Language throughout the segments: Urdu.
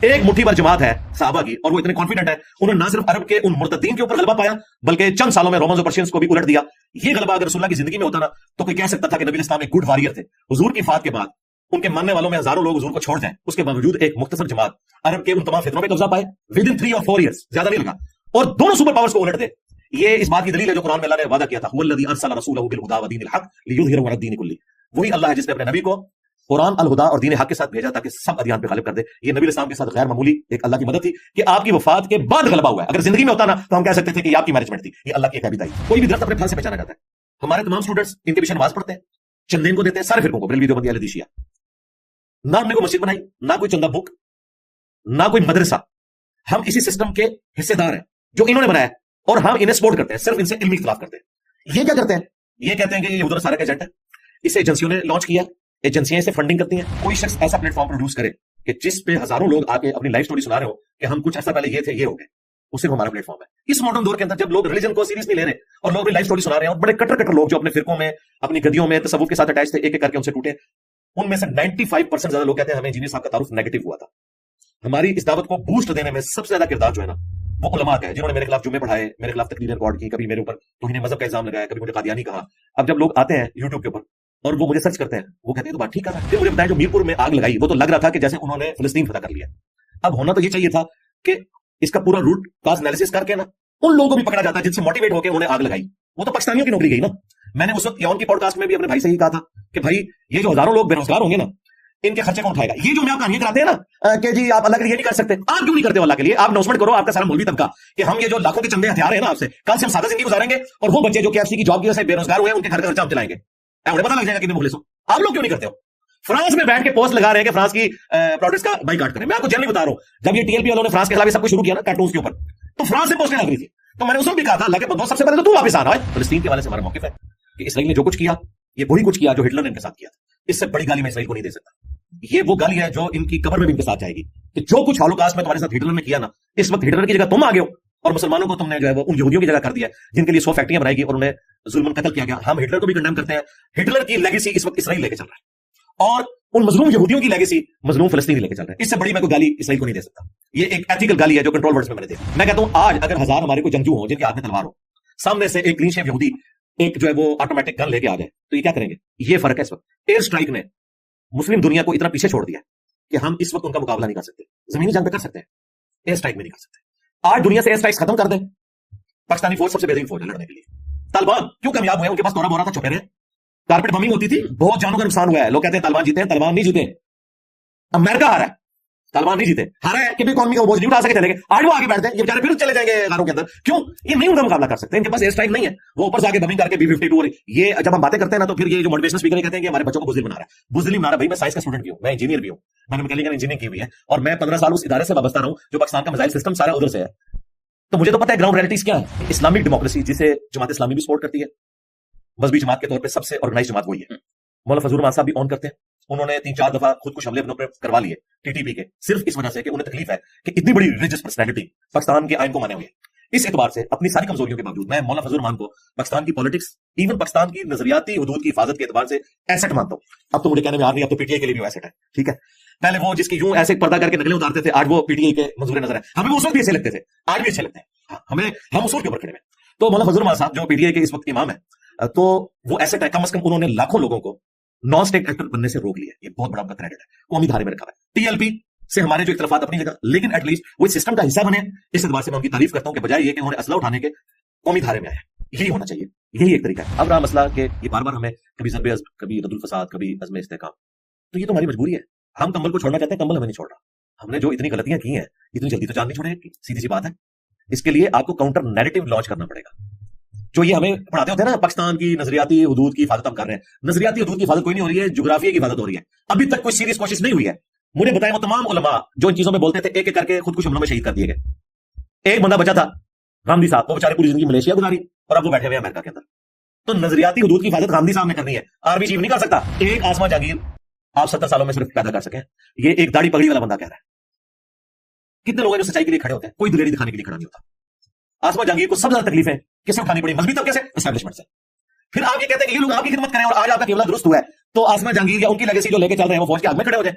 ایک مٹھی بھر جماعت ہے صحابہ کی اور وہ اتنے کانفیڈنٹ ہے انہوں نے نہ صرف عرب کے ان مرتدین کے اوپر غلبہ پایا بلکہ چند سالوں میں رومنز اور پرشینز کو بھی الٹ دیا. یہ غلبہ اگر رسول اللہ کی زندگی میں ہوتا نا تو کوئی کہہ سکتا تھا کہ نبی اسلام ایک گڈ واریر تھے. حضور کی وفات کے بعد ان کے ماننے والوں میں ہزاروں لوگ حضور کو چھوڑ جائیں, اس کے باوجود ایک مختصر جماعت عرب کے ان تمام فتنوں پہ قبضہ پائے ود ان 3 اور 4 ایئرز, زیادہ نہیں لگا, اور دونوں سپر پاورز کو الٹ دے. یہ اس بات کی دلیل ہے جو قرآن میں اللہ نے وعدہ کیا تھا, هو الذی ارسل رسولہ بالہدی ودین الحق لیظہرہ علی الدین کلہ. وہی اللہ ہے جس نے اپنے نبی کو قرآن الہدا اور دین حق کے ساتھ بھیجا تاکہ سب ادیان پہ غالب کر دے. یہ نبی اسلام کے ساتھ غیر معمولی ایک اللہ کی مدد تھی کہ آپ کی وفات کے بعد غلبہ ہوا ہے. اگر زندگی میں ہوتا نا تو ہم کہہ سکتے تھے کہ یہ آپ کی مینجمنٹ تھی. یہ اللہ کی ایک عبادت ہے. کوئی بھی درخت اپنے پھل سے پہچانا جاتا ہے. ہمارے تمام اسٹوڈنٹس ان کے پیچھے نماز پڑھتے ہیں, چندین کو دیتے ہیں, سارے فرقوں کو, بریلوی دیوبندی اہل شیعہ. نہ ہم نے کوئی مسجد بنائی, نہ کوئی چندہ بک, نہ کوئی مدرسہ. ہم اسی سسٹم کے حصے دار ہیں جو انہوں نے بنایا ہے اور ہم انہیں سپورٹ کرتے ہیں, صرف ان سے علمی اختلاف کرتے ہیں. یہ کیا کرتے ہیں؟ یہ کہتے ہیں کہ یہ ادھر سارا کا ایجنٹ ہے, اسے ایجنسیوں نے لانچ کیا, ایجنسیاں اسے فنڈنگ کرتی ہیں. کوئی شخص ایسا پلیٹ فارم پروڈیوس کرے کہ جس پہ ہزاروں لوگ آ کے اپنی لائف سٹوری سنا رہے ہو کہ ہم کچھ ایسا پہلے یہ تھے, یہ ہو گئے, اس سے ہمارا پلیٹ فارم ہے. اس ماڈرن دور کے اندر جب لوگ ریلیجن کو سیریس نہیں لے رہے اور لوگ اپنی لائف سٹوری سنا رہے ہیں, اور بڑے کٹر لوگ جو اپنے فرقوں میں, اپنی گدیوں میں تصوف کے ساتھ اٹیچ تھے, ایک ایک کر کے ان سے ٹوٹے, ان میں سے 95% زیادہ لوگ کہتے ہیں ہمیں انجینئر صاحب کا تعارف نیگیٹو ہوا تھا. ہماری اس دعوت کو بوسٹ دینے میں سب سے زیادہ کردار جو ہے نا وہ علماء کا ہے, جنہوں نے میرے خلاف جمعے پڑھائے, میرے خلاف تقریریں ریکارڈ کی, کبھی میرے اوپر توہین مذہب کا الزام لگایا, کبھی مجھے قادیانی کہا. اب جب لوگ آتے ہیں یوٹیوب کے اوپر اور وہ مجھے سرچ کرتے ہیں, وہ کہتے ہیں تو بات ٹھیک ہے. پھر مجھے بتائیں جو میرپور میں آگ لگائی وہ تو لگ رہا تھا کہ جیسے انہوں نے فلسطین فتح کر لیا. اب ہونا تو یہ چاہیے تھا کہ اس کا پورا روٹ کاز انالیسس کر کے نا ان لوگوں کو بھی پکڑا جاتا ہے جن سے موٹیویٹ ہو کے انہوں نے آگ لگائی. وہ تو پاکستانیوں کی نوکری گئی نا. میں نے اس وقت یون کی پوڈ کاسٹ میں بھی اپنے بھائی سے ہی کہا تھا کہ بھائی یہ جو ہزاروں لوگ بے روزگار ہوں گے نا, ان کے خرچے کون اٹھائے گا؟ یہ جو میں آپ کہانیاں کراتے ہیں نا کہ جی آپ اللہ کے لیے نہیں کر سکتے, آپ کیوں نہیں کرتے اللہ کے لیے؟ آپ اناؤنسمنٹ کرو, آپ کا سارا مولوی طبقہ, کہ ہم یہ جو لاکھوں کے چندے ہتھیار ہیں نا آپ سے, کل سے ہم سادہ زندگی گزاریں گے, اور وہ بچے جو KFC کی جاب کی وجہ سے بے روزگار ہوئے ہیں ان کے گھر کا خرچہ ہم چلائیں گے. انہیں پتا لگ جائے گا کہ مخلص ہو. آپ لوگ کیوں نہیں کرتے ہو؟ فرانس میں بیٹھ کے پوسٹ لگا رہے ہیں کہ فرانس کی پروڈکٹس کا بائی کاٹ کریں. میں آپ کو جنرلی بتا رہا ہوں, جب یہ TLP والوں نے فرانس کے خلاف سب کچھ شروع کیا نا کارٹونز کے اوپر, تو فرانس سے پوسٹیں لگ رہی تھی. تو میں نے اس وقت بھی کہا تھا اللہ کے بندوں سب سے پہلے تو واپس آنا ہے. فلسطین کے والے سے ہمارا موقف ہے کہ اسرائیل نے جو کچھ کیا یہ وہی کچھ کیا جو ہٹلر نے ان کے ساتھ کیا. اس سے بڑی گالی میں اسرائیل کو نہیں دے سکتا. یہ وہ گالی ہے جو ان کی قبر میں بھی ان کے ساتھ جائے گی کہ جو کچھ ہولوکاسٹ میں تمہارے ساتھ ہٹلر نے کیا نا, اس وقت ہٹلر کی جگہ تم آ گئے ہو اور مسلمانوں کو تم نے جو ہے وہ ان یہودیوں کی جگہ کر دیا ہے جن کے لیے 100 فیکٹریاں بنائی گئی اور انہیں ظلم قتل کیا گیا. ہم ہٹلر کو بھی کنڈیم کرتے ہیں. ہٹلر کی لیگیسی اس وقت اسرائیل لے کے چل رہا ہے, اور ان مظلوم یہودیوں کی لیگیسی مظلوم فلسطینی لے کے چل رہا ہے. اس سے بڑی میں کوئی گالی اسرائیل کو نہیں دے سکتا. یہ ایک ایتھیکل گالی ہے جو کنٹرول ورڈز میں میں نے دیکھا. میں کہتا ہوں آج اگر 1000 ہمارے کوئی جنگجو ہوں جن کے ہاتھ میں تلوار ہو, سامنے سے ایک کلین شیو یہودی ایک جو ہے وہ آٹومیٹک گن لے کے آ جائے, تو یہ کیا کریں گے؟ یہ فرق ہے اس وقت. ایئر اسٹرائک نے مسلم دنیا کو اتنا پیچھے چھوڑ دیا کہ ہم اس وقت ان کا مقابلہ نہیں کر سکتے. زمینی جنگ پہ کر سکتے ہیں, ایئر اسٹرائک میں نہیں کر سکتے. آج دنیا سے ایئر اسٹرائک ختم کر دیں. پاکستانی فوج سب سے بہترین فوج ہے لڑنے کے لیے. طالبان کیوں کامیاب ہوئے؟ ان کے پاس تھوڑا بورا تھا, چھپے رہے. کارپیٹ بمنگ ہوتی تھی, بہت جانوں کا نقصان ہوا ہے. لوگ کہتے ہیں طالبان جیتے ہیں, طالبان نہیں جیتے. امریکہ ہارا ہے, طالبان نہیں جیتے. ہارا ہے کہ اکانومی کا بوجھ نہیں اٹھا سکے چلے گئے. آج وہ آگے بیٹھتے ہیں, یہ بیچارے پھر چلے جائیں گے غاروں کے اندر. کیوں؟ یہ نہیں ان کا مقابلہ کر سکتے. ان کے پاس ایئر اسٹرائک نہیں ہے. وہ اوپر سے آگے بمنگ کر کے B-52. یہ جب ہم باتیں کرتے ہیں نا تو پھر یہ جو موٹیویشنل اسپیکر کہتے ہیں کہ ہمارے بچوں کو بزدل بنا رہا ہے. بزدلی بنا رہا ہے بھائی. میں سائنس کا اسٹوڈنٹ بھی ہوں, میں انجینئر بھی ہوں, میں نے میکینیکل انجینئرنگ کی ہوئی ہے, اور میں 15 سال اس ادارے سے وابستہ رہا ہوں جو پاکستان کا میزائل سسٹم سارا ادھر سے ہے. تو مجھے تو پتا ہے گراؤنڈ ریئلٹیز کیا ہے. اسلامک ڈیموکریسی جسے جماعت اسلامی بھی سپورٹ کرتی ہے, مذہبی جماعت کے طور پہ سب سے آرگنائز جماعت وہی ہے. مولانا فضل الرحمان صاحب بھی اون کرتے ہیں. انہوں نے 3-4 دفعہ خود کچھ حملے اپنے اوپر کروا لیے TTP کے, صرف اس وجہ سے کہ انہیں تکلیف ہے کہ اتنی بڑی ریلیجس پرسنالٹی پاکستان کے آئین کو مانے ہوئے. اس اعتبار سے اپنی ساری کمزوریوں کے باوجود میں مولانا فضل الرحمان کو پاکستان کی پالیٹکس, ایون پاکستان کی نظریاتی حدود کی حفاظت کے اعتبار سے ایسٹ مانتا ہوں. اب تو مجھے کہنے میں آ رہی ہے, اب تو PTI کے لیے بھی ایسٹ ہے. ٹھیک ہے, پہلے وہ جس کی یوں ایسے پردہ کر کے نقلیں اتارتے تھے, آج وہ PTI کے منظور نظر ہے. ہمیں وہ اس وقت بھی اچھے لگتے تھے, آج بھی اچھے لگتے ہیں. ہم اصول کے اوپر کھڑے ہیں. تو مولانا فضل الرحمان صاحب جو PTI کے اس وقت امام ہے, تو وہ ایسٹ ہے. کم از کم انہوں نے لاکھوں لوگوں کو نان اسٹیٹ ایکٹر بننے سے روک لیا. یہ بہت بڑا ان کا کریڈٹ ہے, قومی دھارے میں رکھا ہے. TLP سے ہمارے جو اختلافات اپنی جگہ, لیکن ایٹ لیسٹ وہ سسٹم کا حصہ بنے. اس اعتبار سے میں ان کی تعریف کرتا ہوں کہ بجائے یہ کہ انہوں نے اسلحہ اٹھانے کے قومی دھارے میں آیا. یہی ہونا چاہیے, یہی ایک طریقہ ہے. اب رہا مسئلہ کہ یہ بار بار ہمیں کبھی ضرب عزم, کبھی رد الفساد, کبھی عزم استحکام, تو یہ تو ہماری مجبوری ہے. ہم کمبل کو چھوڑنا چاہتے ہیں, کمبل ہمیں نہیں چھوڑ رہا. ہم نے جو اتنی غلطیاں کی ہیں اتنی جلدی تو جان نہیں چھوڑے, سیدھی سی بات ہے. اس کے لیے آپ کو کاؤنٹر نیریٹو لانچ کرنا پڑے گا. جو یہ ہمیں پڑھاتے ہوتے ہیں نا پاکستان کی نظریاتی حدود کی حفاظت ہم کر رہے ہیں. نظریاتی حدود کی حفاظت کوئی نہیں ہو رہی ہے, جغرافیہ کی حفاظت ہو رہی ہے. ابھی تک کوئی سیریس کوشش نہیں ہوئی ہے. مجھے بتائیں وہ تمام علماء جو ان چیزوں میں بولتے تھے, ایک ایک کر کے خود کچھ حملوں میں شہید کر دیے گئے. ایک بندہ بچا تھا غامدی صاحب, وہ بیچارے پوری زندگی ملیشیا گزاری اور اب وہ بیٹھے ہوئے امریکہ کے اندر. تو نظریاتی حدود کی حفاظت غامدی صاحب نے کرنی ہے, آرمی چیف نہیں کر سکتا. ایک آسما جہانگیر آپ 70 سالوں میں صرف پیدا کر سکیں, یہ ایک داڑھی پگڑی والا بندہ کہہ رہا ہے. کتنے لوگ ہیں جو سچائی کے لیے کھڑے ہوتے ہیں, کوئی دلیری دکھانے کے لیے کھڑا نہیں ہوتا. آسما جہانگیر کو سب سے زیادہ تکلیفیں کس سے اٹھانی پڑی؟ مذہبی طبقے سے, اسٹیبلشمنٹ سے. پھر آپ یہ کہتے ہیں کہ یہ لوگ آپ کی خدمت کریں اور آج آپ کا قبلہ درست ہوا ہے, تو آسما جہانگیر یا ان کی لیگیسی جو لے کے چل رہے ہیں وہ فوج کے آگ میں کھڑے ہو جائیں.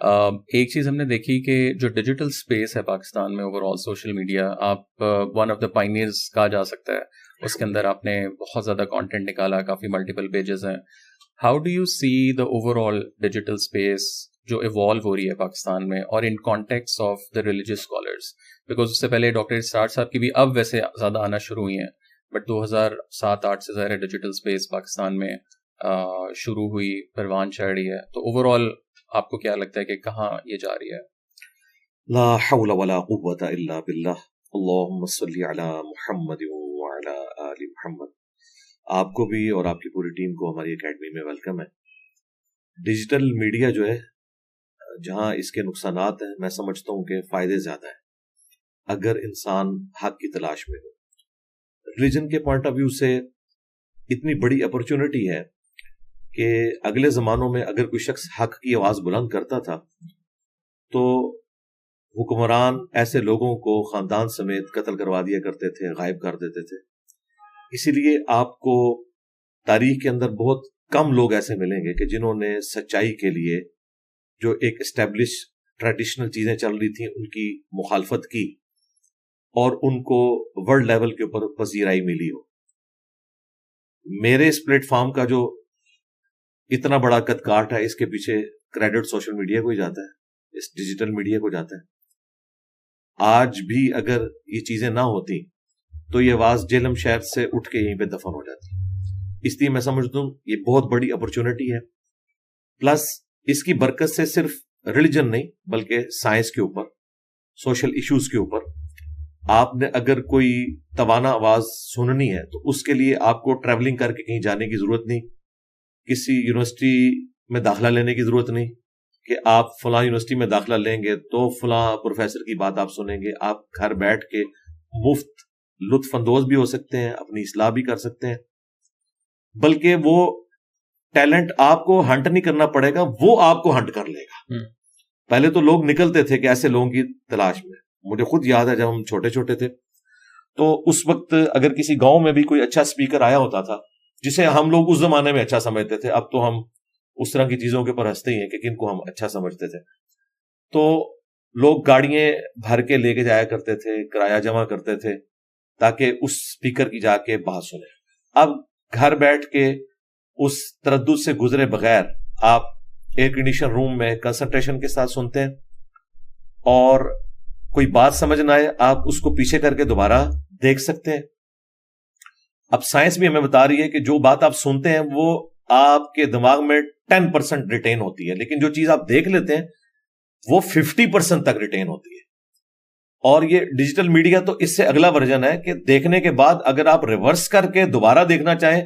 ایک چیز ہم نے دیکھی کہ جو ڈیجیٹل اسپیس ہے پاکستان میں اوور آل سوشل میڈیا، آپ ون آف دا پائنیئرز کہا جا سکتا ہے، اس کے اندر آپ نے بہت زیادہ کانٹینٹ نکالا، کافی ملٹیپل پیجز ہیں. How do you see the overall digital space جو ایوالو ہو رہی ہے پاکستان میں، اور ان contexts of the religious scholars? Because اس سے پہلے ڈاکٹر اسرار صاحب کی بھی اب ویسے زیادہ آنا شروع ہوئی ہیں، بٹ 2007-8 سے ظاہر ہے ڈیجیٹل اسپیس پاکستان میں شروع ہوئی، پروان چڑھ رہی ہے. تو اوور آل آپ کو کیا لگتا ہے کہ کہاں یہ جا رہی ہے؟ لا حول ولا قوت الا باللہ، اللہم صلی علی محمد وعلی آل محمد. آپ کو بھی اور آپ کی پوری ٹیم کو ہماری اکیڈمی میں ویلکم ہے. ڈیجیٹل میڈیا جو ہے، جہاں اس کے نقصانات ہیں، میں سمجھتا ہوں کہ فائدے زیادہ ہیں اگر انسان حق کی تلاش میں ہو. ریلیجن کے پوائنٹ آف ویو سے اتنی بڑی اپرچونٹی ہے کہ اگلے زمانوں میں اگر کوئی شخص حق کی آواز بلند کرتا تھا تو حکمران ایسے لوگوں کو خاندان سمیت قتل کروا دیا کرتے تھے، غائب کر دیتے تھے. اسی لیے آپ کو تاریخ کے اندر بہت کم لوگ ایسے ملیں گے کہ جنہوں نے سچائی کے لیے جو ایک اسٹیبلش ٹریڈیشنل چیزیں چل رہی تھیں ان کی مخالفت کی اور ان کو ورلڈ لیول کے اوپر پذیرائی ملی ہو. میرے اس پلیٹ فارم کا جو اتنا بڑا قد کاٹ ہے، اس کے پیچھے کریڈٹ سوشل میڈیا کو ہی جاتا ہے، اس ڈیجیٹل میڈیا کو جاتا ہے. آج بھی اگر یہ چیزیں نہ ہوتی تو یہ آواز جہلم شہر سے اٹھ کے یہیں پہ دفن ہو جاتی. اس لیے میں سمجھتا ہوں یہ بہت بڑی اپرچونٹی ہے. پلس اس کی برکت سے صرف ریلیجن نہیں بلکہ سائنس کے اوپر، سوشل ایشوز کے اوپر آپ نے اگر کوئی توانا آواز سننی ہے تو اس کے لیے آپ کو ٹریولنگ کر کے کہیں جانے کی ضرورت نہیں، کسی یونیورسٹی میں داخلہ لینے کی ضرورت نہیں کہ آپ فلاں یونیورسٹی میں داخلہ لیں گے تو فلاں پروفیسر کی بات آپ سنیں گے. آپ گھر بیٹھ کے مفت لطف اندوز بھی ہو سکتے ہیں، اپنی اصلاح بھی کر سکتے ہیں. بلکہ وہ ٹیلنٹ آپ کو ہنٹ نہیں کرنا پڑے گا، وہ آپ کو ہنٹ کر لے گا. پہلے تو لوگ نکلتے تھے کہ ایسے لوگوں کی تلاش میں. مجھے خود یاد ہے جب ہم چھوٹے چھوٹے تھے تو اس وقت اگر کسی گاؤں میں بھی کوئی اچھا اسپیکر آیا ہوتا تھا جسے ہم لوگ اس زمانے میں اچھا سمجھتے تھے، اب تو ہم اس طرح کی چیزوں کے اوپر ہنستے ہی ہیں کہ کن کو ہم اچھا سمجھتے تھے، تو لوگ گاڑیاں بھر کے لے کے جایا کرتے تھے، کرایہ جمع کرتے تھے تاکہ اس اسپیکر کی جا کے بات سنیں. اب گھر بیٹھ کے اس تردد سے گزرے بغیر آپ ایئر کنڈیشن روم میں کنسنٹریشن کے ساتھ سنتے ہیں، اور کوئی بات سمجھ نہ آئے آپ اس کو پیچھے کر کے دوبارہ دیکھ سکتے ہیں. اب سائنس بھی ہمیں بتا رہی ہے کہ جو بات آپ سنتے ہیں وہ آپ کے دماغ میں 10% ریٹین ہوتی ہے، لیکن جو چیز آپ دیکھ لیتے ہیں وہ 50% تک ریٹین ہوتی ہے. اور یہ ڈیجیٹل میڈیا تو اس سے اگلا ورژن ہے کہ دیکھنے کے بعد اگر آپ ریورس کر کے دوبارہ دیکھنا چاہیں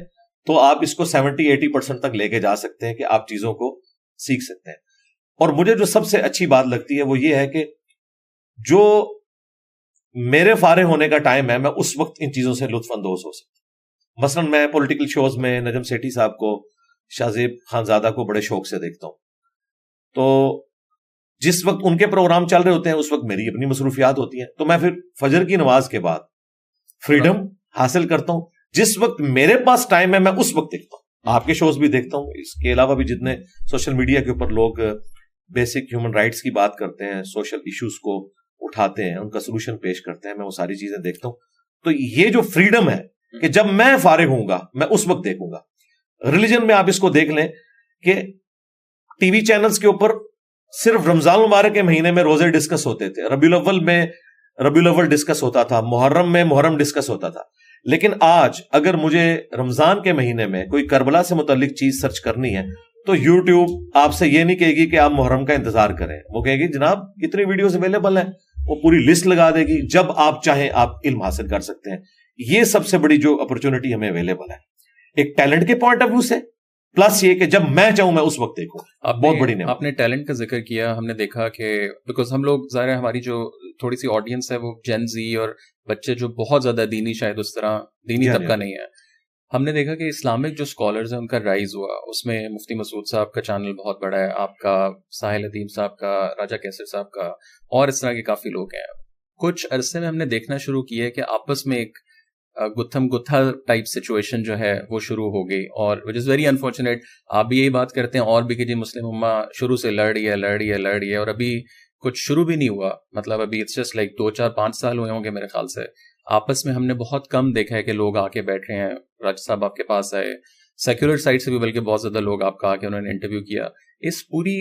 تو آپ اس کو 70-80% تک لے کے جا سکتے ہیں کہ آپ چیزوں کو سیکھ سکتے ہیں. اور مجھے جو سب سے اچھی بات لگتی ہے وہ یہ ہے کہ جو میرے فارغ ہونے کا ٹائم ہے میں اس وقت ان چیزوں سے لطف اندوز ہو سکتا ہوں. مثلا میں پولیٹیکل شوز میں نجم سیٹھی صاحب کو، شاہ زیب خانزادہ کو بڑے شوق سے دیکھتا ہوں. تو جس وقت ان کے پروگرام چل رہے ہوتے ہیں اس وقت میری اپنی مصروفیات ہوتی ہیں، تو میں پھر فجر کی نماز کے بعد فریڈم حاصل کرتا ہوں. جس وقت میرے پاس ٹائم ہے میں اس وقت دیکھتا ہوں. آپ کے شوز بھی دیکھتا ہوں. اس کے علاوہ بھی جتنے سوشل میڈیا کے اوپر لوگ بیسک ہیومن رائٹس کی بات کرتے ہیں، سوشل ایشوز کو اٹھاتے ہیں، ان کا سولوشن پیش کرتے ہیں، میں وہ ساری چیزیں دیکھتا ہوں. تو یہ جو فریڈم ہے کہ جب میں فارغ ہوں گا میں اس وقت دیکھوں گا. ریلیجن میں آپ اس کو دیکھ لیں کہ ٹی وی چینلز کے اوپر صرف رمضان المبارک کے مہینے میں روزے ڈسکس ہوتے تھے، ربیع الاول میں ربیع الاول ڈسکس ہوتا تھا، محرم میں محرم ڈسکس ہوتا تھا. لیکن آج اگر مجھے رمضان کے مہینے میں کوئی کربلا سے متعلق چیز سرچ کرنی ہے تو یوٹیوب آپ سے یہ نہیں کہے گی کہ آپ محرم کا انتظار کریں، وہ کہے گی جناب اتنی ویڈیوز اویلیبل ہیں، وہ پوری لسٹ لگا دے گی. جب آپ چاہیں آپ علم حاصل کر سکتے ہیں. یہ سب سے بڑی جو اپرچونٹی ہمیں اویلیبل ہے ایک ٹیلنٹ کے پوائنٹ آف ویو سے، پلس یہ کہ جب میں چاہوں میں اس وقت دیکھوں. بہت بڑی نعمت. آپ نے ٹیلنٹ کا ذکر کیا. ہم نے دیکھا کہ بیکاز ہم لوگ ظاہر ہے ہماری جو تھوڑی سی آڈینس ہے وہ جین زی اور بچے جو بہت زیادہ دینی، شاید اس طرح دینی طبقہ نہیں ہے. ہم نے دیکھا کہ اسلامک جو اسکالرز ہیں ان کا رائز ہوا. اس میں مفتی مسعود صاحب کا چینل بہت بڑا ہے، آپ کا، ساحل ادیم صاحب کا، راجہ کیسر صاحب کا، اور اس طرح کے کافی لوگ ہیں. کچھ عرصے میں ہم نے دیکھنا شروع کیا ہے کہ آپس میں ایک گتھم گتھا ٹائپ سچویشن جو ہے وہ شروع ہو گئی, اور وچ از ویری انفارچونیٹ. آپ بھی یہی بات کرتے ہیں اور بھی کہ جی مسلم امہ شروع سے لڑ رہی ہے, اور ابھی کچھ شروع بھی نہیں ہوا. مطلب ابھی اٹس جسٹ لائک 2-4-5 سال ہوئے ہوں گے میرے خیال سے. آپس میں ہم نے بہت کم دیکھا ہے کہ لوگ آ کے بیٹھے ہیں. راج صاحب آپ کے پاس آئے, سیکولر سائڈ سے بھی بلکہ بہت زیادہ لوگ آپ کا آ کے انہوں نے انٹرویو کیا. اس پوری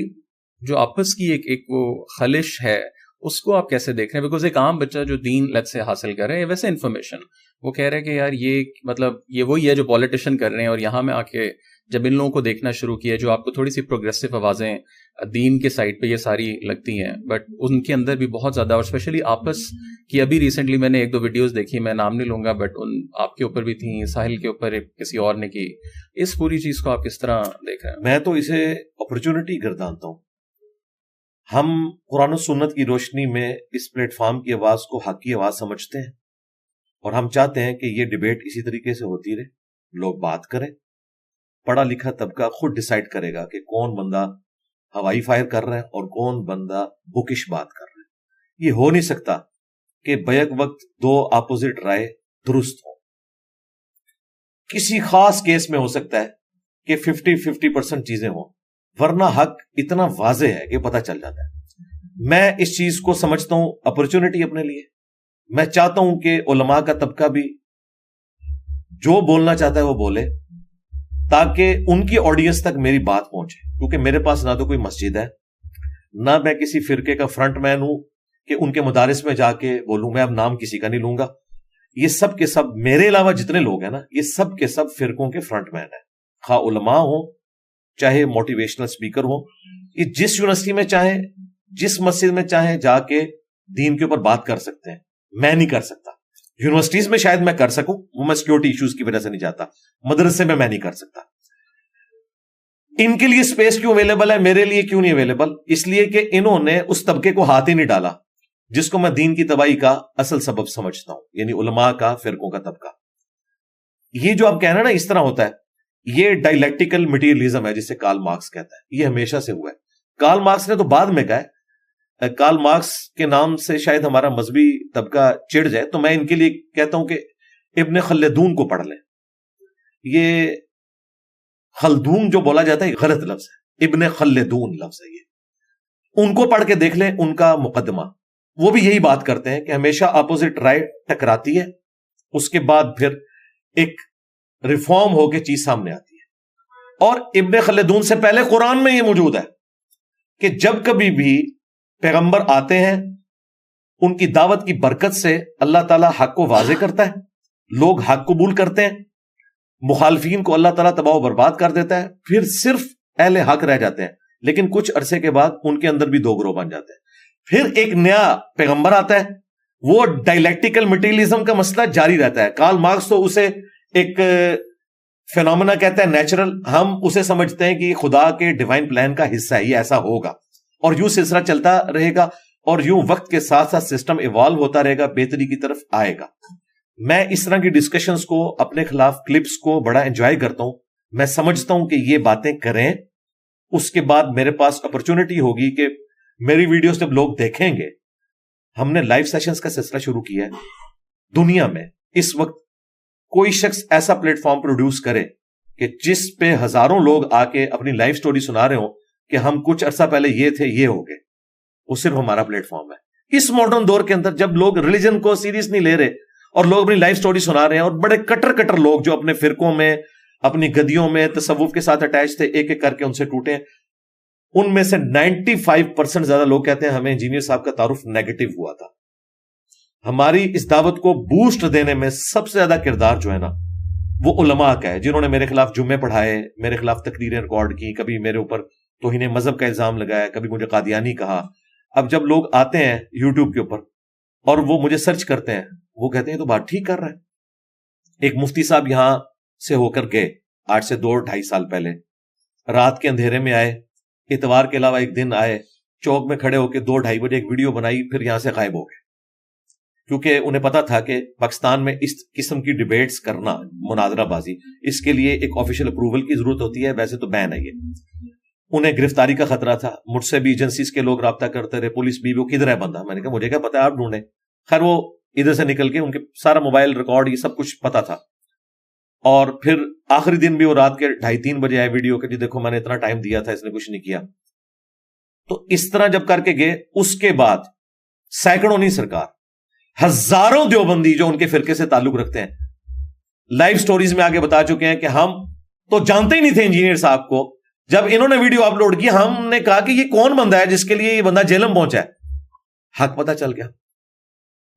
جو آپس کی ایک وہ خلش ہے اس کو آپ کیسے دیکھ رہے ہیں؟ بیکاز ایک عام بچہ جو دین لت سے حاصل کر رہے ہیں ویسے انفارمیشن وہ کہہ رہے ہیں کہ یار یہ مطلب یہ وہی ہے جو پولیٹیشین کر رہے ہیں, اور یہاں میں آ کے جب ان لوگوں کو دیکھنا شروع کیا جو آپ کو تھوڑی سی پروگریسو آوازیں دین کے سائڈ پہ یہ ساری لگتی ہیں, بٹ ان کے اندر بھی بہت زیادہ, اور اسپیشلی آپس کی ابھی ریسنٹلی میں نے 1-2 ویڈیوز دیکھی, میں نام نہیں لوں گا, بٹ ان آپ کے اوپر بھی تھیں, ساحل کے اوپر کسی اور نے کی. اس پوری چیز کو آپ کس طرح دیکھ رہے ہیں؟ میں تو اسے اپرچونٹی گردانتا ہوں. ہم قرآن و سنت کی روشنی میں اس پلیٹ فارم کی آواز کو حق کی آواز سمجھتے ہیں, اور ہم چاہتے ہیں کہ یہ ڈیبیٹ اسی طریقے سے ہوتی رہے, لوگ بات کریں, پڑھا لکھا طبقہ خود ڈیسائیڈ کرے گا کہ کون بندہ ہوائی فائر کر رہا ہے اور کون بندہ بکش بات کر رہا ہے. یہ ہو نہیں سکتا کہ بیک وقت 2 اپوزٹ رائے درست ہوں. کسی خاص کیس میں ہو سکتا ہے کہ 50% چیزیں ہوں, ورنہ حق اتنا واضح ہے کہ پتہ چل جاتا ہے. میں اس چیز کو سمجھتا ہوں اپرچونٹی اپنے لیے. میں چاہتا ہوں کہ علماء کا طبقہ بھی جو بولنا چاہتا ہے وہ بولے, تاکہ ان کی آڈینس تک میری بات پہنچے. کیونکہ میرے پاس نہ تو کوئی مسجد ہے, نہ میں کسی فرقے کا فرنٹ مین ہوں کہ ان کے مدارس میں جا کے بولوں. میں اب نام کسی کا نہیں لوں گا. یہ سب کے سب میرے علاوہ جتنے لوگ ہیں نا, یہ سب کے سب فرقوں کے فرنٹ مین ہیں, خواہ علماء ہوں چاہے موٹیویشنل اسپیکر ہوں. یہ جس یونیورسٹی میں چاہیں, جس مسجد میں چاہیں جا کے دین کے اوپر بات کر سکتے ہیں. میں نہیں کر سکتا. یونیورسٹیز میں شاید میں کر سکوں, وہ میں سیکورٹی ایشوز کی وجہ سے نہیں جاتا. مدرسے میں نہیں کر سکتا. ان کے لیے اسپیس کیوں اویلیبل ہے, میرے لیے کیوں نہیں اویلیبل؟ اس لیے کہ انہوں نے اس طبقے کو ہاتھ ہی نہیں ڈالا جس کو میں دین کی تباہی کا اصل سبب سمجھتا ہوں, یعنی علماء کا, فرقوں کا طبقہ. یہ جو آپ کہہ رہے ہیں نا اس طرح ہوتا ہے, یہ ڈائلیکٹیکل مٹیریلزم ہے جسے کارل مارکس کہتا ہے. یہ ہمیشہ سے ہوا ہے. کارل مارکس نے تو بعد میں کہا ہے. کارل مارکس کے نام سے شاید ہمارا مذہبی طبقہ چڑ جائے, تو میں ان کے لیے کہتا ہوں کہ ابن خلدون کو پڑھ لیں. یہ خلدون جو بولا جاتا ہے غلط لفظ ہے, ابن خلدون لفظ ہے. یہ ان کو پڑھ کے دیکھ لیں, ان کا مقدمہ. وہ بھی یہی بات کرتے ہیں کہ ہمیشہ اپوزٹ رائے ٹکراتی ہے, اس کے بعد پھر ایک ریفارم ہو کے چیز سامنے آتی ہے. اور ابن خلدون سے پہلے قرآن میں یہ موجود ہے کہ جب کبھی بھی پیغمبر آتے ہیں, ان کی دعوت کی برکت سے اللہ تعالیٰ حق کو واضح کرتا ہے, لوگ حق قبول کرتے ہیں, مخالفین کو اللہ تعالیٰ تباہ و برباد کر دیتا ہے, پھر صرف اہل حق رہ جاتے ہیں. لیکن کچھ عرصے کے بعد ان کے اندر بھی 2 گروہ بن جاتے ہیں. پھر ایک نیا پیغمبر آتا ہے, وہ ڈائلیکٹیکل مٹیریلزم کا مسئلہ جاری رہتا ہے. کارل مارکس تو اسے ایک فینومینا کہتا ہے, نیچرل. ہم اسے سمجھتے ہیں کہ خدا کے ڈیوائن پلان کا حصہ ہے, یہ ایسا ہوگا اور یوں سلسلہ چلتا رہے گا, اور یوں وقت کے ساتھ ساتھ سسٹم ایوالو ہوتا رہے گا, بہتری کی طرف آئے گا. میں اس طرح کی ڈسکشنز کو, اپنے خلاف کلپس کو بڑا انجوائے کرتا ہوں. میں سمجھتا ہوں کہ یہ باتیں کریں, اس کے بعد میرے پاس اپرچونٹی ہوگی کہ میری ویڈیوز جب لوگ دیکھیں گے. ہم نے لائیو سیشنز کا سلسلہ شروع کیا ہے. دنیا میں اس وقت کوئی شخص ایسا پلیٹ فارم پروڈیوس کرے کہ جس پہ ہزاروں لوگ آ کے اپنی لائف سٹوری سنا رہے ہوں کہ ہم کچھ عرصہ پہلے یہ تھے, یہ ہو گئے, وہ صرف ہمارا پلیٹ فارم ہے. اس ماڈرن دور کے اندر جب لوگ ریلیجن کو سیریس نہیں لے رہے اور لوگ اپنی لائف سٹوری سنا رہے ہیں, اور بڑے کٹر لوگ جو اپنے فرقوں میں, اپنی گدیوں میں تصوف کے ساتھ اٹیچ تھے, ایک ایک کر کے ان سے ٹوٹے. ان میں سے 95% زیادہ لوگ کہتے ہیں ہمیں انجینئر صاحب کا تعارف نیگیٹو ہوا تھا. ہماری اس دعوت کو بوسٹ دینے میں سب سے زیادہ کردار جو ہے نا, وہ علماء کا ہے, جنہوں نے میرے خلاف جمعے پڑھائے, میرے خلاف تقریریں ریکارڈ کی, کبھی میرے اوپر توہین مذہب کا الزام لگایا, کبھی مجھے قادیانی کہا. اب جب لوگ آتے ہیں یوٹیوب کے اوپر اور وہ مجھے سرچ کرتے ہیں, وہ کہتے ہیں تو بات ٹھیک کر رہے ہیں. ایک مفتی صاحب یہاں سے ہو کر گئے آج سے 2-2.5 سال پہلے, رات کے اندھیرے میں آئے, اتوار کے علاوہ ایک دن آئے, چوک میں کھڑے ہو کے 2-2.5 بجے ایک ویڈیو بنائی, پھر یہاں سے غائب ہو گئے. کیونکہ انہیں پتا تھا کہ پاکستان میں اس قسم کی ڈیبیٹس کرنا, مناظرہ بازی, اس کے لیے ایک آفیشیل اپروول کی ضرورت ہوتی ہے, ویسے تو بین ہے یہ. انہیں گرفتاری کا خطرہ تھا. مجھ سے بھی ایجنسیز کے لوگ رابطہ کرتے رہے, پولیس بھی, وہ کدھر ہے بندہ؟ میں نے کہا مجھے کیا پتا, آپ ڈھونڈیں. خیر وہ ادھر سے نکل کے ان کے سارا موبائل ریکارڈ یہ سب کچھ پتا تھا. اور پھر آخری دن بھی وہ رات کے 2:30-3 بجے آئے ویڈیو کہ جی دیکھو میں نے اتنا ٹائم دیا تھا, اس نے کچھ نہیں کیا. تو اس طرح جب کر کے گئے, اس کے بعد سینکڑوں نہیں سرکار, ہزاروں دیوبندی جو ان کے فرقے سے تعلق رکھتے ہیں, لائیو سٹوریز میں آگے بتا چکے ہیں کہ ہم تو جانتے ہی نہیں تھے انجینئر صاحب کو. جب انہوں نے ویڈیو اپلوڈ کی, ہم نے کہا کہ یہ کون بندہ ہے جس کے لیے یہ بندہ جیلم پہنچا ہے. حق پتہ چل گیا.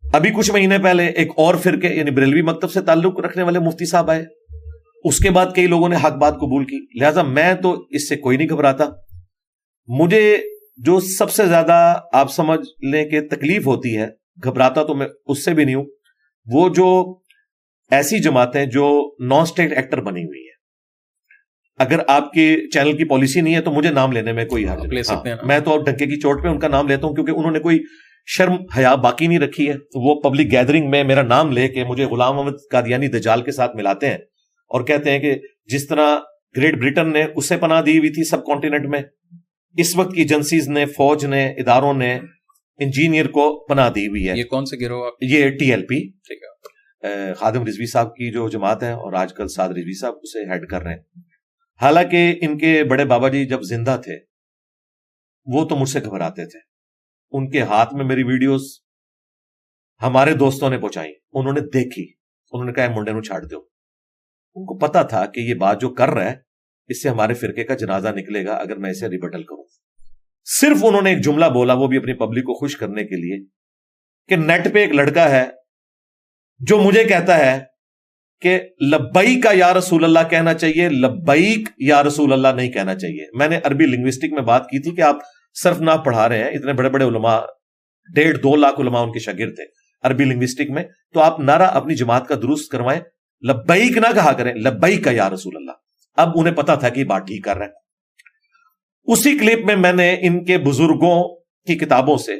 ابھی کچھ مہینے پہلے ایک اور فرقے یعنی بریلوی مکتب سے تعلق رکھنے والے مفتی صاحب آئے, اس کے بعد کئی لوگوں نے حق بات قبول کی. لہذا میں تو اس سے کوئی نہیں گھبراتا. مجھے جو سب سے زیادہ آپ سمجھ لیں کہ تکلیف ہوتی ہے, گھبراتا تو میں اس سے بھی نہیں ہوں, وہ جو ایسی جماعتیں جو نان اسٹیٹ ایکٹر بنی ہوئی ہیں. اگر آپ کے چینل کی پالیسی نہیں ہے تو مجھے نام لینے میں کوئی حرج نہیں. میں تو ڈنکے کی چوٹ پہ ان کا نام لیتا ہوں, کیونکہ انہوں نے کوئی شرم حیا باقی نہیں رکھی ہے. وہ پبلک گیدرنگ میں میرا نام لے کے مجھے غلام احمد قادیانی دجال کے ساتھ ملاتے ہیں اور کہتے ہیں کہ جس طرح گریٹ برٹن نے اسے پناہ دی ہوئی تھی سب کانٹیننٹ میں, اس وقت کی ایجنسیز نے, فوج نے, اداروں نے انجینئر کو پناہ دی ہوئی ہے. یہ کون سے گروہ آپ؟ یہ ٹی ایل پی, خادم رضوی صاحب کی جو جماعت ہے, اور آج کل سعد رضوی صاحب اسے ہیڈ کر رہے ہیں. حالانکہ ان کے بڑے بابا جی جب زندہ تھے وہ تو مجھ سے گھبراتے تھے. ان کے ہاتھ میں میری ویڈیوز ہمارے دوستوں نے پہنچائی, انہوں نے دیکھی, انہوں نے کہا منڈے نو چھاڑ دو. ان کو پتا تھا کہ یہ بات جو کر رہا ہے اس سے ہمارے فرقے کا جنازہ نکلے گا اگر میں اسے ریبٹل کروں. صرف انہوں نے ایک جملہ بولا, وہ بھی اپنی پبلک کو خوش کرنے کے لیے, کہ نیٹ پہ ایک لڑکا ہے جو مجھے کہتا ہے کہ لبیک یا رسول اللہ کہنا چاہیے, لبیک یا رسول اللہ نہیں کہنا چاہیے. میں نے عربی لنگوسٹک میں بات کی تھی کہ آپ صرف نہ پڑھا رہے ہیں, اتنے بڑے بڑے علماء, 1.5-2 لاکھ علماء ان کے شاگرد تھے عربی لنگوسٹک میں, تو آپ نعرہ اپنی جماعت کا درست کروائیں, لبیک نہ کہا کریں, لبیک یا رسول اللہ. اب انہیں پتا تھا کہ یہ بات ٹھیک کر رہا ہے. اسی کلپ میں میں نے ان کے بزرگوں کی کتابوں سے,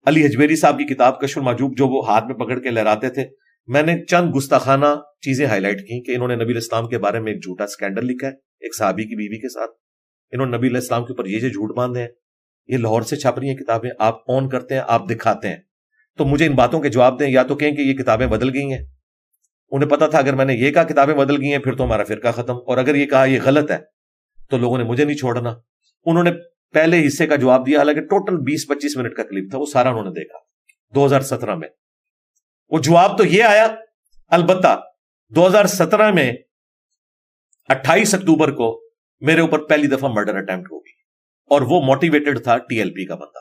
علی حجویری صاحب کی کتاب کشف المحجوب جو وہ ہاتھ میں پکڑ کے لہراتے تھے, میں نے چند گستاخانہ چیزیں ہائی لائٹ کی کہ انہوں نے نبی الاسلام کے بارے میں ایک جھوٹا سکینڈل لکھا ہے ایک صحابی کی بیوی کے ساتھ, انہوں نے نبی علیہ السلام کے اوپر یہ جھوٹ باندھے ہیں, یہ لاہور سے چھپ رہی ہیں کتابیں, آپ آن کرتے ہیں, آپ دکھاتے ہیں, تو مجھے ان باتوں کے جواب دیں, یا تو کہیں کہ یہ کتابیں بدل گئی ہیں. انہیں پتا تھا اگر میں نے یہ کہا کتابیں بدل گئی ہیں پھر تو ہمارا فرقہ ختم, اور اگر یہ کہا یہ غلط ہے تو لوگوں نے مجھے نہیں چھوڑنا. انہوں نے پہلے حصے کا جواب دیا, حالانکہ ٹوٹل 20-25 منٹ کا کلپ تھا, وہ سارا انہوں نے دیکھا 2017 میں. وہ جواب تو یہ آیا, البتہ 2017 میں 28 اکتوبر کو میرے اوپر پہلی دفعہ مرڈر اٹیمپٹ ہوگی, اور وہ موٹیویٹڈ تھا ٹی ایل پی کا بندہ.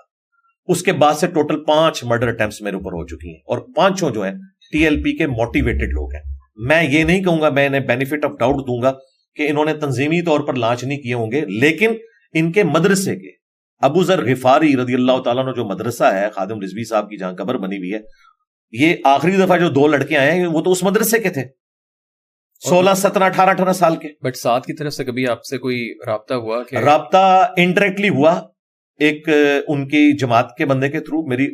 اس کے بعد سے ٹوٹل 5 مرڈر اٹیمپٹس میرے اوپر ہو چکی ہیں, اور 5 جو ہیں ٹی ایل پی کے موٹیویٹڈ لوگ ہیں. میں یہ نہیں کہوں گا, میں انہیں بینیفٹ آف ڈاؤٹ دوں گا کہ انہوں نے تنظیمی طور پر لانچ نہیں کیے ہوں گے, لیکن ان کے مدرسے کے ابو ذر غفاری رضی اللہ تعالیٰ عنہ جو مدرسہ ہے خادم رضوی صاحب کی جہاں قبر بنی ہوئی ہے, یہ آخری دفعہ جو 2 لڑکے آئے ہیں وہ تو اس مدرسے کے تھے, 16, 17, 18 سال کے. بٹ ساتھ کی طرف سے کبھی آپ سے کوئی رابطہ ہوا؟ کہ رابطہ انڈائریکٹلی ہوا, ایک ان کی جماعت کے بندے کے تھرو میری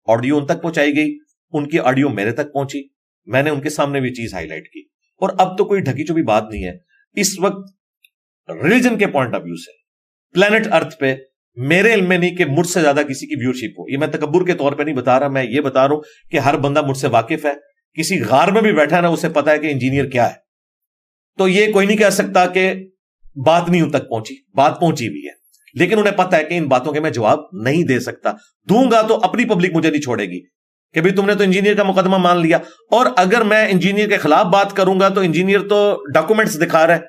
آڈیو ان تک پہنچائی گئی, ان کی آڈیو میرے تک پہنچی, میں نے ان کے سامنے بھی چیز ہائی لائٹ کی. اور اب تو کوئی ڈھکی چوبی بات نہیں ہے. اس وقت ریلیجن کے پوائنٹ آف ویو سے پلانٹ ارتھ پہ میرے علم میں نہیں کہ مجھ سے زیادہ کسی کی ویورشپ ہو. یہ میں تکبر کے طور پہ نہیں بتا رہا, میں یہ بتا رہا ہوں کہ ہر بندہ مجھ سے واقف ہے. کسی غار میں بھی بیٹھا ہے نا, اسے پتا ہے کہ انجینئر کیا ہے. تو یہ کوئی نہیں کہہ سکتا کہ بات نہیں ان تک پہنچی, بات پہنچی بھی ہے, لیکن انہیں پتا ہے کہ ان باتوں کے میں جواب نہیں دے سکتا. دوں گا تو اپنی پبلک مجھے نہیں چھوڑے گی کہ بھئی تم نے تو انجینئر کا مقدمہ مان لیا. اور اگر میں انجینئر کے خلاف بات کروں گا تو انجینئر تو ڈاکومنٹس دکھا رہا ہے,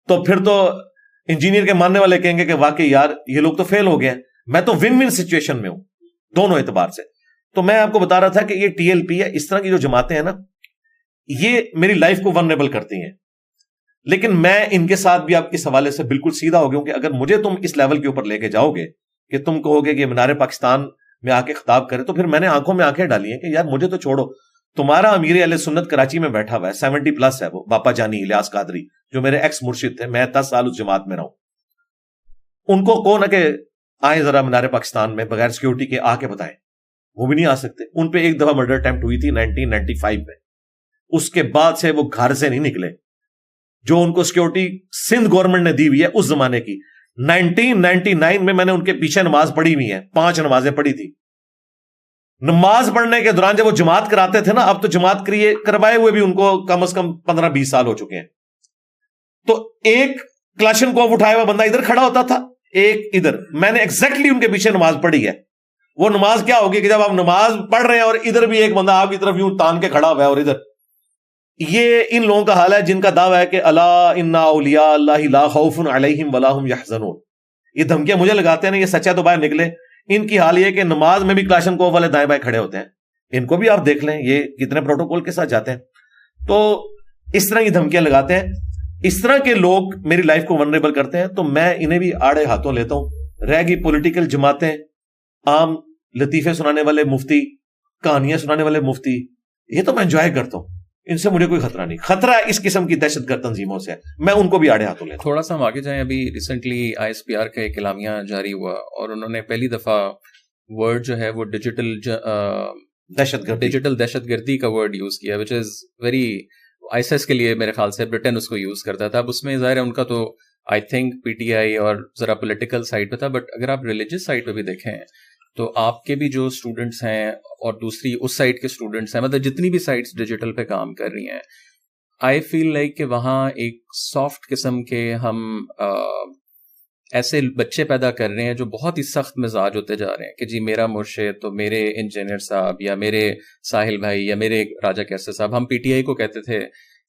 تو پھر تو انجینئر کے ماننے والے کہیں گے کہ واقعی یار یہ لوگ تو فیل ہو گئے ہیں. میں تو ون ون سچویشن میں ہوں دونوں اعتبار سے. تو میں آپ کو بتا رہا تھا کہ یہ ٹی ایل پی ہے, اس طرح کی جو جماعتیں ہیں نا, یہ میری لائف کو ورنیبل کرتی ہیں. لیکن میں ان کے ساتھ بھی آپ اس حوالے سے بالکل سیدھا ہو گیا ہوں کہ اگر مجھے تم اس لیول کے اوپر لے کے جاؤ گے کہ تم کہو گے کہ مینار پاکستان میں آ کے خطاب کرے, تو پھر میں نے آنکھوں میں آنکھیں ڈالی ہیں کہ یار مجھے تو چھوڑو. تمہارا امیر اہل سنت کراچی میں بیٹھا ہوا ہے, 70+ ہے, وہ باپا جانی الیاس قادری جو میرے ایکس مرشد تھے, میں 10 سال اس جماعت میں رہا ہوں. ان کو کہو نا کہ آئیں ذرا مینار پاکستان میں بغیر سیکیورٹی کے آ کے بتائیں, وہ بھی نہیں آ سکتے. ان پہ ایک دفعہ مرڈر اٹیمپٹ ہوئی تھی 1995 میں, اس کے بعد سے وہ گھر سے نہیں نکلے. جو ان کو سیکیورٹی سندھ گورنمنٹ نے دی ہوئی ہے اس زمانے کی, 1999 میں نے ان کے پیچھے نماز پڑھی ہوئی ہے, 5 نمازیں پڑھی تھی. نماز پڑھنے کے دوران جب وہ جماعت کراتے تھے نا، اب تو جماعت کروائے ہوئے بھی ان کو کم از کم 15-20 سال ہو چکے ہیں، تو ایک کلاشن کوف اٹھایا ہوا بندہ ادھر کھڑا ہوتا تھا، ایک ادھر. میں نے ایگزیکٹلی ان کے پیچھے نماز پڑھی ہے. وہ نماز کیا ہوگی کہ جب آپ نماز پڑھ رہے ہیں اور ادھر بھی ایک بندہ آپ کی طرف یوں تان کے کھڑا ہوا ہے، اور ادھر یہ ان لوگوں کا حال ہے جن کا دعویٰ ہے کہ الا ان اولیاء اللہ لا خوف علیہم ولا هم یحزنون. یہ دھمکیاں مجھے لگاتے ہیں نا، یہ سچا تو باہر نکلے. ان کی حال یہ کہ نماز میں بھی کلاشن کوف والے دائیں بائیں کھڑے ہوتے ہیں. ان کو بھی آپ دیکھ لیں یہ کتنے پروٹوکول کے ساتھ جاتے ہیں. تو اس طرح کی دھمکیاں لگاتے ہیں. اس طرح کے لوگ میری لائف کو ونریبل کرتے ہیں، تو میں انہیں بھی آڑے ہاتھوں لیتا ہوں. رہ گئی پولیٹیکل جماعتیں، عام لطیفے سنانے والے مفتی، کہانیاں سنانے والے مفتی، یہ تو میں انجوائے کرتا ہوں، ان سے مجھے کوئی خطرہ نہیں. خطرہ اس قسم کی دہشت گرد تنظیموں سے میں ان کو بھی آڑے ہاتھوں لیتا ہوں. تھوڑا سا ہم آگے جائیں. ابھی ریسنٹلی ISPR کا ایک اعلامیہ جاری ہوا اور انہوں نے پہلی دفعہ ورڈ جو ہے وہ ڈیجیٹل دہشت گردی کا ورڈ یوز کیا، وچ از ویری ISIS کے لیے میرے خیال سے برٹن اس کو یوز کرتا تھا. اب اس میں ظاہر ہے ان کا تو آئی تھنک PTI اور ذرا پولیٹیکل سائڈ پہ تھا، بٹ اگر آپ ریلیجس سائڈ پہ بھی دیکھیں تو آپ کے بھی جو اسٹوڈنٹس ہیں اور دوسری اس سائڈ کے اسٹوڈنٹس ہیں، مطلب جتنی بھی سائٹس ڈیجیٹل پہ کام کر رہی ہیں، آئی فیل لائک کہ وہاں ایک سافٹ قسم کے ہم ایسے بچے پیدا کر رہے ہیں جو بہت ہی سخت مزاج ہوتے جا رہے ہیں کہ جی میرا مرشد تو میرے انجینئر صاحب یا میرے ساحل بھائی یا میرے راجہ کیسے صاحب. ہم PTI کو کہتے تھے.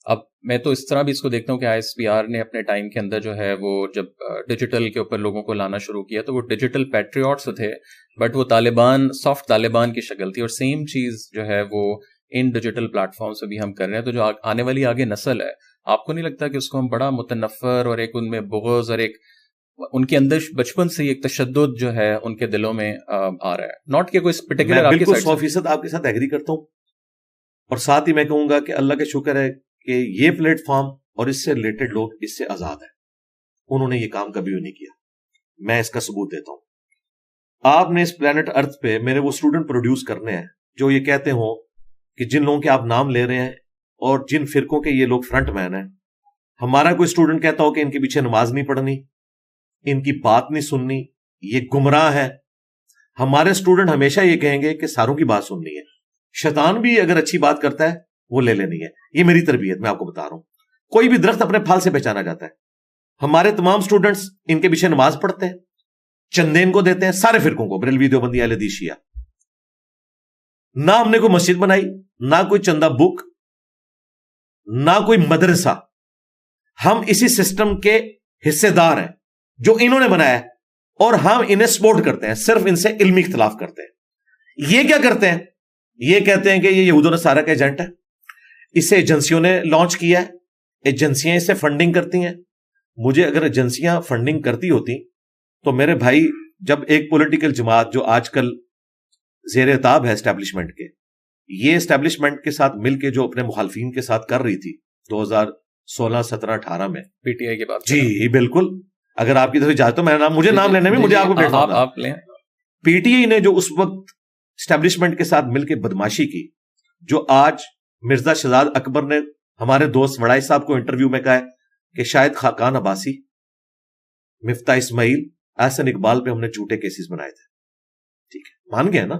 اب میں تو اس طرح بھی اس کو دیکھتا ہوں کہ ISPR نے اپنے ٹائم کے اندر جو ہے وہ جب ڈیجیٹل کے اوپر لوگوں کو لانا شروع کیا تو وہ ڈیجیٹل پیٹریوٹس تھے، بٹ وہ طالبان، سافٹ طالبان کی شکل تھی. اور سیم چیز جو ہے وہ ان ڈیجیٹل پلیٹ فارمس پہ بھی ہم کر رہے ہیں. تو جو آنے والی آگے نسل ہے، آپ کو نہیں لگتا کہ اس کو ہم بڑا متنفر اور ایک ان میں بغض اور ایک ان کے اندر بچپن سے ایک تشدد جو ہے ان کے دلوں میں آ رہا ہے؟ ناٹ کہ کوئی پرٹیکولر. میں بالکل 100% آپ کے ساتھ ایگری کرتا ہوں، اور ساتھ ہی میں کہوں گا کہ اللہ کا شکر ہے کہ یہ پلیٹ فارم اور اس سے ریلیٹڈ لوگ اس سے آزاد ہیں. انہوں نے یہ کام کبھی بھی نہیں کیا. میں اس کا ثبوت دیتا ہوں. آپ نے اس پلانٹ ارتھ پہ میرے وہ اسٹوڈنٹ پروڈیوس کرنے ہیں جو یہ کہتے ہوں کہ جن لوگوں کے آپ نام لے رہے ہیں اور جن فرقوں کے یہ لوگ فرنٹ مین ہیں، ہمارا کوئی اسٹوڈنٹ کہتا ہو کہ ان کے پیچھے نماز نہیں پڑھنی، ان کی بات نہیں سننی، یہ گمراہ ہے. ہمارے اسٹوڈنٹ ہمیشہ یہ کہیں گے کہ ساروں کی بات سننی ہے. شیطان بھی اگر اچھی بات کرتا ہے وہ لے لینی ہے. یہ میری تربیت، میں آپ کو بتا رہا ہوں. کوئی بھی درخت اپنے پھل سے پہچانا جاتا ہے. ہمارے تمام اسٹوڈنٹس ان کے پیچھے نماز پڑھتے ہیں، چندے ان کو دیتے ہیں، سارے فرقوں کو، بریلوی، دیوبندی، اہل حدیث، شیعہ. نہ ہم نے کوئی مسجد بنائی، نہ کوئی چندہ بک، نہ کوئی مدرسہ. ہم اسی سسٹم کے حصے دار ہیں جو انہوں نے بنایا ہے، اور ہم انہیں سپورٹ کرتے ہیں، صرف ان سے علمی اختلاف کرتے ہیں. یہ کیا کرتے ہیں؟ یہ کہتے ہیں کہ یہ یہود و نصارہ کا ایجنٹ ہے، اسے ایجنسیوں نے لانچ کیا ہے، ایجنسیاں اسے فنڈنگ کرتی ہیں. مجھے اگر ایجنسیاں فنڈنگ کرتی ہوتی تو میرے بھائی، جب ایک پولیٹیکل جماعت جو آج کل زیر عتاب ہے اسٹیبلشمنٹ کے، یہ اسٹیبلشمنٹ کے ساتھ مل کے جو اپنے مخالفین کے ساتھ کر رہی تھی 2016، 17، 18 میں، PTI کے بعد. جی بالکل. اگر آپ کی طرف جائے تو مجھے نام لینے میں مجھے آپ کو آپ لیں. PTI نے جو اس وقت اسٹیبلشمنٹ کے ساتھ مل کے بدماشی کی، جو آج مرزا شہزاد اکبر نے ہمارے دوست وڑائی صاحب کو انٹرویو میں کہا ہے کہ شاید خاقان عباسی، مفتاح اسماعیل، احسن اقبال پہ ہم نے جھوٹے کیسز بنائے تھے. ٹھیک ہے، مان گئے نا.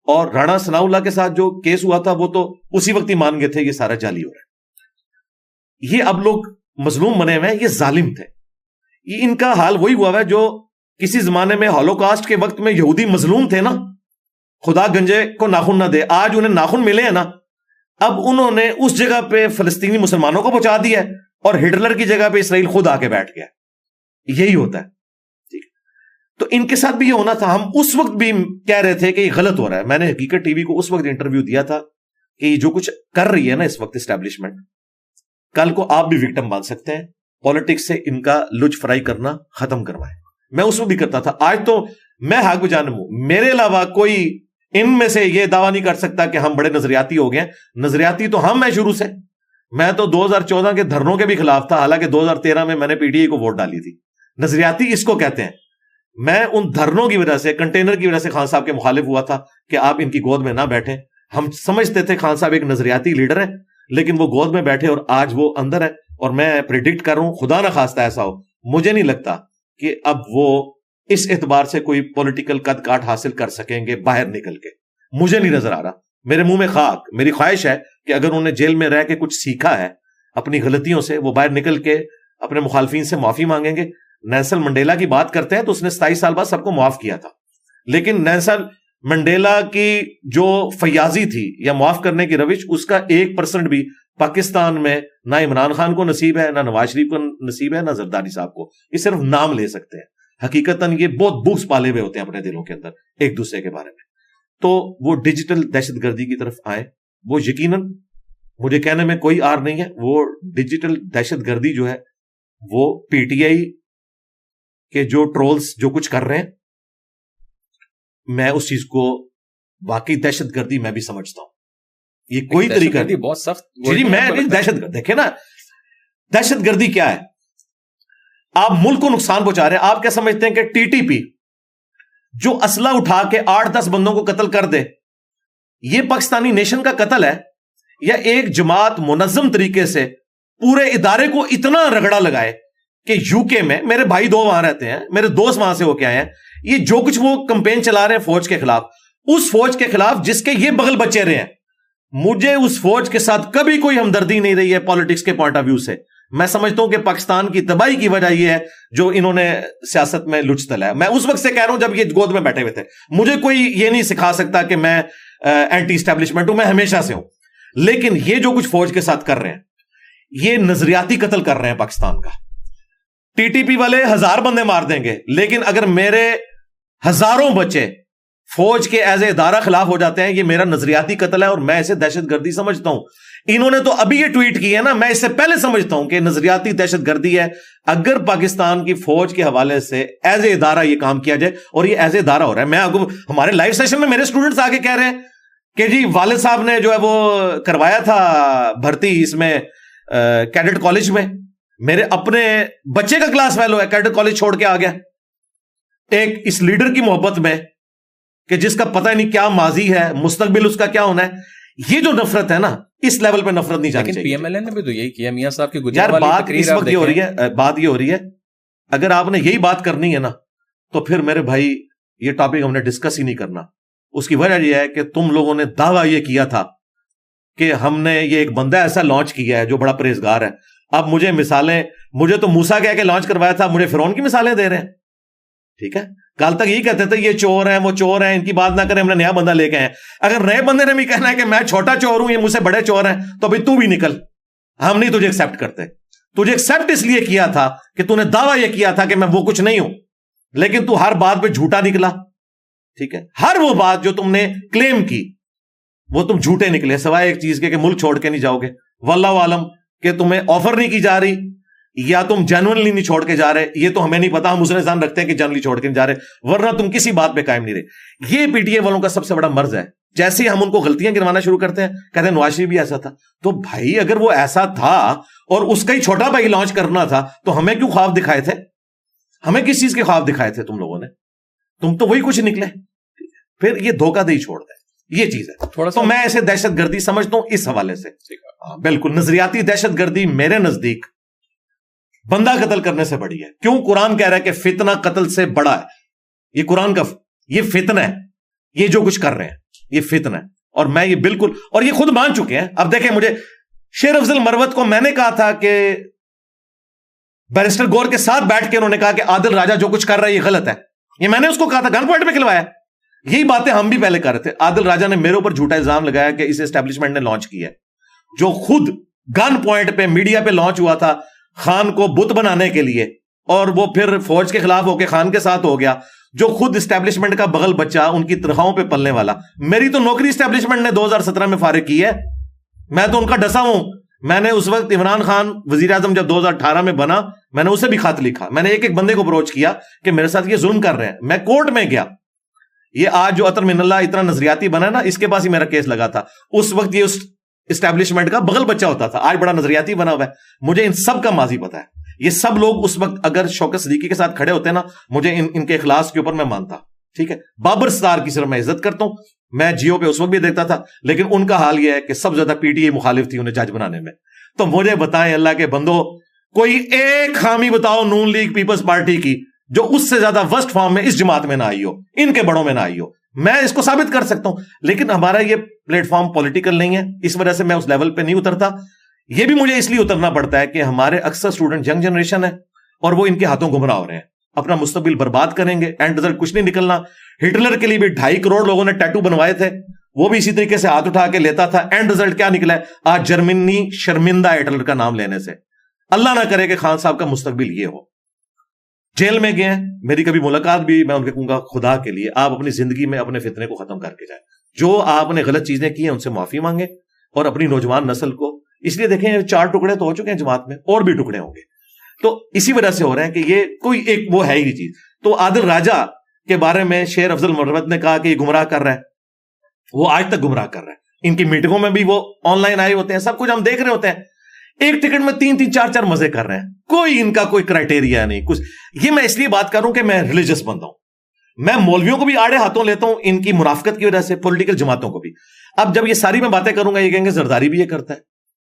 اور رانا ثناء اللہ کے ساتھ جو کیس ہوا تھا وہ تو اسی وقت ہی مان گئے تھے یہ سارا جعلی ہو رہا ہے. یہ اب لوگ مظلوم بنے ہوئے ہیں، یہ ظالم تھے. یہ ان کا حال وہی ہوا ہے جو کسی زمانے میں ہولوکاسٹ کے وقت میں یہودی مظلوم تھے نا، خدا گنجے کو ناخن نہ دے. آج انہیں ناخن ملے ہیں نا، اب انہوں نے اس جگہ پہ فلسطینی مسلمانوں کو پہنچا دیا ہے، اور ہٹلر کی جگہ پہ اسرائیل خود آ کے بیٹھ گیا. یہی ہوتا ہے. ٹھیک، تو ان کے ساتھ بھی یہ ہونا تھا. ہم اس وقت بھی کہہ رہے تھے کہ یہ غلط ہو رہا ہے. میں نے حقیقت TV کو اس وقت انٹرویو دیا تھا کہ یہ جو کچھ کر رہی ہے نا اس وقت اسٹیبلشمنٹ، کل کو آپ بھی وکٹم بن سکتے ہیں. پالیٹکس سے ان کا لج فرائی کرنا ختم کروائیں. میں اس وقت بھی کرتا تھا. آج تو میں حق بجانب ہوں. میرے علاوہ کوئی ان میں سے یہ دعویٰ نہیں کر سکتا کہ ہم بڑے نظریاتی ہو گئے. نظریاتی تو ہم ہیں شروع سے. میں تو 2014 کے دھرنوں کے بھی خلاف تھا، حالانکہ 2013 میں نے PTI کو ووٹ ڈالی تھی. نظریاتی اس کو کہتے ہیں. میں ان دھرنوں کی وجہ سے، کنٹینر کی وجہ سے خان صاحب کے مخالف ہوا تھا کہ آپ ان کی گود میں نہ بیٹھیں. ہم سمجھتے تھے خان صاحب ایک نظریاتی لیڈر ہے، لیکن وہ گود میں بیٹھے اور آج وہ اندر ہے. اور میں پریڈکٹ کر رہا ہوں، خدا نہ خواستہ ایسا ہو، مجھے نہیں لگتا کہ اب وہ اس اعتبار سے کوئی پولیٹیکل قد کاٹ حاصل کر سکیں گے باہر نکل کے. مجھے نہیں نظر آ رہا. میرے منہ میں خاک. میری خواہش ہے کہ اگر انہوں نے جیل میں رہ کے کچھ سیکھا ہے اپنی غلطیوں سے, وہ باہر نکل کے اپنے مخالفین سے معافی مانگیں گے. نیلسن منڈیلا کی بات کرتے ہیں تو اس نے 27 سال بعد سب کو معاف کیا تھا, لیکن نیلسن منڈیلا کی جو فیاضی تھی یا معاف کرنے کی روش, اس کا 1% بھی پاکستان میں نہ عمران خان کو نصیب ہے, نہ نواز شریف کو نصیب ہے, نہ زرداری صاحب کو. یہ صرف نام لے سکتے ہیں. حقیقتاً یہ بہت بوکس پالے ہوئے ہوتے ہیں اپنے دلوں کے اندر ایک دوسرے کے بارے میں. تو وہ ڈیجیٹل دہشت گردی کی طرف آئے. وہ یقیناً مجھے کہنے میں کوئی آر نہیں ہے, وہ ڈیجیٹل دہشت گردی جو ہے وہ پی ٹی آئی کے جو ٹرولز جو کچھ کر رہے ہیں, میں اس چیز کو واقعی دہشت گردی میں بھی سمجھتا ہوں. یہ کوئی طریقہ نہیں, بہت سخت. جی میں دہشت گرد دیکھیں نا, دہشت گردی کیا ہے؟ آپ ملک کو نقصان پہنچا رہے ہیں. آپ کیا سمجھتے ہیں کہ ٹی ٹی پی جو اسلحہ اٹھا کے 8-10 بندوں کو قتل کر دے, یہ پاکستانی نیشن کا قتل ہے؟ یا ایک جماعت منظم طریقے سے پورے ادارے کو اتنا رگڑا لگائے کہ یو کے میں, میرے بھائی 2 وہاں رہتے ہیں, میرے دوست وہاں سے ہو کے آئے ہیں, یہ جو کچھ وہ کمپین چلا رہے ہیں فوج کے خلاف, اس فوج کے خلاف جس کے یہ بغل بچے رہے ہیں, مجھے اس فوج کے ساتھ کبھی کوئی ہمدردی نہیں رہی ہے پالیٹکس کے پوائنٹ آف ویو سے. میں سمجھتا ہوں کہ پاکستان کی تباہی کی وجہ یہ ہے جو انہوں نے سیاست میں لچ تلا ہے. میں اس وقت سے کہہ رہا ہوں جب یہ گود میں بیٹھے ہوئے تھے. مجھے کوئی یہ نہیں سکھا سکتا کہ میں اینٹی اسٹیبلشمنٹ ہوں, میں ہمیشہ سے ہوں. لیکن یہ جو کچھ فوج کے ساتھ کر رہے ہیں, یہ نظریاتی قتل کر رہے ہیں پاکستان کا. ٹی ٹی پی والے 1000 بندے مار دیں گے, لیکن اگر میرے ہزاروں بچے فوج کے ایز اے ادارہ خلاف ہو جاتے ہیں, یہ میرا نظریاتی قتل ہے اور میں اسے دہشت گردی سمجھتا ہوں. انہوں نے تو ابھی یہ ٹویٹ کی ہے نا, میں اس سے پہلے سمجھتا ہوں کہ نظریاتی دہشت گردی ہے اگر پاکستان کی فوج کے حوالے سے ایز اے ادارہ یہ کام کیا جائے, اور یہ ایز اے ادارہ ہو رہا ہے. میں آپ کو ہمارے لائیو سیشن میں میرے اسٹوڈنٹس آگے کہہ رہے ہیں کہ جی والد صاحب نے جو ہے وہ کروایا تھا بھرتی اس میں کیڈٹ کالج میں, میرے اپنے بچے کا کلاس فیلو ہے, کیڈٹ کالج چھوڑ کے آ گیا ایک اس لیڈر کی محبت میں کہ جس کا پتہ نہیں کیا ماضی ہے, مستقبل اس کا کیا ہونا ہے. یہ جو نفرت ہے نا, اس لیول پہ نفرت نہیں جانی چاہیے. پی ایم ایل این نے بھی تو یہی کیا. میاں صاحب کی یار بات اس وقت یہ ہو رہی ہے, بات یہ ہو رہی ہے اگر آپ نے یہی بات کرنی ہے نا تو پھر میرے بھائی یہ ٹاپک ہم نے ڈسکس ہی نہیں کرنا. اس کی وجہ یہ ہے کہ تم لوگوں نے دعویٰ یہ کیا تھا کہ ہم نے یہ ایک بندہ ایسا لانچ کیا ہے جو بڑا پرہیزگار ہے. اب مجھے مثالیں, مجھے تو موسیٰ کہہ کے لانچ کروایا تھا, مجھے فرعون کی مثالیں دے رہے ہیں. ٹھیک ہے, کل تک یہی کہتے تھے یہ چور ہیں, وہ چور ہیں, ان کی بات نہ کریں, ہم نے نیا بندہ لے کے آئے. اگر نئے بندے نے بھی کہنا ہے کہ میں چھوٹا چور ہوں, یہ مجھ سے بڑے چور ہیں, تو ابھی تو بھی نکل, ہم نہیں تجھے ایکسپٹ کرتے. تجھے ایکسپٹ اس لیے کیا تھا کہ تو نے دعویٰ یہ کیا تھا کہ میں وہ کچھ نہیں ہوں, لیکن تو ہر بات پہ جھوٹا نکلا. ٹھیک ہے, ہر وہ بات جو تم نے کلیم کی وہ تم جھوٹے نکلے, سوائے ایک چیز کے کہ ملک چھوڑ کے نہیں جاؤ گے. واللہ عالم کہ تمہیں آفر نہیں کی جا رہی یا تم جنرلی نہیں چھوڑ کے جا رہے, یہ تو ہمیں نہیں پتا. ہم اسے نظام رکھتے ہیں کہ جنرلی چھوڑ کے نہیں جا رہے, ورنہ تم کسی بات پہ قائم نہیں رہے. یہ پی ٹی اے والوں کا سب سے بڑا مرض ہے. جیسے ہی ہم ان کو غلطیاں گنوانا شروع کرتے ہیں, کہتے ہیں نواز شریف بھی ایسا تھا. تو بھائی اگر وہ ایسا تھا اور اس کا ہی چھوٹا بھائی لانچ کرنا تھا تو ہمیں کیوں خواب دکھائے تھے؟ ہمیں کس چیز کے خواب دکھائے تھے تم لوگوں نے؟ تم تو وہی کچھ نکلے. پھر یہ دھوکہ دہی چھوڑ دیں, یہ چیز ہے. تھوڑا سا میں ایسے دہشت گردی سمجھتا ہوں اس حوالے سے. بالکل نظریاتی دہشت گردی میرے نزدیک بندہ قتل کرنے سے بڑی ہے. کیوں؟ قرآن کہہ رہا ہے کہ فتنہ قتل سے بڑا ہے. یہ قرآن کا یہ فتنہ ہے, یہ جو کچھ کر رہے ہیں یہ فتنہ ہے. اور میں یہ بالکل, اور یہ خود مان چکے ہیں. اب دیکھیں, مجھے شیر افضل مروت کو میں نے کہا تھا کہ بیرسٹر گور کے ساتھ بیٹھ کے انہوں نے کہا کہ عادل راجہ جو کچھ کر رہا ہے یہ غلط ہے. یہ میں نے اس کو کہا تھا, گن پوائنٹ پہ کھلوایا. یہی باتیں ہم بھی پہلے کر رہے تھے. عادل راجہ نے میرے اوپر جھوٹا الزام لگایا کہ اسے اسٹیبلشمنٹ نے لانچ کیا ہے, جو خود گن پوائنٹ پہ میڈیا پہ لانچ ہوا تھا خان کو بت بنانے کے لیے, اور وہ پھر فوج کے خلاف ہو کے خان کے ساتھ ہو گیا, جو خود اسٹیبلشمنٹ کا بغل بچہ, ان کی تنخواہوں پہ پلنے والا. میری تو نوکری اسٹیبلشمنٹ نے 2017 میں فارغ کی ہے, میں تو ان کا ڈسا ہوں. میں نے اس وقت عمران خان وزیر اعظم جب 2018 میں بنا, میں نے اسے بھی خط لکھا. میں نے ایک ایک بندے کو اپروچ کیا کہ میرے ساتھ یہ ظلم کر رہے ہیں. میں کورٹ میں گیا. یہ آج جو عطر من اللہ اتنا نظریاتی بنا نا, اس کے پاس ہی میرا کیس لگا تھا. اس وقت یہ اس اسٹیبلشمنٹ کا بغل بچہ ہوتا تھا, آج بڑا نظریاتی بنا ہوا ہے. مجھے ان سب کا ماضی پتا ہے. یہ سب لوگ اس وقت اگر شوکت صدیقی کے ساتھ کھڑے ہوتے نا, مجھے ان کے اخلاص کے اوپر میں مانتا. ٹھیک ہے, بابر ستار کی صرف میں عزت کرتا ہوں, میں جیو پہ اس وقت بھی دیکھتا تھا, لیکن ان کا حال یہ ہے کہ سب زیادہ پی ٹی اے مخالف تھی انہیں جج بنانے میں. تو مجھے بتائیں اللہ کے بندو, کوئی ایک خامی بتاؤ نون لیگ پیپلز پارٹی کی جو اس سے زیادہ ورسٹ فارم میں اس جماعت میں نہ آئی ہو, ان کے بڑوں میں نہ آئی ہو. میں اس کو ثابت کر سکتا ہوں, لیکن ہمارا یہ پلیٹ فارم پولیٹیکل نہیں ہے, اس وجہ سے میں اس لیول پہ نہیں اترتا. یہ بھی مجھے اس لیے اترنا پڑتا ہے کہ ہمارے اکثر اسٹوڈنٹ ینگ جنریشن ہے اور وہ ان کے ہاتھوں گمراہ ہو رہے ہیں, اپنا مستقبل برباد کریں گے, اینڈ رزلٹ کچھ نہیں نکلنا. ہٹلر کے لیے بھی 2.5 کروڑ لوگوں نے ٹیٹو بنوائے تھے, وہ بھی اسی طریقے سے ہاتھ اٹھا کے لیتا تھا, اینڈ رزلٹ کیا نکلا ہے؟ آج جرمنی شرمندہ ہے ہٹلر کا نام لینے سے. اللہ نہ کرے کہ خان صاحب کا مستقبل یہ ہو. جیل میں گئے ہیں, میری کبھی ملاقات بھی, میں ان کے کہوں گا خدا کے لیے آپ اپنی زندگی میں اپنے فتنے کو ختم کر کے جائیں. جو آپ نے غلط چیزیں کی ہیں ان سے معافی مانگیں, اور اپنی نوجوان نسل کو, اس لیے دیکھیں 4 ٹکڑے تو ہو چکے ہیں جماعت میں, اور بھی ٹکڑے ہوں گے, تو اسی وجہ سے ہو رہے ہیں کہ یہ کوئی ایک وہ ہے ہی چیز. تو عادل راجہ کے بارے میں شیر افضل مرمت نے کہا کہ یہ گمراہ کر رہا ہے, وہ آج تک گمراہ کر رہا ہے. ان کی میٹنگوں میں بھی وہ آن لائن آئے ہوتے ہیں, سب کچھ ہم دیکھ رہے ہوتے ہیں, ایک ٹکٹ میں 3-3 4-4 مزے کر رہے ہیں, کوئی ان کا کوئی کرائٹیریا نہیں کچھ. یہ میں اس لیے بات کر رہا ہوں کہ میں ریلیجس بندہ ہوں, میں مولویوں کو بھی آڑے ہاتھوں لیتا ہوں ان کی منافقت کی وجہ سے, پولیٹیکل جماعتوں کو بھی. اب جب یہ ساری میں باتیں کروں گا یہ کہیں گے زرداری بھی یہ کرتا ہے,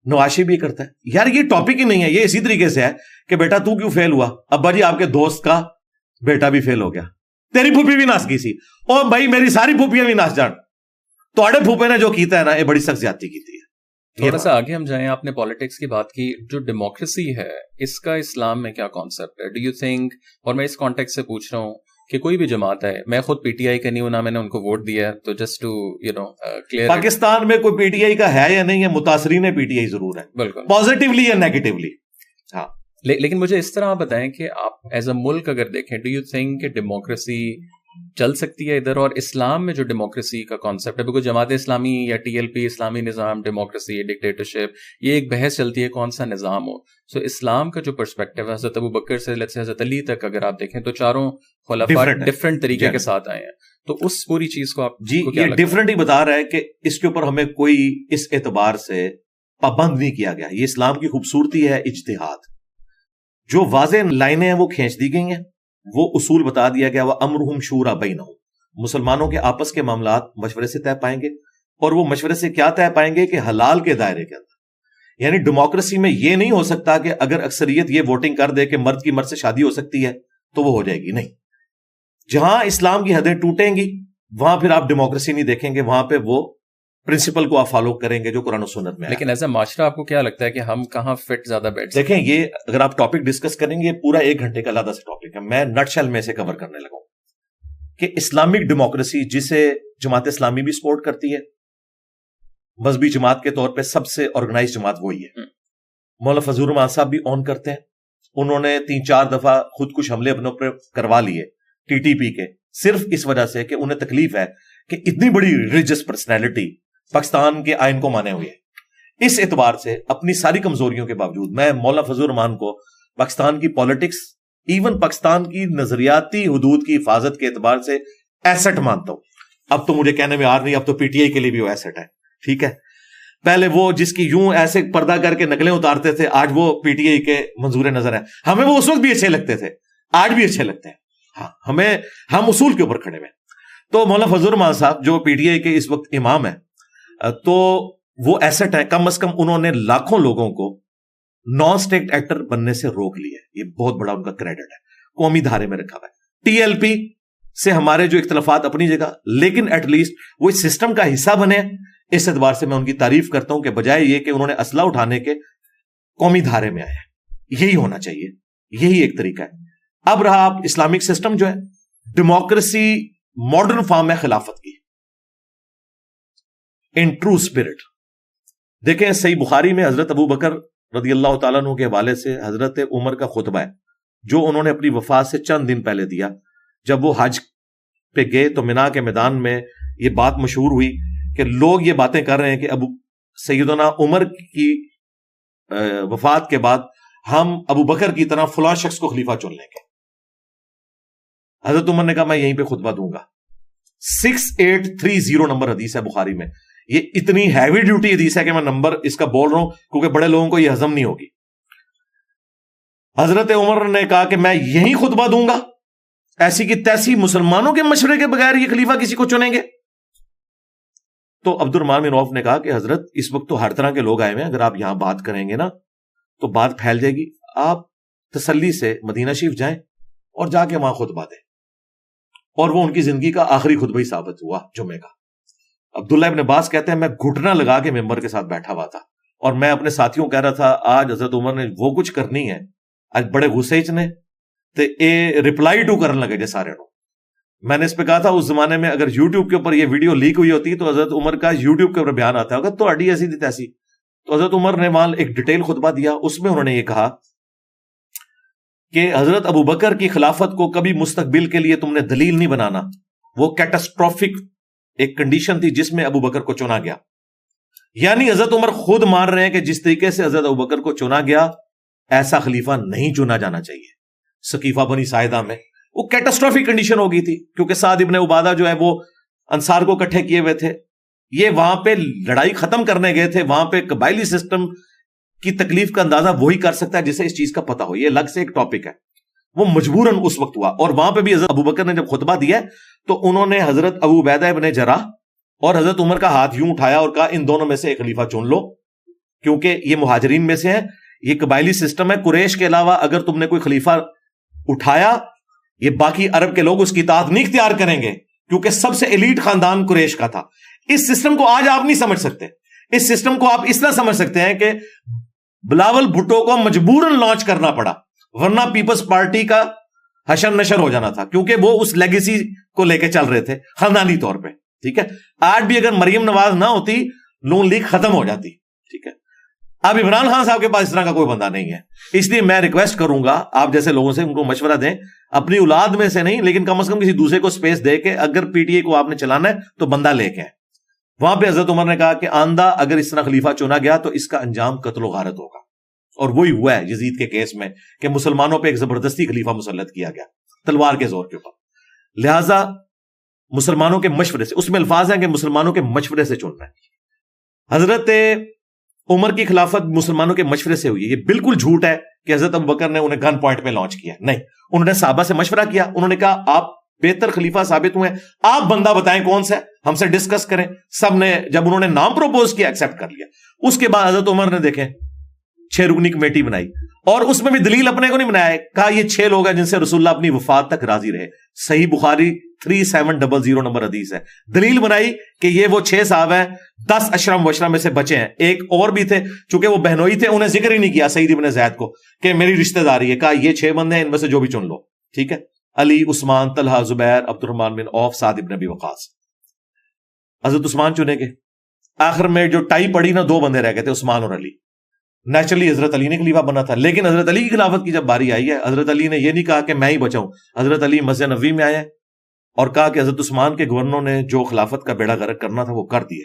نواشی بھی یہ کرتا ہے. یار یہ ٹاپک ہی نہیں ہے, یہ اسی طریقے سے ہے کہ بیٹا تو کیوں فیل ہوا؟ ابا جی آپ کے دوست کا بیٹا بھی فیل ہو گیا, تیری پھوپھی بھی ناس کی سی, اور بھائی میری ساری پھوپھیاں بھی ناس جان, تو آڑے پھوپے نے جو کیتا ہے نا یہ بڑی سخت زیادتی کی تھی. تھوڑا سا آگے ہم جائیں, آپ نے پالیٹکس کی بات کی, جو ڈیموکریسی ہے اس کا اسلام میں کیا کانسیپٹ ہے؟ ڈو یو تھنک, اور میں اس کانٹیکس سے پوچھ رہا ہوں کہ کوئی بھی جماعت ہے, میں خود پی ٹی آئی کا نہیں ہوں, نہ میں نے ان کو ووٹ دیا ہے, تو جسٹ ٹو کلیئر, پاکستان میں کوئی پی ٹی آئی کا ہے یا نہیں ہے, متاثرین پی ٹی آئی ضرور ہے, بالکل پازیٹیولی یا نیگیٹیولی. ہاں لیکن مجھے اس طرح بتائیں کہ آپ ایز اے ملک اگر دیکھیں, ڈو یو تھنک کہ ڈیموکریسی چل سکتی ہے ادھر؟ اور اسلام میں جو ڈیموکریسی کا کانسیپٹ ہے, بالکل جماعت اسلامی یا ٹی ایل پی, اسلامی نظام, ڈیموکریسی, ڈکٹیٹرشپ, یہ ایک بحث چلتی ہے کون سا نظام ہو. سو اسلام کا جو پرسپیکٹو ہے, حضرت ابو بکر سے لے کے حضرت علی تک اگر آپ دیکھیں تو چاروں خلفاء ڈفرنٹ طریقے کے ساتھ آئے ہیں, تو اس پوری چیز کو آپ جی یہ ڈفرنٹ ہی بتا رہا ہے کہ اس کے اوپر ہمیں کوئی اس اعتبار سے پابند نہیں کیا گیا. یہ اسلام کی خوبصورتی ہے, اجتہاد. جو واضح لائنیں ہیں وہ کھینچ دی گئی ہیں, وہ اصول بتا دیا گیا, وہ امرہم شورا بینہم, مسلمانوں کے آپس کے معاملات مشورے سے طے پائیں گے, اور وہ مشورے سے کیا طے پائیں گے کہ حلال کے دائرے کے اندر. یعنی ڈیموکریسی میں یہ نہیں ہو سکتا کہ اگر اکثریت یہ ووٹنگ کر دے کہ مرد کی مرد سے شادی ہو سکتی ہے تو وہ ہو جائے گی, نہیں. جہاں اسلام کی حدیں ٹوٹیں گی وہاں پھر آپ ڈیموکریسی نہیں دیکھیں گے, وہاں پہ وہ پرنسپل کو آپ فالو کریں گے جو قرآن و سنت میں. لیکن ایز اے معاشرہ آپ کو کیا لگتا ہے کہ ہم کہاں فٹ زیادہ بیٹھ دیکھیں, یہ اگر آپ ٹاپک ڈسکس کریں گے پورا 1 گھنٹے کا علیحدہ سے ٹاپک ہے, میں نٹ شیل میں سے کور کرنے لگا ہوں کہ اسلامک ڈیموکریسی جسے جماعت اسلامی بھی سپورٹ کرتی ہے, مذہبی جماعت کے طور پہ سب سے آرگنائز جماعت وہی ہے, مولانا فضل الرحمان صاحب بھی اون کرتے ہیں, انہوں نے 3-4 دفعہ خودکش حملے اپنے اوپر کروا لیے ٹی ٹی پی کے, صرف اس وجہ سے کہ انہیں تکلیف ہے کہ اتنی بڑی ریلیجس پرسنالٹی پاکستان کے آئین کو مانے ہوئے ہیں. اس اعتبار سے اپنی ساری کمزوریوں کے باوجود میں مولانا فضل الرحمان کو پاکستان کی پالیٹکس, ایون پاکستان کی نظریاتی حدود کی حفاظت کے اعتبار سے ایسٹ مانتا ہوں. اب تو مجھے کہنے میں آ رہی, اب تو پی ٹی آئی کے لیے بھی وہ ایسٹ ہے, ٹھیک ہے. پہلے وہ جس کی یوں ایسے پردہ کر کے نقلیں اتارتے تھے, آج وہ پی ٹی آئی کے منظور نظر ہیں. ہمیں وہ اس وقت بھی اچھے لگتے تھے, آج بھی اچھے لگتے ہیں. ہاں ہم اصول کے اوپر کھڑے ہوئے. تو مولانا فضل الرحمان صاحب جو پی ٹی آئی کے اس وقت امام ہیں, تو وہ ایسٹ ہے, کم از کم انہوں نے لاکھوں لوگوں کو نان اسٹیٹ ایکٹر بننے سے روک لیا ہے. یہ بہت بڑا ان کا کریڈٹ ہے, قومی دھارے میں رکھا ہوا ہے. ٹی ایل پی سے ہمارے جو اختلافات اپنی جگہ, لیکن ایٹ لیسٹ وہ اس سسٹم کا حصہ بنے. اس اعتبار سے میں ان کی تعریف کرتا ہوں کہ بجائے یہ کہ انہوں نے اسلحہ اٹھانے کے قومی دھارے میں آیا. یہی ہونا چاہیے, یہی ایک طریقہ ہے. اب رہا آپ اسلامک سسٹم جو ہے, ڈیموکریسی ماڈرن فارم ہے خلافت کی, ان ٹرو اسپرٹ. دیکھیں صحیح بخاری میں حضرت ابو بکر رضی اللہ تعالیٰ عنہ کے حوالے سے حضرت عمر کا خطبہ ہے جو انہوں نے اپنی وفات سے چند دن پہلے دیا. جب وہ حج پہ گئے تو مینا کے میدان میں یہ بات مشہور ہوئی کہ لوگ یہ باتیں کر رہے ہیں کہ ابو سیدنا عمر کی وفات کے بعد ہم ابو بکر کی طرح فلاں شخص کو خلیفہ چن لیں گے. حضرت عمر نے کہا میں یہیں پہ خطبہ دوں گا. 6830 نمبر حدیث ہے بخاری میں. یہ اتنی ہیوی ڈیوٹی حدیث ہے کہ میں نمبر اس کا بول رہا ہوں کیونکہ بڑے لوگوں کو یہ ہضم نہیں ہوگی. حضرت عمر نے کہا کہ میں یہیں خطبہ دوں گا, ایسی کی تیسی مسلمانوں کے مشورے کے بغیر یہ خلیفہ کسی کو چنیں گے. تو عبد الرحمن بن عوف نے کہا کہ حضرت اس وقت تو ہر طرح کے لوگ آئے ہوئے ہیں, اگر آپ یہاں بات کریں گے نا تو بات پھیل جائے گی. آپ تسلی سے مدینہ شریف جائیں اور جا کے وہاں خطبہ دیں. اور وہ ان کی زندگی کا آخری خطبہ ہی ثابت ہوا جمعے کا. عبداللہ ابن عباس کہتے ہیں میں گھٹنا لگا کے ممبر کے ساتھ بیٹھا ہوا تھا اور میں اپنے ساتھیوں کہہ رہا تھا آج حضرت عمر نے وہ کچھ کرنی ہے, آج بڑے غصے چنے تے اے رپلائی ٹو کرنے لگے جے سارے نو. میں نے اس پہ کہا تھا اس زمانے میں اگر یوٹیوب کے اوپر یہ ویڈیو لیک ہوئی ہوتی تو حضرت عمر کا یوٹیوب کے اوپر بیان آتا ہوگا تو اڈی ایسی تھی تیسی. تو حضرت عمر نے وہاں ایک ڈیٹیل خطبہ دیا, اس میں انہوں نے یہ کہا کہ حضرت ابو بکر کی خلافت کو کبھی مستقبل کے لیے تم نے دلیل نہیں بنانا, وہ کیٹاسٹروفک ایک کنڈیشن تھی جس میں ابو بکر کو چنا گیا. یعنی حضرت عمر خود مان رہے ہیں کہ جس طریقے سے حضرت ابو بکر کو چنا گیا ایسا خلیفہ نہیں چنا جانا چاہیے. سقیفہ بنی ساعدہ میں وہ کیٹاسٹروفک کنڈیشن ہو گئی تھی کیونکہ سعد ابن عبادہ جو ہے وہ انصار کو اکٹھے کیے ہوئے تھے, یہ وہاں پہ لڑائی ختم کرنے گئے تھے, وہاں پہ قبائلی سسٹم کی تکلیف کا اندازہ وہی کر سکتا ہے جسے اس چیز کا پتہ ہو, یہ الگ سے ایک ٹاپک ہے. وہ مجبوراً اس وقت ہوا, اور وہاں پہ بھی حضرت ابو بکر نے جب خطبہ دیا تو انہوں نے حضرت ابو عبیدہ ابن جراح اور حضرت عمر کا ہاتھ یوں اٹھایا اور کہا ان دونوں میں سے ایک خلیفہ چن لو, کیونکہ یہ مہاجرین میں سے ہیں, یہ قبائلی سسٹم ہے, قریش کے علاوہ اگر تم نے کوئی خلیفہ اٹھایا یہ باقی عرب کے لوگ اس کی اطاعت نہیں اختیار کریں گے, کیونکہ سب سے ایلیٹ خاندان قریش کا تھا. اس سسٹم کو آج آپ نہیں سمجھ سکتے, اس سسٹم کو آپ اس طرح سمجھ سکتے ہیں کہ بلاول بھٹو کو مجبوراً لانچ کرنا پڑا, ورنہ پیپلز پارٹی کا حشر نشر ہو جانا تھا, کیونکہ وہ اس لیگیسی کو لے کے چل رہے تھے خاندانی طور پہ. ٹھیک ہے, آج بھی اگر مریم نواز نہ ہوتی نون لیگ ختم ہو جاتی. ٹھیک ہے, اب عمران خان صاحب کے پاس اس طرح کا کوئی بندہ نہیں ہے, اس لیے میں ریکویسٹ کروں گا آپ جیسے لوگوں سے ان کو مشورہ دیں, اپنی اولاد میں سے نہیں لیکن کم از کم کسی دوسرے کو سپیس دے کے اگر پی ٹی اے کو آپ نے چلانا ہے تو بندہ لے کے. وہاں پہ حضرت عمر نے کہا کہ آندہ اگر اس طرح خلیفہ چنا گیا تو اس کا انجام قتل و غارت ہوگا, اور وہی ہوا ہے یزید کے کیس میں کہ مسلمانوں پہ ایک زبردستی خلیفہ مسلط کیا گیا تلوار کے زور کے اوپر. لہذا مسلمانوں کے مشورے سے, اس میں الفاظ ہیں کہ مسلمانوں کے مشورے سے چننا ہے. حضرت عمر کی خلافت مسلمانوں کے مشورے سے ہوئی ہے. یہ بالکل جھوٹ ہے کہ حضرت ابوبکر نے انہیں گن پوائنٹ پہ لانچ کیا, نہیں, انہوں نے صحابہ سے مشورہ کیا, انہوں نے کہا آپ بہتر خلیفہ ثابت ہوئے, آپ بندہ بتائیں کون سا ہے, ہم سے ڈسکس کریں. سب نے جب انہوں نے نام پروپوز کیا ایکسپٹ کر لیا. اس کے بعد حضرت عمر نے دیکھیں 6 رکنی کمیٹی بنائی, اور اس میں بھی دلیل اپنے کو نہیں بنایا, کہا یہ 6 لوگ ہیں جن سے رسول اللہ اپنی وفات تک راضی رہے. صحیح بخاری 3700 نمبر حدیث ہے. دلیل بنائی کہ یہ وہ 6 صاحب ہیں, 10 اشرم مبشرہ میں سے بچے ہیں, ایک اور بھی تھے چونکہ وہ بہنوئی تھے, انہیں ذکر ہی نہیں کیا سعید ابن زید کو کہ میری رشتہ داری ہے, کہا یہ 6 بندے ہیں, ان میں سے جو بھی چن لو. ٹھیک ہے, علی, عثمان, طلحہ, زبیر, عبد الرحمن بن عوف, سعد ابن ابی وقاص. حضرت عثمان چنے گے, آخر میں جو ٹائی پڑی نا 2 بندے رہ گئے تھے, عثمان اور علی. نیچرلی حضرت علی نے خلیفہ بنا تھا, لیکن حضرت علی کی خلافت کی جب باری آئی ہے, حضرت علی نے یہ نہیں کہا کہ میں ہی بچاؤں. حضرت علی مسجد نبوی میں آئے اور کہا کہ حضرت عثمان کے گورنروں نے جو خلافت کا بیڑا غرق کرنا تھا وہ کر دیا,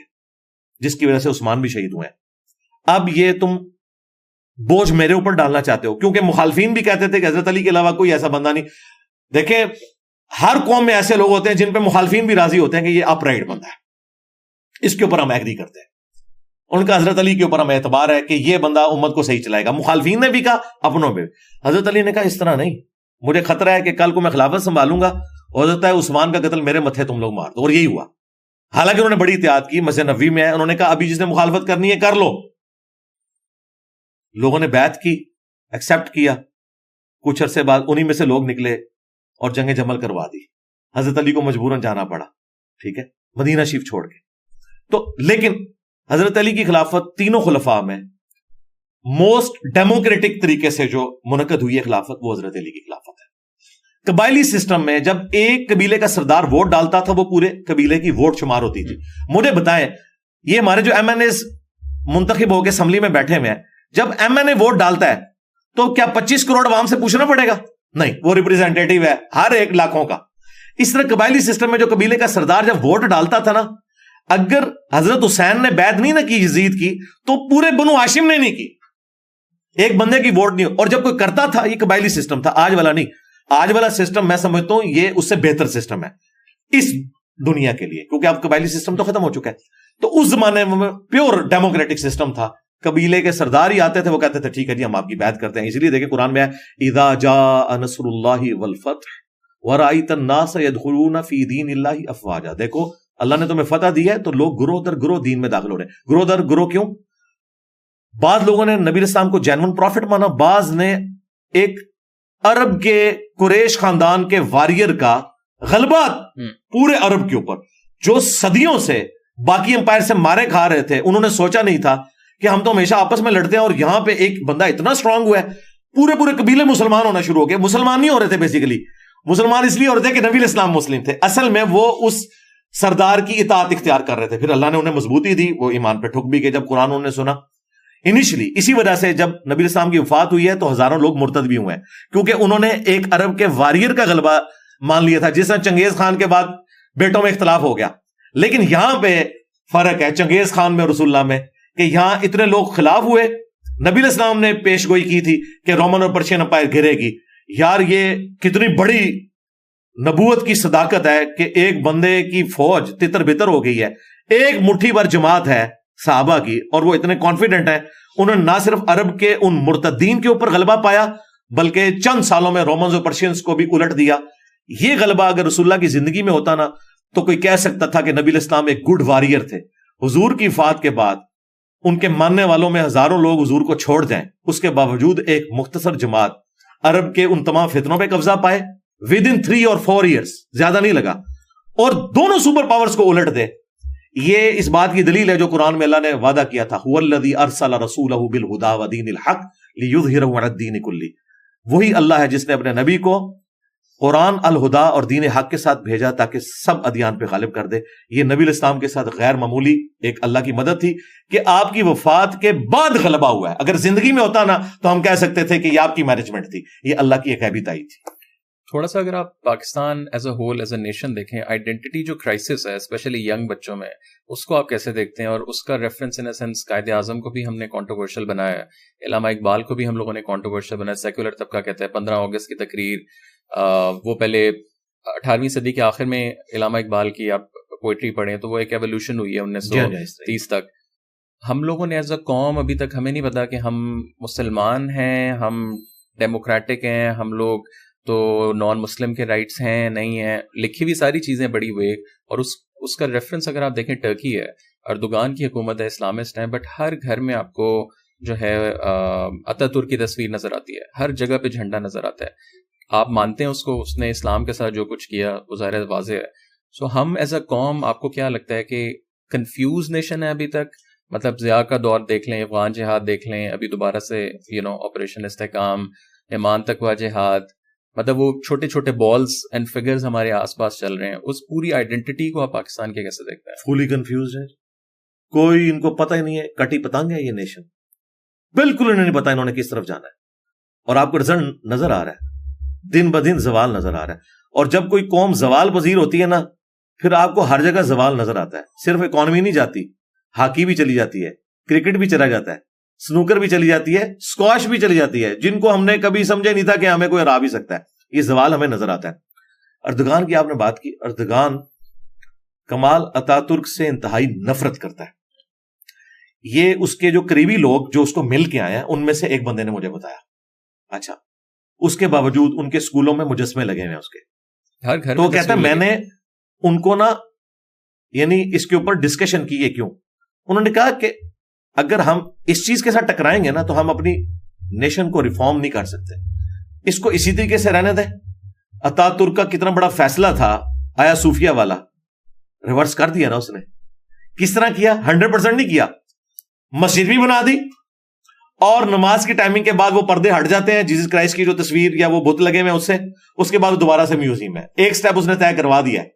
جس کی وجہ سے عثمان بھی شہید ہوئے. اب یہ تم بوجھ میرے اوپر ڈالنا چاہتے ہو, کیونکہ مخالفین بھی کہتے تھے کہ حضرت علی کے علاوہ کوئی ایسا بندہ نہیں. دیکھیں, ہر قوم میں ایسے لوگ ہوتے ہیں جن پہ مخالفین بھی راضی ہوتے ہیں کہ یہ اپ رائٹ بندہ ہے, اس کے اوپر ہم ایگری کرتے ہیں. ان کا حضرت علی کے اوپر ہمیں اعتبار ہے کہ یہ بندہ امت کو صحیح چلائے گا. مخالفین نے بھی کہا, اپنوں میں بھی. حضرت علی نے کہا اس طرح نہیں, مجھے خطرہ ہے کہ کل کو میں خلافت سنبھالوں گا, ہو سکتا ہے عثمان کا قتل میرے متھے تم لوگ مار دو. اور یہی ہوا. حالانکہ انہوں نے بڑی احتیاط کی, مسجد نبوی میں آئے, انہوں نے کہا ابھی جس نے مخالفت کرنی ہے کر لو. لوگوں نے بیعت کی, ایکسپٹ کیا. کچھ عرصے بعد انہی میں سے لوگ نکلے اور جنگ جمل کروا دی. حضرت علی کو مجبوراً جانا پڑا, ٹھیک ہے, مدینہ شریف چھوڑ کے. تو لیکن حضرت علی کی خلافت تینوں خلفاء میں موسٹ ڈیموکریٹک طریقے سے جو منعقد ہوئی ہے خلافت, وہ حضرت علی کی خلافت ہے. قبائلی سسٹم میں جب ایک قبیلے کا سردار ووٹ ڈالتا تھا, وہ پورے قبیلے کی ووٹ شمار ہوتی تھی. مجھے بتائیں, یہ ہمارے جو ایم این اے منتخب ہو کے اسمبلی میں بیٹھے ہوئے ہیں, جب ایم این اے ووٹ ڈالتا ہے تو کیا 25 کروڑ عوام سے پوچھنا پڑے گا؟ نہیں, وہ ریپرزینٹیٹو ہے ہر ایک لاکھوں کا. اس طرح قبائلی سسٹم میں جو قبیلے کا سردار جب ووٹ ڈالتا تھا نا, اگر حضرت حسین نے بیعت نہیں نہ کی یزید کی تو پورے بنو ہاشم نے نہیں کی, ایک بندے کی ووٹ نہیں. اور جب کوئی کرتا تھا, یہ قبائلی سسٹم تھا, آج والا نہیں. آج والا سسٹم میں سمجھتا ہوں یہ اس سے بہتر سسٹم ہے اس دنیا کے لیے, کیونکہ اب قبائلی سسٹم تو ختم ہو چکا ہے. تو اس زمانے میں پیور ڈیموکریٹک سسٹم تھا, قبیلے کے سردار ہی آتے تھے, وہ کہتے تھے ٹھیک ہے جی ہم آپ کی بیعت کرتے ہیں. اسی لیے دیکھیں قرآن میں ہے اذا جاء نصر اللہ والفتح ورأیت الناس يدخلون فی دین اللہ افواجا. دیکھو اللہ نے تمہیں فتح دی ہے تو لوگ گروہ در گروہ دین میں داخل ہو رہے ہیں. گروہ در گروہ کیوں؟ بعض لوگوں نے نبی اسلام کو جینون پروفٹ مانا, بعض نے ایک عرب کے قریش خاندان کے واریر کا غلبہ پورے عرب کے اوپر، جو صدیوں سے باقی امپائر سے مارے کھا رہے تھے، انہوں نے سوچا نہیں تھا کہ ہم تو ہمیشہ آپس میں لڑتے ہیں، اور یہاں پہ ایک بندہ اتنا اسٹرانگ ہوا ہے، پورے قبیلے مسلمان ہونا شروع ہو گئے. مسلمان نہیں ہو رہے تھے بیسیکلی، مسلمان اس لیے ہو رہے تھے کہ نبی الاسلام مسلم تھے، اصل میں وہ اس سردار کی اطاعت اختیار کر رہے تھے. پھر اللہ نے انہیں مضبوطی دی، وہ ایمان پہ ٹھک بھی گئے جب قرآن انہوں نے سنا. انیشلی اسی وجہ سے جب نبی الاسلام کی وفات ہوئی ہے تو ہزاروں لوگ مرتد بھی ہوئے ہیں، کیونکہ انہوں نے ایک عرب کے واریر کا غلبہ مان لیا تھا. جس طرح چنگیز خان کے بعد بیٹوں میں اختلاف ہو گیا، لیکن یہاں پہ فرق ہے چنگیز خان میں اور رسول اللہ میں، کہ یہاں اتنے لوگ خلاف ہوئے. نبی الاسلام نے پیش گوئی کی تھی کہ رومن اور پرشین امپائر گرے گی. یار یہ کتنی بڑی نبوت کی صداقت ہے کہ ایک بندے کی فوج تتر بتر ہو گئی ہے، ایک مٹھی بھر جماعت ہے صحابہ کی، اور وہ اتنے کانفیڈنٹ ہیں. انہوں نے نہ صرف عرب کے ان مرتدین کے اوپر غلبہ پایا، بلکہ چند سالوں میں رومنز اور پرشینز کو بھی الٹ دیا. یہ غلبہ اگر رسول اللہ کی زندگی میں ہوتا نا تو کوئی کہہ سکتا تھا کہ نبی الاسلام ایک گڈ واریر تھے. حضور کی وفات کے بعد ان کے ماننے والوں میں ہزاروں لوگ حضور کو چھوڑ جائیں، اس کے باوجود ایک مختصر جماعت عرب کے ان تمام فتنوں پہ قبضہ پائے ود ان 3 اور 4 ایئرس، زیادہ نہیں لگا، اور دونوں سپر پاورز کو الٹ دے. یہ اس بات کی دلیل ہے جو قرآن میں اللہ نے وعدہ کیا تھا، هو الذی ارسل رسولہ بالہدی ودین الحق لیظہرہ علی الدین کلہ. وہی اللہ ہے جس نے اپنے نبی کو قرآن الہدا اور دین حق کے ساتھ بھیجا تاکہ سب ادیان پہ غالب کر دے. یہ نبی الاسلام کے ساتھ غیر معمولی ایک اللہ کی مدد تھی کہ آپ کی وفات کے بعد غلبہ ہوا ہے. اگر زندگی میں ہوتا نا تو ہم کہہ سکتے تھے کہ یہ آپ کی مینجمنٹ تھی، یہ اللہ کی ایک عیبیتائی تھی. تھوڑا سا اگر آپ Pakistan as a whole as a nation دیکھیں، آئیڈینٹی جو کرائسس ہے اسپیشلی ینگ بچوں میں، اس کو آپ کیسے دیکھتے ہیں؟ اور اس کا reference in a sense Quaid Azam کو بھی ہم نے کنٹروورشل بنایا ہے، علامہ اقبال کو بھی ہم لوگوں نے کنٹروورشل بنایا. سیکولر طبقہ کہتا ہے 15 اگست کی تقریر، وہ پہلے 18ویں صدی کے آخر میں علامہ اقبال کی آپ پوئٹری پڑھیں تو وہ ایک ایولیوشن ہوئی ہے 1930 تک. ہم لوگوں نے ایز اے قوم ابھی تک ہمیں نہیں پتا کہ ہم مسلمان ہیں، ہم ڈیموکریٹک ہیں، ہم لوگ تو نان مسلم کے رائٹس ہیں نہیں ہیں. لکھی ہوئی ساری چیزیں بڑی ہوئے، اور اس کا ریفرنس اگر آپ دیکھیں ٹرکی ہے، اردوغان کی حکومت ہے، اسلامسٹ ہیں، بٹ ہر گھر میں آپ کو جو ہے اتا ترک کی تصویر نظر آتی ہے، ہر جگہ پہ جھنڈا نظر آتا ہے. آپ مانتے ہیں اس کو، اس نے اسلام کے ساتھ جو کچھ کیا وہ ظاہر واضح ہے. سو ہم ایز اے قوم، آپ کو کیا لگتا ہے کہ کنفیوز نیشن ہے ابھی تک؟ مطلب ضیاء کا دور دیکھ لیں، افغان جہاد دیکھ لیں، ابھی دوبارہ سے آپریشن استحکام، ایمان تقویٰ جہاد، مطلب وہ چھوٹے چھوٹے بالز اینڈ فگرز ہمارے آس پاس چل رہے ہیں. اس پوری آئیڈینٹی کو آپ پاکستان کے کیسے دیکھتے ہیں؟ فلی کنفیوز ہے، کوئی ان کو پتہ ہی نہیں ہے، کٹی پتنگ ہے یہ نیشن، بالکل انہیں نہیں پتا انہوں نے کس طرف جانا ہے. اور آپ کو رزلٹ نظر آ رہا ہے، دن بدن زوال نظر آ رہا ہے. اور جب کوئی قوم زوال پذیر ہوتی ہے نا، پھر آپ کو ہر جگہ زوال نظر آتا ہے. صرف اکانومی نہیں جاتی، ہاکی بھی چلی جاتی ہے، کرکٹ بھی چلا جاتا ہے، سنوکر بھی چلی جاتی ہے، اسکواش بھی چلی جاتی ہے، جن کو ہم نے کبھی سمجھا نہیں تھا کہ ہمیں کوئی ہرا بھی سکتا ہے. یہ زوال ہمیں نظر آتا ہے. اردوغان کی آپ نے بات کی، اردوغان کمال اتا ترک سے انتہائی نفرت کرتا ہے. یہ اس کے جو قریبی لوگ جو اس کو مل کے آئے ہیں ان میں سے ایک بندے نے مجھے بتایا. اچھا، اس کے باوجود ان کے اسکولوں میں مجسمے لگے ہوئے ہیں اس کے، ہر گھر. تو کہتا ہے میں نے ان کو نا یعنی اس کے اوپر ڈسکشن کی ہے. کیوں؟ انہوں نے کہا کہ اگر ہم اس چیز کے ساتھ ٹکرائیں گے نا تو ہم اپنی نیشن کو ریفارم نہیں کر سکتے، اس کو اسی طریقے سے رہنے دیں. اتا ترک کا کتنا بڑا فیصلہ تھا آیا صوفیہ والا، ریورس کر دیا نا اس نے. کس طرح کیا؟ 100% نہیں کیا، مسجد بھی بنا دی، اور نماز کی ٹائمنگ کے بعد وہ پردے ہٹ جاتے ہیں، جیسس کرائسٹ کی جو تصویر یا وہ بت لگے ہوئے اس کے بعد دوبارہ سے میوزیم ہے. ایک سٹیپ اس نے طے کروا دیا ہے.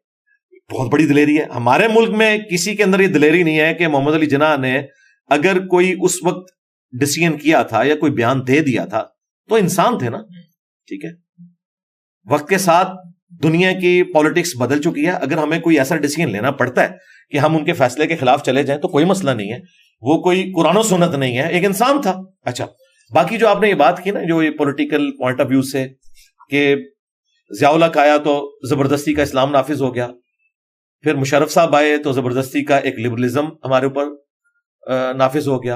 بہت بڑی دلیری ہے. ہمارے ملک میں کسی کے اندر یہ دلیری نہیں ہے کہ محمد علی جناح نے اگر کوئی اس وقت ڈیسیژن کیا تھا یا کوئی بیان دے دیا تھا تو انسان تھے نا، ٹھیک ہے. وقت کے ساتھ دنیا کی پالیٹکس بدل چکی ہے. اگر ہمیں کوئی ایسا ڈیسیژن لینا پڑتا ہے کہ ہم ان کے فیصلے کے خلاف چلے جائیں تو کوئی مسئلہ نہیں ہے، وہ کوئی قرآن و سنت نہیں ہے، ایک انسان تھا. اچھا، باقی جو آپ نے یہ بات کی نا، جو یہ پولیٹیکل پوائنٹ آف ویو سے کہ ضیاء الحق آیا تو زبردستی کا اسلام نافذ ہو گیا، پھر مشرف صاحب آئے تو زبردستی کا ایک لبرلزم ہمارے اوپر نافذ ہو گیا،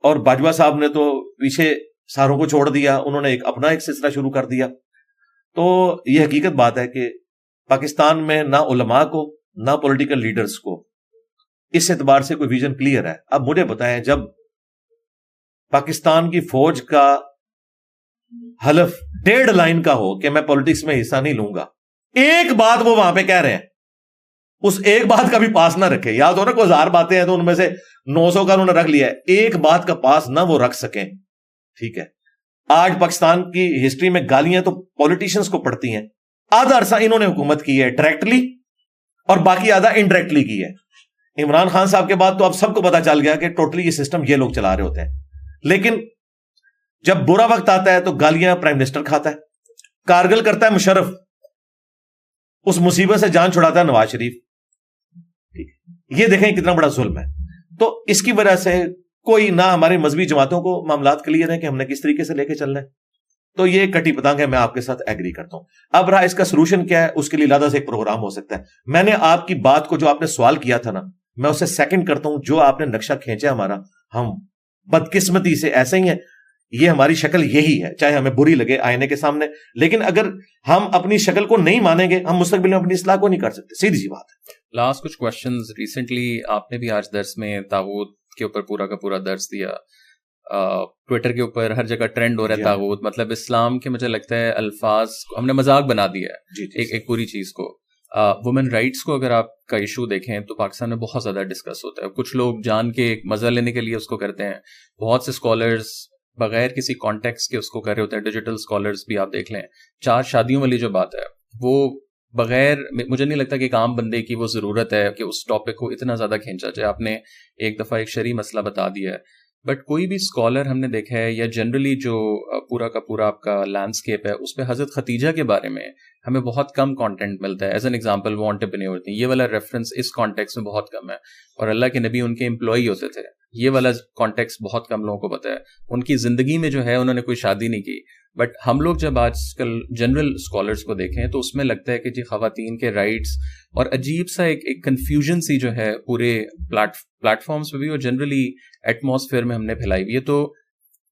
اور باجوہ صاحب نے تو پیچھے ساروں کو چھوڑ دیا، انہوں نے اپنا ایک سلسلہ شروع کر دیا. تو یہ حقیقت بات ہے کہ پاکستان میں نہ علماء کو نہ پولیٹیکل لیڈرز کو اس اعتبار سے کوئی ویژن کلیئر ہے. اب مجھے بتائیں، جب پاکستان کی فوج کا حلف 1.5 لائن کا ہو کہ میں پولیٹکس میں حصہ نہیں لوں گا، ایک بات وہ وہاں پہ کہہ رہے ہیں, اس ایک بات کا بھی پاس نہ رکھے. یاد ہو نا کوئی 1000 باتیں ہیں تو ان میں سے 900 کا انہوں نے رکھ لیا ہے, ایک بات کا پاس نہ وہ رکھ سکیں. ٹھیک ہے, آج پاکستان کی ہسٹری میں گالیاں تو پولیٹیشنز کو پڑتی ہیں. آدھا عرصہ انہوں نے حکومت کی ہے ڈائریکٹلی, اور باقی آدھا انڈائریکٹلی کی ہے. عمران خان صاحب کے بعد تو اب سب کو پتا چل گیا کہ ٹوٹلی یہ سسٹم یہ لوگ چلا رہے ہوتے ہیں. لیکن جب برا وقت آتا ہے تو گالیاں پرائم منسٹر کھاتا ہے, کارگل کرتا ہے مشرف, اس مصیبت سے جان چھڑاتا ہے نواز شریف. یہ دیکھیں کتنا بڑا ظلم ہے. تو اس کی وجہ سے کوئی نہ ہمارے مذہبی جماعتوں کو معاملات کلیئر ہیں کہ ہم نے کس طریقے سے لے کے چلنا ہے. تو یہ کٹی پتنگ ہے, میں آپ کے ساتھ ایگری کرتا ہوں. اب رہا اس کا سولوشن کیا ہے, اس کے لیے علیحدہ سے ایک پروگرام ہو سکتا ہے. میں نے آپ کی بات کو, جو آپ نے سوال کیا تھا نا, میں اسے سیکنڈ کرتا ہوں. جو آپ نے نقشہ کھینچا ہمارا, ہم بدقسمتی سے ایسے ہی ہیں, یہ ہماری شکل یہی ہے, چاہے ہمیں بری لگے آئینے کے سامنے. لیکن اگر ہم اپنی شکل کو نہیں مانیں گے, ہم مستقبل میں اپنی اصلاح کو نہیں کر سکتے. سیدھی سی بات ہے. لاسٹ کچھ کوشچنز. ریسنٹلی آپ نے بھی آج درس میں طاغوت کے اوپر پورا کا پورا درس دیا. ٹویٹر کے اوپر ہر جگہ ٹرینڈ ہو رہا ہے طاغوت, مطلب اسلام کے مجھے لگتا ہے الفاظ ہم نے مذاق بنا دیا ہے ایک پوری چیز کو. وومن رائٹس کو اگر آپ کا ایشو دیکھیں تو پاکستان میں بہت زیادہ ڈسکس ہوتا ہے. کچھ لوگ جان کے ایک مزہ لینے کے لیے اس کو کرتے ہیں. بہت سے اسکالرز بغیر کسی کانٹیکس کے اس کو کر رہے ہوتے ہیں. ڈیجیٹل اسکالرز بھی آپ دیکھ لیں. 4 شادیوں والی جو بات ہے وہ بغیر, مجھے نہیں لگتا کہ ایک عام بندے کی وہ ضرورت ہے کہ اس ٹاپک کو اتنا زیادہ کھینچا جائے. آپ نے ایک دفعہ ایک شرعی مسئلہ بتا دیا ہے, بٹ کوئی بھی اسکالر ہم نے دیکھا ہے یا جنرلی جو پورا کا پورا آپ کا لینڈسکیپ ہے اس پہ حضرت ختیجہ کے بارے میں ہمیں بہت کم کانٹینٹ ملتا ہے. ایز این ایگزامپل وہ انٹرپرینیور تھیں, یہ والا ریفرنس اس کانٹیکس میں بہت کم ہے. اور اللہ کے نبی ان کے امپلائی ہوتے تھے, یہ والا کانٹیکس بہت کم لوگوں کو پتا ہے. ان کی زندگی میں جو ہے انہوں نے کوئی شادی نہیں کی. بٹ ہم لوگ جب آج کل جنرل اسکالرس کو دیکھیں تو اس میں لگتا ہے کہ جی خواتین کے رائٹس اور عجیب سا ایک کنفیوژن سی جو ہے پورے پلیٹ فارمس پہ بھی اور جنرلی ایٹماسفیئر میں ہم نے پھیلائی ہوئی ہے. تو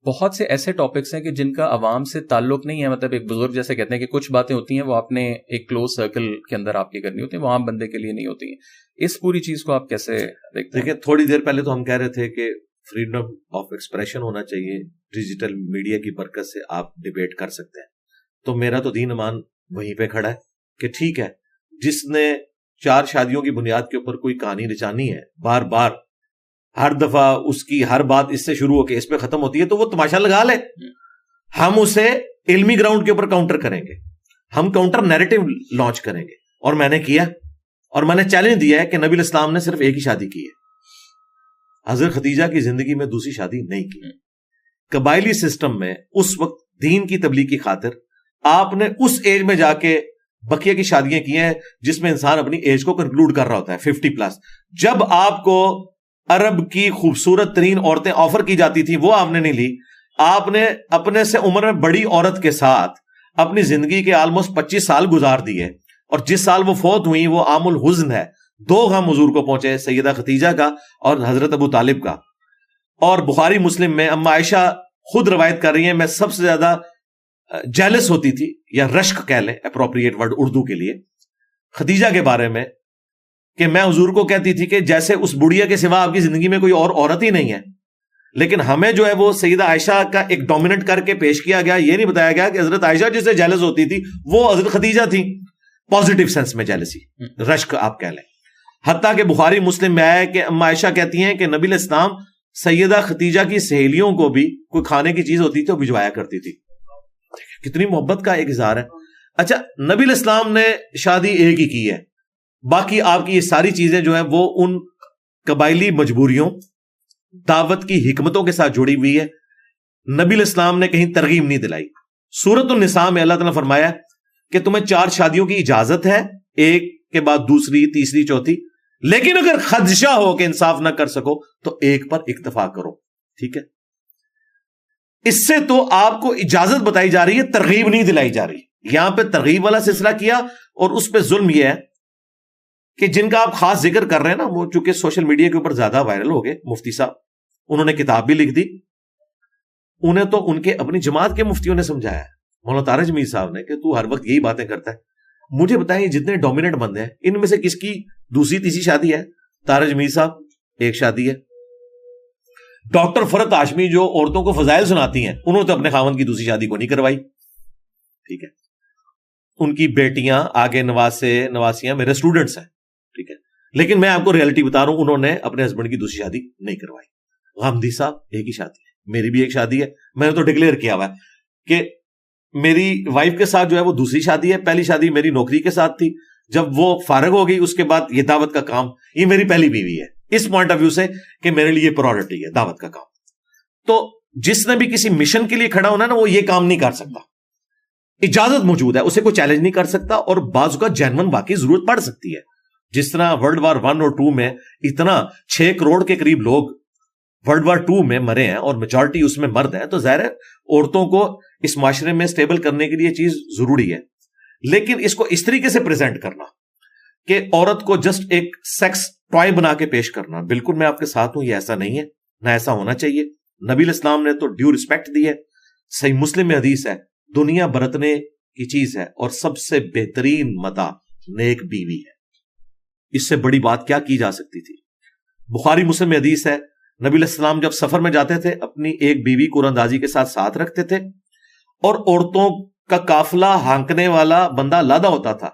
بہت سے ایسے ٹاپکس ہیں کہ جن کا عوام سے تعلق نہیں ہے. مطلب ایک بزرگ جیسے کہتے ہیں کہ کچھ باتیں ہوتی ہیں وہ آپ نے ایک کلوز سرکل کے اندر آپ کی کرنی ہوتی ہیں, وہ عام بندے کے لیے نہیں ہوتی ہیں. اس پوری چیز کو آپ کیسے دیکھتے ہیں؟ دیکھیں, تھوڑی دیر پہلے تو ہم کہہ رہے تھے کہ فریڈم آف ایکسپریشن ہونا چاہیے, ڈیجیٹل میڈیا کی برکت سے آپ ڈیبیٹ کر سکتے ہیں. تو میرا تو دین ایمان وہیں پہ کھڑا ہے کہ ٹھیک ہے, جس نے 4 شادیوں کی بنیاد کے اوپر کوئی کہانی رچانی ہے, بار بار ہر دفعہ اس کی ہر بات اس سے شروع ہو کے اس پہ ختم ہوتی ہے, تو وہ تماشا لگا لے. ہم اسے علمی گراؤنڈ کے اوپر کاؤنٹر کریں گے, ہم کاؤنٹر نیریٹو لانچ کریں گے. اور میں نے کیا, اور میں نے چیلنج دیا ہے کہ نبی الاسلام نے صرف ایک ہی شادی کی ہے, حضرت ختیجہ کی زندگی میں دوسری شادی نہیں کی. قبائلی سسٹم میں اس وقت دین کی تبلیغ کی خاطر آپ نے اس ایج میں جا کے بقیہ کی شادیاں کی ہیں جس میں انسان اپنی ایج کو کنکلوڈ کر رہا ہوتا ہے 50+. جب آپ کو عرب کی خوبصورت ترین عورتیں آفر کی جاتی تھی وہ آپ نے نہیں لی. آپ نے اپنے سے عمر میں بڑی عورت کے ساتھ اپنی زندگی کے آلموسٹ 25 سال گزار دیے, اور جس سال وہ فوت ہوئی وہ عام الحزن ہے. 2 غم حضور کو پہنچے, سیدہ ختیجہ کا اور حضرت ابو طالب کا. اور بخاری مسلم میں اما عائشہ خود روایت کر رہی ہیں, میں سب سے زیادہ جیلس ہوتی تھی, یا رشک کہہ لیں اپروپریٹ ورڈ اردو کے لیے, ختیجہ کے بارے میں, کہ میں حضور کو کہتی تھی کہ جیسے اس بڑھیا کے سوا آپ کی زندگی میں کوئی اور عورت ہی نہیں ہے. لیکن ہمیں جو ہے وہ سیدہ عائشہ کا ایک ڈومیننٹ کر کے پیش کیا گیا, یہ نہیں بتایا گیا کہ حضرت عائشہ جس سے جیلس ہوتی تھی وہ حضرت ختیجہ تھی. پازیٹیو سینس میں جیلسی, رشک آپ کہہ لیں. حتیٰ کہ بخاری مسلم میں آیا کہ اما عائشہ کہتی ہیں کہ نبی علیہ السلام سیدہ ختیجہ کی سہیلیوں کو بھی کوئی کھانے کی چیز ہوتی تھی وہ بھجوایا کرتی تھی. کتنی محبت کا ایک اظہار ہے. اچھا, نبی علیہ السلام نے شادی ایک ہی کی ہے, باقی آپ کی یہ ساری چیزیں جو ہیں وہ ان قبائلی مجبوریوں, دعوت کی حکمتوں کے ساتھ جڑی ہوئی ہے. نبی علیہ السلام نے کہیں ترغیب نہیں دلائی. سورۃ النساء میں اللہ تعالیٰ نے فرمایا کہ تمہیں 4 شادیوں کی اجازت ہے, ایک کے بعد دوسری, تیسری, چوتھی, لیکن اگر خدشہ ہو کہ انصاف نہ کر سکو تو ایک پر اکتفا کرو. ٹھیک ہے, اس سے تو آپ کو اجازت بتائی جا رہی ہے, ترغیب نہیں دلائی جا رہی. یہاں پہ ترغیب والا سلسلہ کیا, اور اس پہ ظلم یہ ہے کہ جن کا آپ خاص ذکر کر رہے ہیں نا, وہ چونکہ سوشل میڈیا کے اوپر زیادہ وائرل ہو گئے, مفتی صاحب, انہوں نے کتاب بھی لکھ دی. انہیں تو ان کے اپنی جماعت کے مفتیوں نے سمجھایا ہے, مولانا طارق میر صاحب نے, کہ تو ہر وقت یہی باتیں کرتا ہے. مجھے بتائیں جتنے ڈومیننٹ بندے ہیں ان میں سے کس کی دوسری تیسری شادی ہے؟ طارق میر صاحب ایک شادی ہے. ڈاکٹر فرت ہاشمی جو عورتوں کو فضائل سناتی ہیں, انہوں نے تو اپنے خاوند کی دوسری شادی کو نہیں کروائی. ٹھیک ہے, ان کی بیٹیاں آگے نواسیاں میرے اسٹوڈنٹس ہیں، ٹھیک ہے، لیکن میں آپ کو ریئلٹی بتا رہا ہوں، انہوں نے اپنے ہسبینڈ کی دوسری شادی نہیں کروائی. غامدی صاحب ایک ہی شادی ہے، میری بھی ایک شادی ہے، میں نے تو ڈکلیئر کیا ہوا ہے کہ میری وائف کے ساتھ جو ہے وہ دوسری شادی ہے، پہلی شادی میری نوکری کے ساتھ تھی، جب وہ فارغ ہو گئی اس کے بعد یہ دعوت کا کام، یہ میری پہلی بیوی ہے، اس پوائنٹ آف ویو سے کہ میرے لیے پرائورٹی ہے دعوت کا کام. تو جس نے بھی کسی مشن کے لیے کھڑا ہونا نا وہ یہ کام نہیں کر سکتا، اجازت موجود ہے، اسے کوئی چیلنج نہیں کر سکتا، اور بعض کا جینون واقعی ضرورت پڑ سکتی ہے. جس طرح ورلڈ وار 1 اور 2 میں اتنا 6 کروڑ کے قریب لوگ ورلڈ وار 2 میں مرے ہیں اور میجورٹی اس میں مرد ہیں، تو ظاہر ہے عورتوں کو اس معاشرے میں سٹیبل کرنے کے لیے چیز ضروری ہے. لیکن اس کو اس طریقے سے پریزنٹ کرنا کہ عورت کو جسٹ ایک سیکس ٹوائے بنا کے پیش کرنا، بالکل میں آپ کے ساتھ ہوں، یہ ایسا نہیں ہے، نہ ایسا ہونا چاہیے. نبی الاسلام نے تو ڈیو رسپیکٹ دی ہے. صحیح مسلم میں حدیث ہے، دنیا برتنے کی چیز ہے اور سب سے بہترین متاع نیک بیوی ہے. اس سے بڑی بات کیا کی جا سکتی تھی؟ بخاری مسلم میں حدیث ہے، نبی علیہ السلام جب سفر میں جاتے تھے اپنی ایک بیوی کو اندازی کے ساتھ رکھتے تھے، اور عورتوں کا قافلہ ہانکنے والا بندہ لادا ہوتا تھا،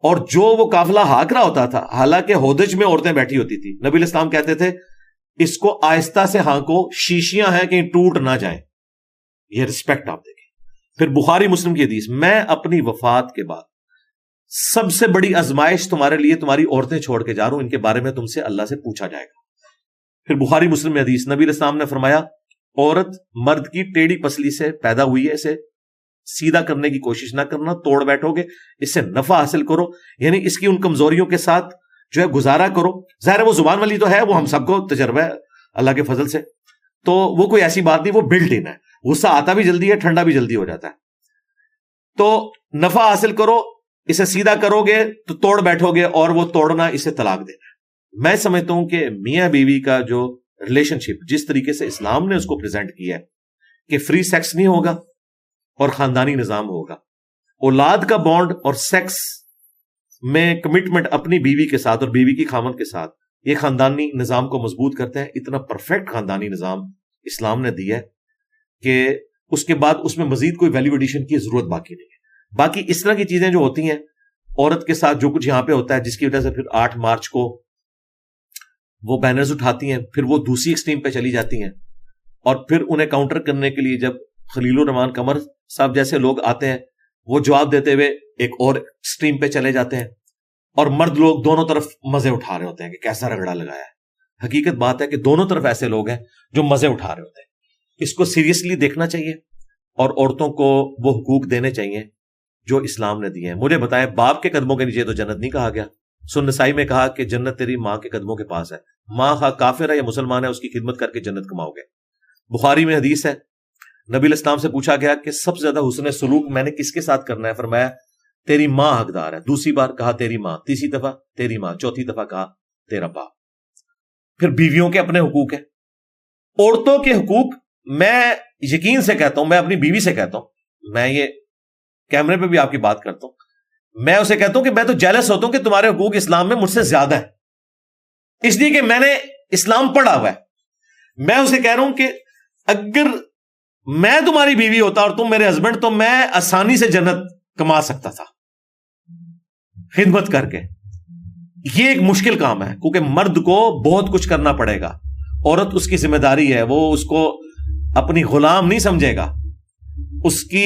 اور جو وہ قافلہ ہانک رہا ہوتا تھا حالانکہ ہودج میں عورتیں بیٹھی ہوتی تھی، نبی علیہ السلام کہتے تھے اس کو آہستہ سے ہانکو، شیشیاں ہیں کہیں ٹوٹ نہ جائیں. یہ رسپیکٹ آپ دیکھیں. پھر بخاری مسلم کی حدیث، میں اپنی وفات کے بعد سب سے بڑی آزمائش تمہارے لیے تمہاری عورتیں چھوڑ کے جا رہا ہوں، ان کے بارے میں تم سے اللہ سے پوچھا جائے گا. پھر بخاری مسلم میں حدیث، نبی علیہ السلام نے فرمایا عورت مرد کی ٹیڑھی پسلی سے پیدا ہوئی ہے، اسے سیدھا کرنے کی کوشش نہ کرنا، توڑ بیٹھو گے اس سے نفع حاصل کرو، یعنی اس کی ان کمزوریوں کے ساتھ جو ہے گزارا کرو. ظاہر ہے وہ زبان والی تو ہے، وہ ہم سب کو تجربہ ہے اللہ کے فضل سے، تو وہ کوئی ایسی بات نہیں، وہ بلٹ ان ہے. غصہ آتا بھی جلدی ہے، ٹھنڈا بھی جلدی ہو جاتا ہے. تو نفع حاصل کرو، اسے سیدھا کرو گے تو توڑ بیٹھو گے، اور وہ توڑنا اسے طلاق دینا. میں سمجھتا ہوں کہ میاں بیوی کا جو ریلیشن شپ جس طریقے سے اسلام نے اس کو پریزنٹ کیا ہے کہ فری سیکس نہیں ہوگا اور خاندانی نظام ہوگا، اولاد کا بانڈ اور سیکس میں کمٹمنٹ اپنی بیوی کے ساتھ اور بیوی کی خامن کے ساتھ، یہ خاندانی نظام کو مضبوط کرتے ہیں. اتنا پرفیکٹ خاندانی نظام اسلام نے دیا ہے کہ اس کے بعد اس میں مزید کوئی ویلیو ایڈیشن کی ضرورت باقی نہیں ہے. باقی اس طرح کی چیزیں جو ہوتی ہیں عورت کے ساتھ، جو کچھ یہاں پہ ہوتا ہے جس کی وجہ سے پھر 8 مارچ کو وہ بینرز اٹھاتی ہیں، پھر وہ دوسری ایکسٹریم پہ چلی جاتی ہیں، اور پھر انہیں کاؤنٹر کرنے کے لیے جب خلیل الرحمان قمر صاحب جیسے لوگ آتے ہیں وہ جواب دیتے ہوئے ایک اور ایکسٹریم پہ چلے جاتے ہیں، اور مرد لوگ دونوں طرف مزے اٹھا رہے ہوتے ہیں کہ کیسا رگڑا لگایا ہے. حقیقت بات ہے کہ دونوں طرف ایسے لوگ ہیں جو مزے اٹھا رہے ہوتے ہیں. اس کو سیریسلی دیکھنا چاہیے اور عورتوں کو وہ حقوق دینے چاہیے جو اسلام نے دیے ہیں. مجھے بتائیں، باپ کے قدموں کے نیچے تو جنت نہیں کہا گیا. سنن نسائی میں کہا کہ جنت تیری ماں کے قدموں کے پاس ہے، ماں خواہ کافر ہے یا مسلمان ہے اس کی خدمت کر کے جنت کماؤ گے. بخاری میں حدیث ہے، نبی علیہ السلام سے پوچھا گیا کہ سب سے زیادہ حسن سلوک میں نے کس کے ساتھ کرنا ہے؟ فرمایا تیری ماں حقدار ہے. دوسری بار کہا تیری ماں، تیسری دفعہ تیری ماں، چوتھی دفعہ کہا تیرا باپ. پھر بیویوں کے اپنے حقوق ہیں. عورتوں کے حقوق میں یقین سے کہتا ہوں، میں اپنی بیوی سے کہتا ہوں، میں یہ کیمرے پہ بھی آپ کی بات کرتا ہوں، میں اسے کہتا ہوں کہ میں تو جیلس ہوتا ہوں کہ تمہارے حقوق اسلام میں مجھ سے زیادہ ہے، اس لیے کہ میں نے اسلام پڑھا ہوا ہے. میں اسے کہہ رہا ہوں کہ اگر میں تمہاری بیوی ہوتا اور تم میرے ہسبینڈ، تو میں آسانی سے جنت کما سکتا تھا خدمت کر کے. یہ ایک مشکل کام ہے کیونکہ مرد کو بہت کچھ کرنا پڑے گا، عورت اس کی ذمہ داری ہے، وہ اس کو اپنی غلام نہیں سمجھے گا. اس کی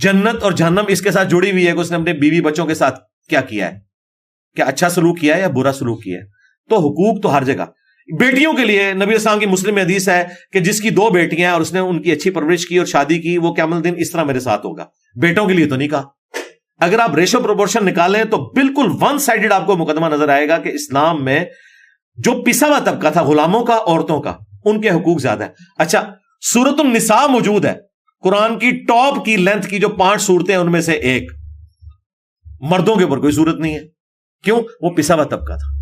جنت اور جہنم اس کے ساتھ جڑی ہوئی ہے کہ اس نے اپنے بیوی بچوں کے ساتھ کیا کیا ہے، کیا اچھا سلوک کیا ہے یا برا سلوک کیا ہے. تو حقوق تو ہر جگہ. بیٹیوں کے لیے نبی السلام کی مسلم میں حدیث ہے کہ جس کی 2 بیٹیاں ہیں اور اس نے ان کی اچھی پرورش کی اور شادی کی، وہ قیامت الدین اس طرح میرے ساتھ ہوگا. بیٹوں کے لیے تو نہیں کہا. اگر آپ ریشو پروپورشن نکالیں تو بالکل ون سائیڈڈ آپ کو مقدمہ نظر آئے گا کہ اسلام میں جو پسا ہوا طبقہ تھا غلاموں کا، عورتوں کا، ان کے حقوق زیادہ ہیں. اچھا، سورۃ النساء موجود ہے، قرآن کی ٹاپ کی لینتھ کی جو 5 سورتیں ان میں سے ایک، مردوں کے اوپر کوئی صورت نہیں ہے. کیوں؟ وہ پسا ہوا طبقہ تھا.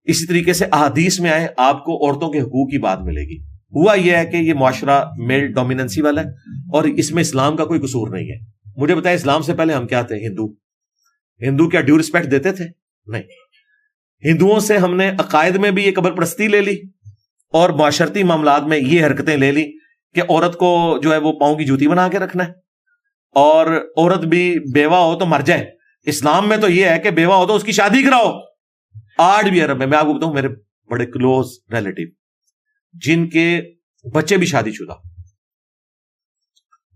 اسی طریقے سے احادیث میں آئے آپ کو عورتوں کے حقوق کی بات ملے گی. ہوا یہ ہے کہ یہ معاشرہ میل ڈومیننسی والا ہے اور اس میں اسلام کا کوئی قصور نہیں ہے. مجھے بتائیں، اسلام سے پہلے ہم کیا تھے؟ ہندو کیا ڈیو رسپیکٹ دیتے تھے؟ نہیں. ہندوؤں سے ہم نے عقائد میں بھی یہ قبر پرستی لے لی اور معاشرتی معاملات میں یہ حرکتیں لے لی کہ عورت کو جو ہے وہ پاؤں کی جوتی بنا کے رکھنا ہے. اور عورت بھی بیوہ ہو تو مر جائے. اسلام میں تو یہ ہے کہ بیوہ ہو تو اس کی شادی کراؤ. آج بھی عرب میں آپ کو بتاؤں, میرے بڑے کلوز ریلیٹیو جن کے بچے بھی شادی شدہ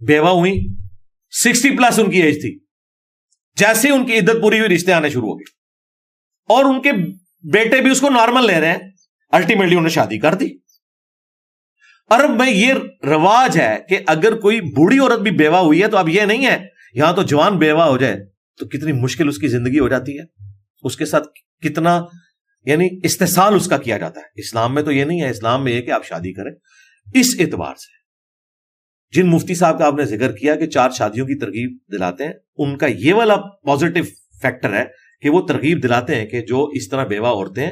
بیوہ ہوئی, 60+ ان کی ایج تھی, جیسے ان کی عدت پوری ہوئی رشتے آنے شروع ہو گئے, اور ان کے بیٹے بھی اس کو نارمل لے رہے ہیں. الٹیمیٹلی انہوں نے شادی کر دی. عرب میں یہ رواج ہے کہ اگر کوئی بوڑھی عورت بھی بیوہ ہوئی ہے تو اب یہ نہیں ہے یہاں تو جوان بیوہ ہو جائے تو کتنی مشکل اس کی زندگی ہو جاتی ہے, اس کے ساتھ کتنا یعنی استحصال اس کا کیا جاتا ہے. اسلام میں تو یہ نہیں ہے. اسلام میں یہ کہ آپ شادی کریں. اس اعتبار سے جن مفتی صاحب کا آپ نے ذکر کیا کہ 4 شادیوں کی ترغیب دلاتے ہیں, ان کا یہ والا پازیٹو فیکٹر ہے کہ وہ ترغیب دلاتے ہیں کہ جو اس طرح بیوہ عورتیں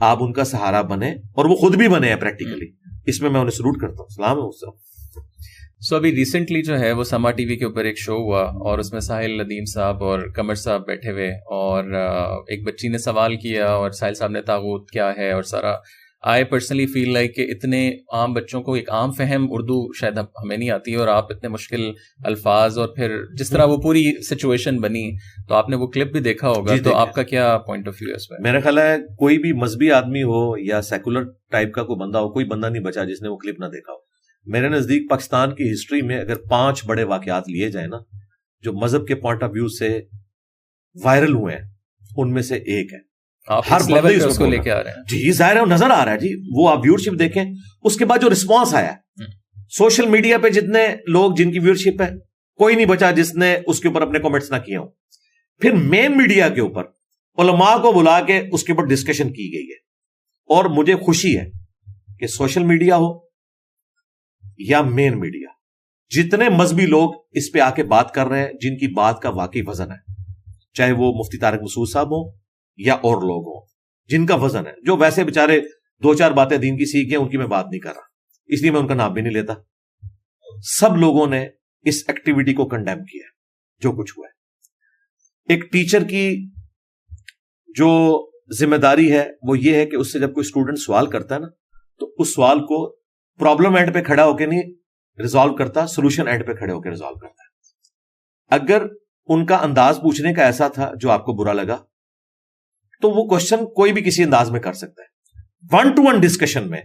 آپ ان کا سہارا بنے, اور وہ خود بھی بنے ہیں پریکٹیکلی. اس میں انہیں سلوٹ کرتا ہوں. سلام ہے. سو ابھی ریسنٹلی جو ہے وہ سما ٹی وی کے اوپر ایک شو ہوا اور اس میں ساحل ندیم صاحب اور قمر صاحب بیٹھے ہوئے, اور ایک بچی نے سوال کیا اور ساحل صاحب نے طاغوت کیا ہے, اور سارا آئی پرسنلی فیل لائک کہ اتنے عام بچوں کو ایک عام فہم اردو شاید ہمیں نہیں آتی, اور آپ اتنے مشکل الفاظ, اور پھر جس طرح وہ پوری سچویشن بنی, تو آپ نے وہ کلپ بھی دیکھا ہوگا. تو آپ کا کیا پوائنٹ آف ویو ہے اس میں؟ میرا خیال ہے کوئی بھی مذہبی آدمی ہو یا سیکولر ٹائپ کا کوئی بندہ ہو, کوئی بندہ نہیں بچا جس نے وہ کلپ نہ دیکھا ہو. میرے نزدیک پاکستان کی ہسٹری میں اگر 5 بڑے واقعات لیے جائیں نا جو مذہب کے پوائنٹ آف ویو سے وائرل ہوئے ہیں, ان میں سے ایک ہے. ہر لیول پہ اس کو لے کے آ رہے ہیں. جی ظاہر ہے, نظر آ رہا ہے جی. وہ آپ ویورشپ دیکھیں, اس کے بعد جو رسپانس آیا سوشل میڈیا پہ, جتنے لوگ جن کی ویورشپ ہے کوئی نہیں بچا جس نے اس کے اوپر اپنے کامنٹس نہ کیے ہوں. پھر مین میڈیا کے اوپر علماء کو بلا کے اس کے اوپر ڈسکشن کی گئی ہے, اور مجھے خوشی ہے کہ سوشل میڈیا ہو یا مین میڈیا, جتنے مذہبی لوگ اس پہ آ کے بات کر رہے ہیں جن کی بات کا واقعی وزن ہے, چاہے وہ مفتی طارق مسعود صاحب ہوں یا اور لوگ ہوں جن کا وزن ہے, جو ویسے بےچارے 2-4 باتیں دین کی سیکھ ہیں ان کی میں بات نہیں کر رہا, اس لیے میں ان کا نام بھی نہیں لیتا. سب لوگوں نے اس ایکٹیویٹی کو کنڈیم کیا ہے جو کچھ ہوا ہے. ایک ٹیچر کی جو ذمہ داری ہے وہ یہ ہے کہ اس سے جب کوئی اسٹوڈنٹ سوال کرتا ہے نا تو اس سوال کو پرابلم اینڈ پہ کھڑا ہو کے نہیں ریزالو کرتا, سولوشن اینڈ پہ کھڑے ہو کے ریزالو کرتا ہے. اگر ان کا انداز پوچھنے کا ایسا تھا جو آپ کو برا لگا تو وہ کوشچن کوئی بھی کسی انداز میں کر سکتا ہے. 1-to-1 ڈسکشن میں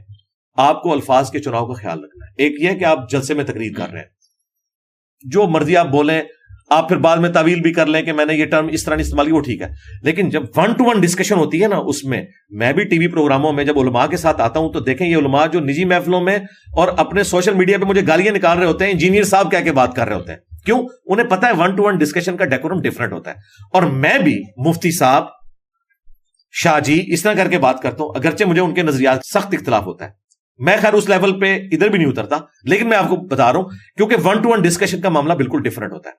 آپ کو الفاظ کے چناؤ کا خیال رکھنا ہے. ایک یہ ہے کہ آپ جلسے میں تقریر کر رہے ہیں, جو مرضی آپ بولیں, آپ پھر بعد میں تعویل بھی کر لیں کہ میں نے یہ ٹرم اس طرح نہیں استعمال کی, وہ ٹھیک ہے. لیکن جب 1-to-1 ڈسکشن ہوتی ہے نا, اس میں بھی ٹی وی پروگراموں میں جب علماء کے ساتھ آتا ہوں تو دیکھیں یہ علماء جو نجی محفلوں میں اور اپنے سوشل میڈیا پہ مجھے گالیاں نکال رہے ہوتے ہیں, انجینئر صاحب کہہ کے بات کر رہے ہوتے ہیں. کیوں؟ انہیں پتا ہے 1-to-1 ڈسکشن کا ڈیکورم ڈفرنٹ ہوتا ہے. اور میں بھی مفتی صاحب, شاہ جی اس طرح کر کے بات کرتا ہوں, اگرچہ مجھے ان کے نظریات سخت اختلاف ہوتا ہے. میں خیر اس لیول پہ ادھر بھی نہیں اترتا, لیکن میں آپ کو بتا رہا ہوں کیونکہ 1-to-1 ڈسکشن کا معاملہ بالکل ڈفرنٹ ہوتا ہے.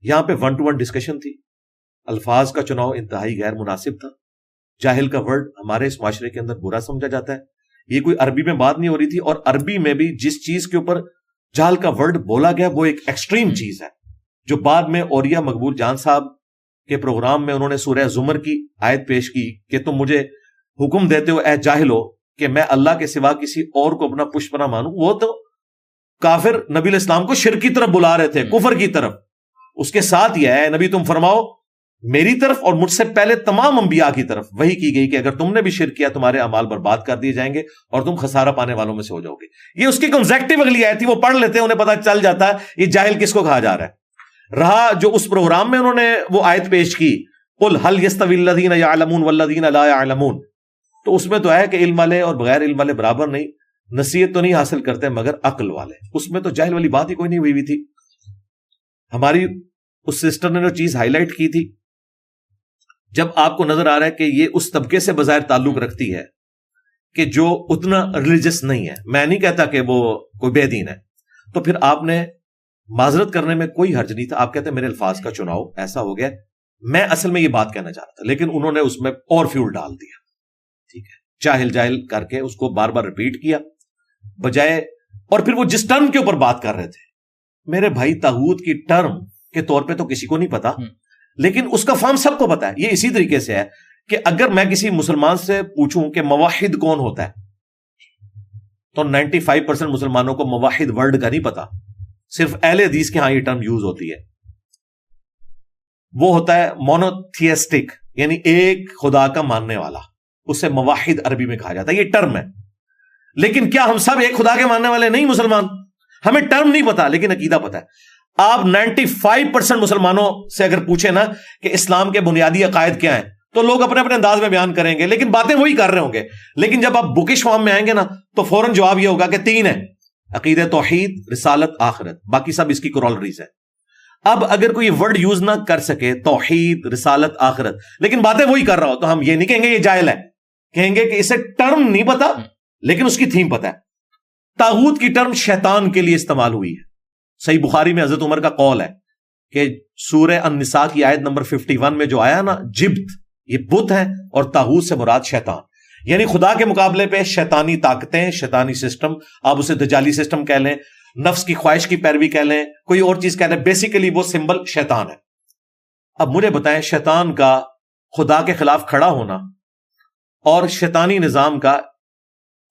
یہاں پہ 1-to-1 ڈسکشن تھی, الفاظ کا چناؤ انتہائی غیر مناسب تھا. جاہل کا ورڈ ہمارے اس معاشرے کے اندر برا سمجھا جاتا ہے. یہ کوئی عربی میں بات نہیں ہو رہی تھی, اور عربی میں بھی جس چیز کے اوپر جاہل کا ورڈ بولا گیا وہ ایک ایکسٹریم چیز ہے, جو بعد میں اوریا مقبول جان صاحب کے پروگرام میں انہوں نے سورہ زمر کی آیت پیش کی کہ تم مجھے حکم دیتے ہو اے جاہلو کہ میں اللہ کے سوا کسی اور کو اپنا پشپنا مانوں. وہ تو کافر نبی علیہ السلام کو شرک کی طرف بلا رہے تھے, کفر کی طرف. اس کے ساتھ یہ ہے نبی تم فرماؤ میری طرف اور مجھ سے پہلے تمام انبیاء کی طرف وہی کی گئی کہ اگر تم نے بھی شرک کیا تمہارے اعمال برباد کر دیے جائیں گے اور تم خسارہ پانے والوں میں سے ہو جاؤ گے. یہ اس کی کنزیکٹیو اگلی آیت تھی, وہ پڑھ لیتے ہیں, انہیں پتا چل جاتا ہے یہ جاہل کس کو کہا جا رہا ہے. رہا جو اس پروگرام میں انہوں نے وہ آیت پیش کی, قل هل يستوي الذين يعلمون والذين لا يعلمون, تو اس میں تو ہے کہ علم والے اور بغیر علم والے برابر نہیں, نصیحت تو نہیں حاصل کرتے مگر عقل والے. اس میں تو جاہل والی بات ہی کوئی نہیں ہوئی تھی. ہماری اس سسٹر نے جو چیز ہائی لائٹ کی تھی, جب آپ کو نظر آ رہا ہے کہ یہ اس طبقے سے بظاہر تعلق رکھتی ہے کہ جو اتنا ریلیجس نہیں ہے, میں نہیں کہتا کہ وہ کوئی بے دین ہے, تو پھر آپ نے معذرت کرنے میں کوئی حرج نہیں تھا. آپ کہتے ہیں میرے الفاظ کا چناؤ ایسا ہو گیا, میں اصل میں یہ بات کہنا چاہ رہا تھا, لیکن انہوں نے اس میں اور فیول ڈال دیا. ٹھیک ہے, جاہل جاہل کر کے اس کو بار بار ریپیٹ کیا بجائے, اور پھر وہ جس ٹرم کے اوپر بات کر رہے تھے, میرے بھائی طاغوت کی ٹرم کے طور پہ تو کسی کو نہیں پتا, لیکن اس کا فارم سب کو پتا ہے. یہ اسی طریقے سے ہے کہ اگر میں کسی مسلمان سے پوچھوں کہ موحد کون ہوتا ہے تو 95% مسلمانوں کو موحد ورڈ کا نہیں پتا, صرف اہل حدیث کے ہاں یہ ٹرم یوز ہوتی ہے. وہ ہوتا ہے مونوتھیسٹک، یعنی ایک خدا کا ماننے والا، اسے موحد عربی میں کہا جاتا ہے، یہ ٹرم ہے. لیکن کیا ہم سب ایک خدا کے ماننے والے نہیں مسلمان؟ ہمیں ٹرم نہیں پتا لیکن عقیدہ پتا ہے. آپ 95% مسلمانوں سے اگر پوچھیں نا کہ اسلام کے بنیادی عقائد کیا ہیں تو لوگ اپنے اپنے انداز میں بیان کریں گے، لیکن باتیں وہی کر رہے ہوں گے. لیکن جب آپ بکش فارم میں آئیں گے نا تو فوراً جواب یہ ہوگا کہ 3 ہیں: عقیدہ توحید، رسالت، آخرت. باقی سب اس کی کورولریز ہے. اب اگر کوئی ورڈ یوز نہ کر سکے، توحید، رسالت، آخرت، لیکن باتیں وہی کر رہا ہو، تو ہم یہ نہیں کہیں گے یہ جاہل ہے، کہیں گے کہ اسے ٹرم نہیں پتا لیکن اس کی تھیم پتا ہے. طاغوت کی ٹرم شیطان کے لیے استعمال ہوئی ہے. صحیح بخاری میں حضرت عمر کا قول ہے کہ سورہ النساء کی آیت نمبر 51 میں جو آیا نا، جبت، یہ بت ہے اور طاغوت سے مراد شیطان، یعنی خدا کے مقابلے پہ شیطانی طاقتیں، شیطانی سسٹم، آپ اسے دجالی سسٹم کہہ لیں، نفس کی خواہش کی پیروی کہہ لیں، کوئی اور چیز کہہ لیں، بیسیکلی وہ سمبل شیطان ہے. اب مجھے بتائیں، شیطان کا خدا کے خلاف کھڑا ہونا اور شیطانی نظام کا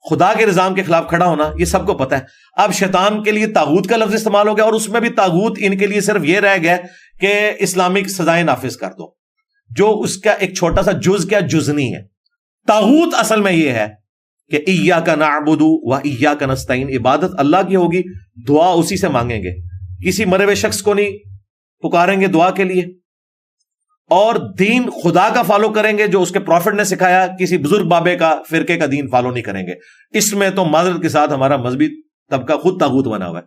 خدا کے نظام کے خلاف کھڑا ہونا، یہ سب کو پتا ہے. اب شیطان کے لیے طاغوت کا لفظ استعمال ہو گیا، اور اس میں بھی طاغوت ان کے لیے صرف یہ رہ گیا کہ اسلامک سزائیں نافذ کر دو، جو اس کا ایک چھوٹا سا جز کیا جزنی ہے. طاغوت اصل میں یہ ہے کہ ایاک نعبد و ایاک نستعین، عبادت اللہ کی ہوگی، دعا اسی سے مانگیں گے، کسی مرے ہوئے شخص کو نہیں پکاریں گے دعا کے لیے، اور دین خدا کا فالو کریں گے جو اس کے پروفٹ نے سکھایا، کسی بزرگ بابے کا فرقے کا دین فالو نہیں کریں گے. اس میں تو معذرت کے ساتھ ہمارا مذہبی طبقہ خود طاغوت بنا ہوا ہے.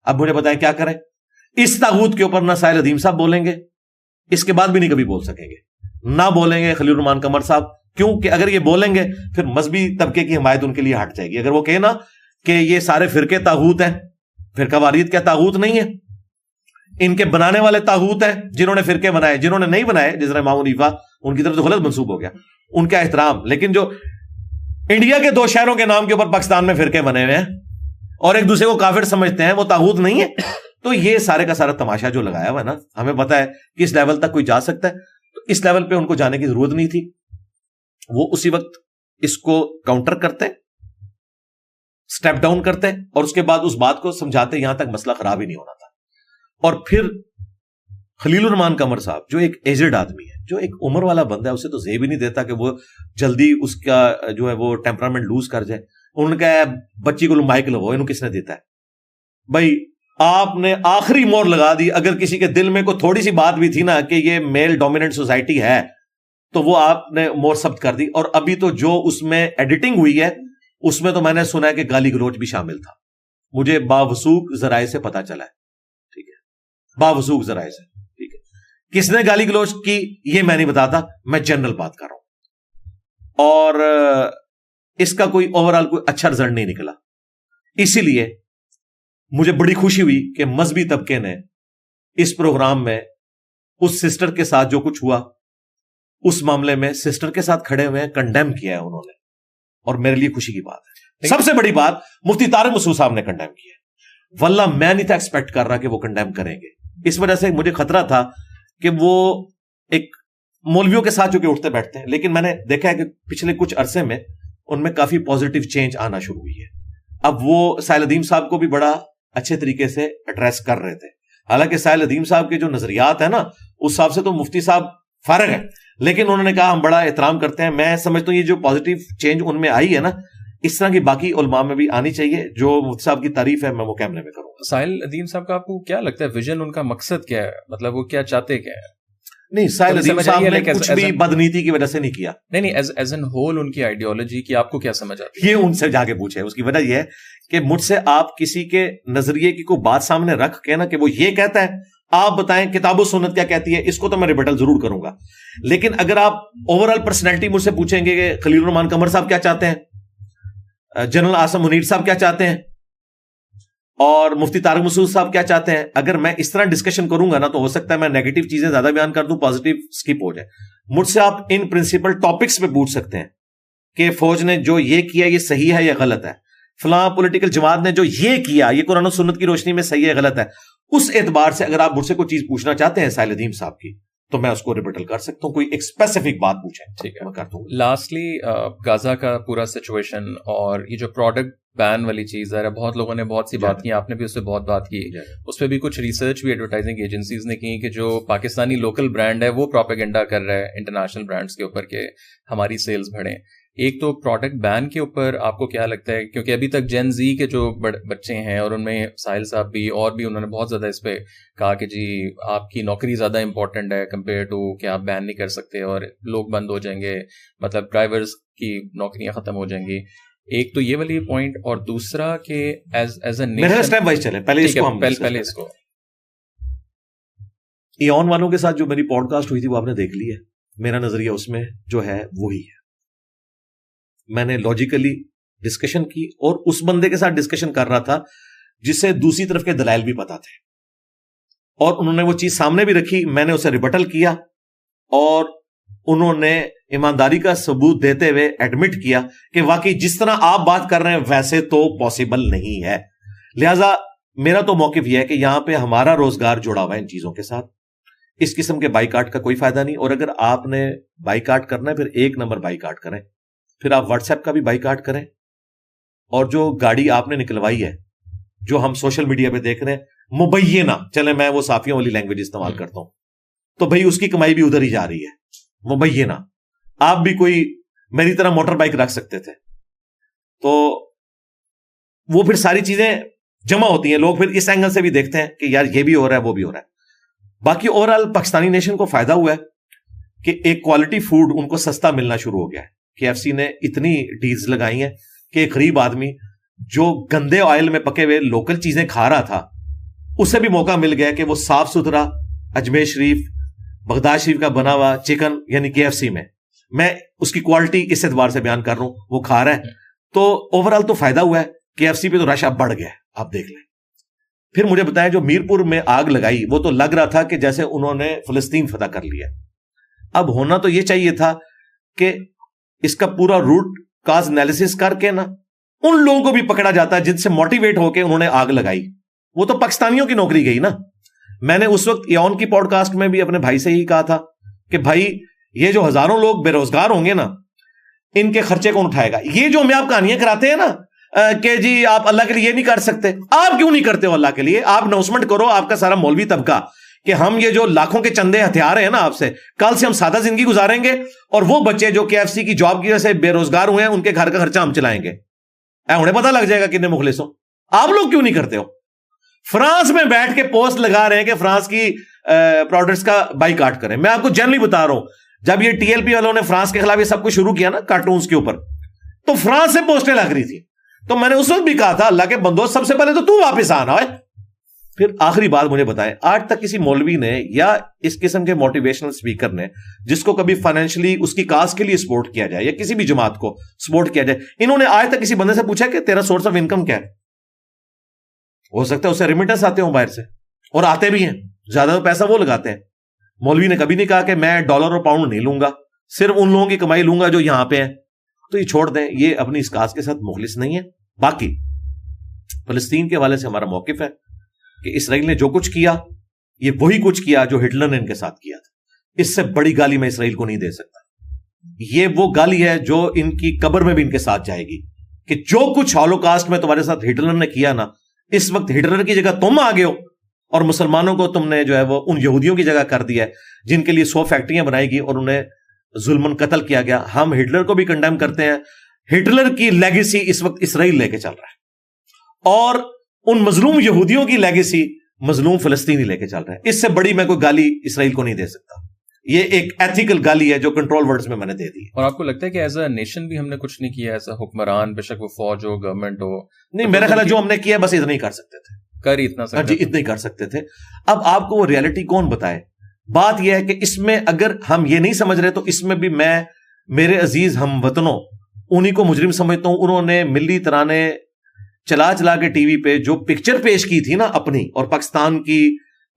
اب مجھے بتائیں کیا کریں؟ اس طاغوت کے اوپر نہ ساحل ادیم صاحب بولیں گے، اس کے بعد بھی نہیں کبھی بول سکیں گے، نہ بولیں گے خلیل الرحمان قمر صاحب، کیونکہ اگر یہ بولیں گے پھر مذہبی طبقے کی حمایت ان کے لیے ہٹ جائے گی. اگر وہ کہے نا کہ یہ سارے فرقے طاغوت ہیں، فرقہ واریت کیا طاغوت نہیں ہے؟ ان کے بنانے والے طاغوت ہیں، جنہوں نے فرقے بنائے، جنہوں نے نہیں بنائے جس طرح امام حنیفہ، ان کی طرف تو غلط منسوب ہو گیا، ان کا احترام. لیکن جو انڈیا کے 2 شہروں کے نام کے اوپر پاکستان میں فرقے بنے ہوئے ہیں اور ایک دوسرے کو کافر سمجھتے ہیں، وہ طاغوت نہیں ہے. تو یہ سارے کا سارا تماشا جو لگایا ہوا ہے نا، ہمیں پتا ہے کہ اس لیول تک کوئی جا سکتا ہے، تو اس لیول پہ ان کو جانے کی ضرورت نہیں تھی. وہ اسی وقت اس کو کاؤنٹر کرتے، سٹیپ ڈاؤن کرتے، اور اس کے بعد اس بات کو سمجھاتے یہاں تک مسئلہ خراب ہی نہیں ہونا تھا. اور پھر خلیل الرحمان قمر صاحب جو ایک ایجڈ آدمی ہے، جو ایک عمر والا بندہ ہے، اسے تو زیب ہی نہیں دیتا کہ وہ جلدی اس کا جو ہے وہ ٹیمپرامنٹ لوز کر جائے. انہوں نے کہا بچی کو مائک لگو، انہوں کس نے دیتا ہے بھائی؟ آپ نے آخری مور لگا دی. اگر کسی کے دل میں کوئی تھوڑی سی بات بھی تھی نا کہ یہ میل ڈومیننٹ سوسائٹی ہے، تو وہ آپ نے مور ثبت کر دی. اور ابھی تو جو اس میں ایڈیٹنگ ہوئی ہے اس میں تو میں نے سنا ہے کہ گالی گلوچ بھی شامل تھا، مجھے باوثوق ذرائع سے پتا چلا ہے. ٹھیک ہے، باوثوق ذرائع سے. ٹھیک ہے، کس نے گالی گلوچ کی یہ میں نہیں بتاتا، میں جنرل بات کر رہا ہوں. اور اس کا کوئی اوور آل کوئی اچھا رزلٹ نہیں نکلا. اسی لیے مجھے بڑی خوشی ہوئی کہ مذہبی طبقے نے اس پروگرام میں اس سسٹر کے ساتھ جو کچھ ہوا، اس معاملے میں سسٹر کے ساتھ کھڑے ہوئے ہیں، کنڈیم کیا ہے انہوں نے، اور میرے لیے خوشی کی بات ہے. سب سے بڑی بات مفتی طارق مسعود صاحب نے کنڈیم کیا ہے. واللہ میں نہیں تھا ایکسپیکٹ کر رہا کہ وہ کنڈیم کریں گے. اس وجہ سے مجھے خطرہ تھا کہ وہ ایک مولویوں کے ساتھ جو کہ اٹھتے بیٹھتے ہیں، لیکن میں نے دیکھا ہے کہ پچھلے کچھ عرصے میں ان میں کافی پازیٹیو چینج آنا شروع ہوئی ہے. اب وہ ساحل ادیم صاحب کو بھی بڑا اچھے طریقے سے ایڈریس کر رہے تھے. حالانکہ ساحل ادیم صاحب کے جو نظریات ہیں نا، اس حساب سے تو مفتی صاحب فارغ ہیں، لیکن انہوں نے کہا ہم بڑا احترام کرتے ہیں. میں سمجھتا ہوں یہ جو پازیٹیو چینج ان میں آئی ہے نا، اس طرح کی باقی علماء میں بھی آنی چاہیے. جو مفتی صاحب کی تعریف ہے میں وہ کیمرے میں کروں گا. ساحل ادیم صاحب کا آپ کو کیا لگتا ہے ویژن، ان کا مقصد کیا ہے؟ مطلب وہ کیا چاہتے کیا ہے؟ نہیں، ساحل ادیم صاحب نے کچھ بھی بدنیتی کی وجہ سے نہیں کیا. نہیں ایز این ہول ان کی آئیڈیالوجی کی آپ کو کیا سمجھ آتی ہے؟ یہ ان سے جا کے پوچھے. اس کی وجہ یہ ہے کہ مجھ سے آپ کسی کے نظریے کی کوئی بات سامنے رکھ کے نا کہ وہ یہ کہتا ہے، آپ بتائیں کتاب و سنت کیا کہتی ہے، اس کو تو میں ریبٹل ضرور کروں گا. لیکن اگر آپ اوور آل پرسنالٹی مجھ سے پوچھیں گے کہ خلیل الرحمان قمر صاحب کیا چاہتے ہیں، جنرل آصم منیر صاحب کیا چاہتے ہیں، اور مفتی طارق مسعود صاحب کیا چاہتے ہیں، اگر میں اس طرح ڈسکشن کروں گا نا تو ہو سکتا ہے میں نیگیٹو چیزیں زیادہ بیان کر دوں، پازیٹیو سکپ ہو جائے. مجھ سے آپ ان پرنسپل ٹاپکس پہ پوچھ سکتے ہیں کہ فوج نے جو یہ کیا یہ صحیح ہے یا غلط ہے، فلاں پولیٹیکل جماعت نے جو یہ کیا یہ قرآن و سنت کی روشنی میں صحیح ہے غلط ہے. اس اعتبار سے اگر آپ مجھ سے کوئی چیز پوچھنا چاہتے ہیں ساحل ادیم صاحب کی، تو میں اس کو ریبٹل کر سکتا ہوں. کوئی ایک اسپیسیفک بات پوچھیں, ٹھیک ہے, میں کر دوں. لاسٹلی غازہ کا پورا سچویشن اور یہ جو پروڈکٹ بین والی چیز ہے, بہت لوگوں نے بہت سی بات کی, آپ نے بھی اس سے بہت بات کی, اس پہ بھی کچھ ریسرچ بھی ایڈورٹائزنگ ایجنسیز نے کی کہ جو پاکستانی لوکل برانڈ ہے وہ پروپیگنڈا کر رہا ہے انٹرنیشنل برانڈس کے اوپر کہ ہماری سیلز بڑھیں. ایک تو پروڈکٹ بین کے اوپر آپ کو کیا لگتا ہے, کیونکہ ابھی تک جین زی کے جو بچے ہیں اور ان میں ساحل صاحب بھی اور بھی انہوں نے بہت زیادہ اس پہ کہا کہ جی آپ کی نوکری زیادہ امپورٹنٹ ہے کمپیئر ٹو کہ آپ بین نہیں کر سکتے اور لوگ بند ہو جائیں گے, مطلب ڈرائیورز کی نوکریاں ختم ہو جائیں گی. ایک تو یہ والی پوائنٹ, اور دوسرا کہ as a nation, step wise چلیں, پہلے اس کو ایون والوں کے ساتھ جو میری پوڈ کاسٹ ہوئی تھی وہ آپ نے دیکھ لی ہے. میرا نظریہ اس میں جو ہے وہی ہے. میں نے لاجیکلی ڈسکشن کی اور اس بندے کے ساتھ ڈسکشن کر رہا تھا جسے دوسری طرف کے دلائل بھی پتا تھے, اور انہوں نے وہ چیز سامنے بھی رکھی, میں نے اسے ریبٹل کیا اور انہوں نے ایمانداری کا ثبوت دیتے ہوئے ایڈمٹ کیا کہ واقعی جس طرح آپ بات کر رہے ہیں ویسے تو پاسبل نہیں ہے. لہذا میرا تو موقف یہ ہے کہ یہاں پہ ہمارا روزگار جڑا ہوا ہے ان چیزوں کے ساتھ. اس قسم کے بائیکاٹ کا کوئی فائدہ نہیں, اور اگر آپ نے بائیکاٹ کرنا ہے پھر ایک نمبر بائیکاٹ کریں, پھر آپ واٹس ایپ کا بھی بائیکاٹ کریں, اور جو گاڑی آپ نے نکلوائی ہے جو ہم سوشل میڈیا پہ دیکھ رہے ہیں مبینہ, چلیں میں وہ صافیوں والی لینگویج استعمال کرتا ہوں, تو بھائی اس کی کمائی بھی ادھر ہی جا رہی ہے مبینہ. آپ بھی کوئی میری طرح موٹر بائک رکھ سکتے تھے, تو وہ پھر ساری چیزیں جمع ہوتی ہیں, لوگ پھر اس اینگل سے بھی دیکھتے ہیں کہ یار یہ بھی ہو رہا ہے وہ بھی ہو رہا ہے. باقی اوور آل پاکستانی نیشن کو فائدہ ہوا ہے کہ ایک کوالٹی فوڈ ان کو سستا ملنا شروع ہو گیا ہے. KFC نے اتنی ڈیلز لگائی ہیں کہ ایک غریب آدمی جو گندے آئل میں پکے ہوئے لوکل چیزیں کھا رہا تھا اسے بھی موقع مل گیا کہ وہ صاف ستھرا اجمیر شریف بغداد شریف کا بنا ہوا چکن یعنی KFC میں اس کی کوالٹی اس اعتبار سے بیان کر رہا ہوں وہ کھا رہا ہے. تو اوور آل تو فائدہ ہوا ہے. KFC پہ تو رش اب بڑھ گیا ہے, آپ دیکھ لیں. پھر مجھے بتائیں جو میرپور میں آگ لگائی وہ تو لگ رہا تھا کہ جیسے انہوں نے فلسطین فتح کر لیا. اب ہونا تو یہ چاہیے تھا کہ اس کا پورا روٹ کاز انالیسس کر کے نا ان لوگوں کو بھی پکڑا جاتا ہے جن سے موٹیویٹ ہو کے انہوں نے آگ لگائی. وہ تو پاکستانیوں کی نوکری گئی نا. میں نے اس وقت ایون کی پوڈ کاسٹ میں بھی اپنے بھائی سے ہی کہا تھا کہ بھائی یہ جو ہزاروں لوگ بے روزگار ہوں گے نا ان کے خرچے کون اٹھائے گا؟ یہ جو ہمیں آپ کہانیاں کراتے ہیں نا کہ جی آپ اللہ کے لیے یہ نہیں کر سکتے, آپ کیوں نہیں کرتے ہو اللہ کے لیے؟ آپ اناؤنسمنٹ کرو, آپ کا سارا مولوی طبقہ, کہ ہم یہ جو لاکھوں کے چندے ہتھیار ہیں نا آپ سے, کل سے ہم سادہ زندگی گزاریں گے اور وہ بچے جو KFC کی جاب کی وجہ سے بے روزگار ہوئے ہیں ان کے گھر کا خرچہ ہم چلائیں گے. انہیں پتہ لگ جائے گا کتنے مخلص ہوں. آپ لوگ کیوں نہیں کرتے ہو؟ فرانس میں بیٹھ کے پوسٹ لگا رہے ہیں کہ فرانس کی پروڈکٹس کا بائیکاٹ کریں. میں آپ کو جنرلی بتا رہا ہوں, جب یہ TLP والوں نے فرانس کے خلاف یہ سب کچھ شروع کیا نا کارٹونز کے اوپر, تو فرانس سے پوسٹیں لگ رہی تھی. تو میں نے اس وقت بھی کہا تھا اللہ کے بندو سب سے پہلے تو واپس آنا ہے. پھر آخری بات مجھے بتائیں, آج تک کسی مولوی نے یا اس قسم کے موٹیویشنل اسپیکر نے جس کو کبھی فائنینشلی اس کی کاز کے لیے سپورٹ کیا جائے یا کسی بھی جماعت کو سپورٹ کیا جائے, انہوں نے آج تک کسی بندے سے پوچھا کہ تیرا سورس آف انکم کیا ہے؟ ہو سکتا ہے اسے ریمیٹنس آتے ہوں باہر سے, اور آتے بھی ہیں, زیادہ پیسہ وہ لگاتے ہیں. مولوی نے کبھی نہیں کہا کہ میں ڈالر اور پاؤنڈ نہیں لوں گا, صرف ان لوگوں کی کمائی لوں گا جو یہاں پہ ہیں. تو یہ چھوڑ دیں, یہ اپنی اس کاز کے ساتھ مخلص نہیں ہے. باقی فلسطین کے حوالے سے ہمارا موقف ہے کہ اسرائیل نے جو کچھ کیا یہ وہی کچھ کیا جو ہٹلر نے ان کے ساتھ کیا تھا. اس سے بڑی گالی میں اسرائیل کو نہیں دے سکتا. یہ وہ گالی ہے جو ان کی قبر میں بھی ان کے ساتھ جائے گی کہ جو کچھ ہولوکاسٹ میں تمہارے ساتھ ہٹلر نے کیا نا, اس وقت ہٹلر کی جگہ تم آ گئے ہو اور مسلمانوں کو تم نے جو ہے وہ ان یہودیوں کی جگہ کر دیا ہے جن کے لیے 100 فیکٹریاں بنائی گئی اور انہیں ظلمن قتل کیا گیا. ہم ہٹلر کو بھی کنڈیم کرتے ہیں. ہٹلر کی لیگیسی اس وقت اسرائیل لے کے چل رہا ہے, اور ان مظلوم یہودیوں کی لیگیسی مظلوم فلسطینی لے کے چل رہا ہے. اس سے بڑی میں کوئی گالی اسرائیل کو نہیں دے سکتا. یہ ایک ایتھیکل گالی ہے جو کنٹرول ورڈز میں نے دے دی. اور آپ کو لگتا ہے کہ ایز اے نیشن بھی ہم نے کچھ نہیں کیا, ایسا حکمران بے شک وہ فوج ہو گورنمنٹ ہو؟ نہیں, میرا خیال ہے جو ہم نے کیا بس اتنا ہی کر سکتے تھے. کر اتنا جی اتنا ہی کر سکتے تھے. اب آپ کو وہ ریئلٹی کون بتائے؟ بات یہ ہے کہ اس میں اگر ہم یہ نہیں سمجھ رہے تو اس میں بھی میں میرے عزیز ہم وطنوں انہی کو مجرم سمجھتا ہوں. انہوں نے ملی ترانے چلا چلا کے ٹی وی پہ جو پکچر پیش کی تھی نا اپنی اور پاکستان کی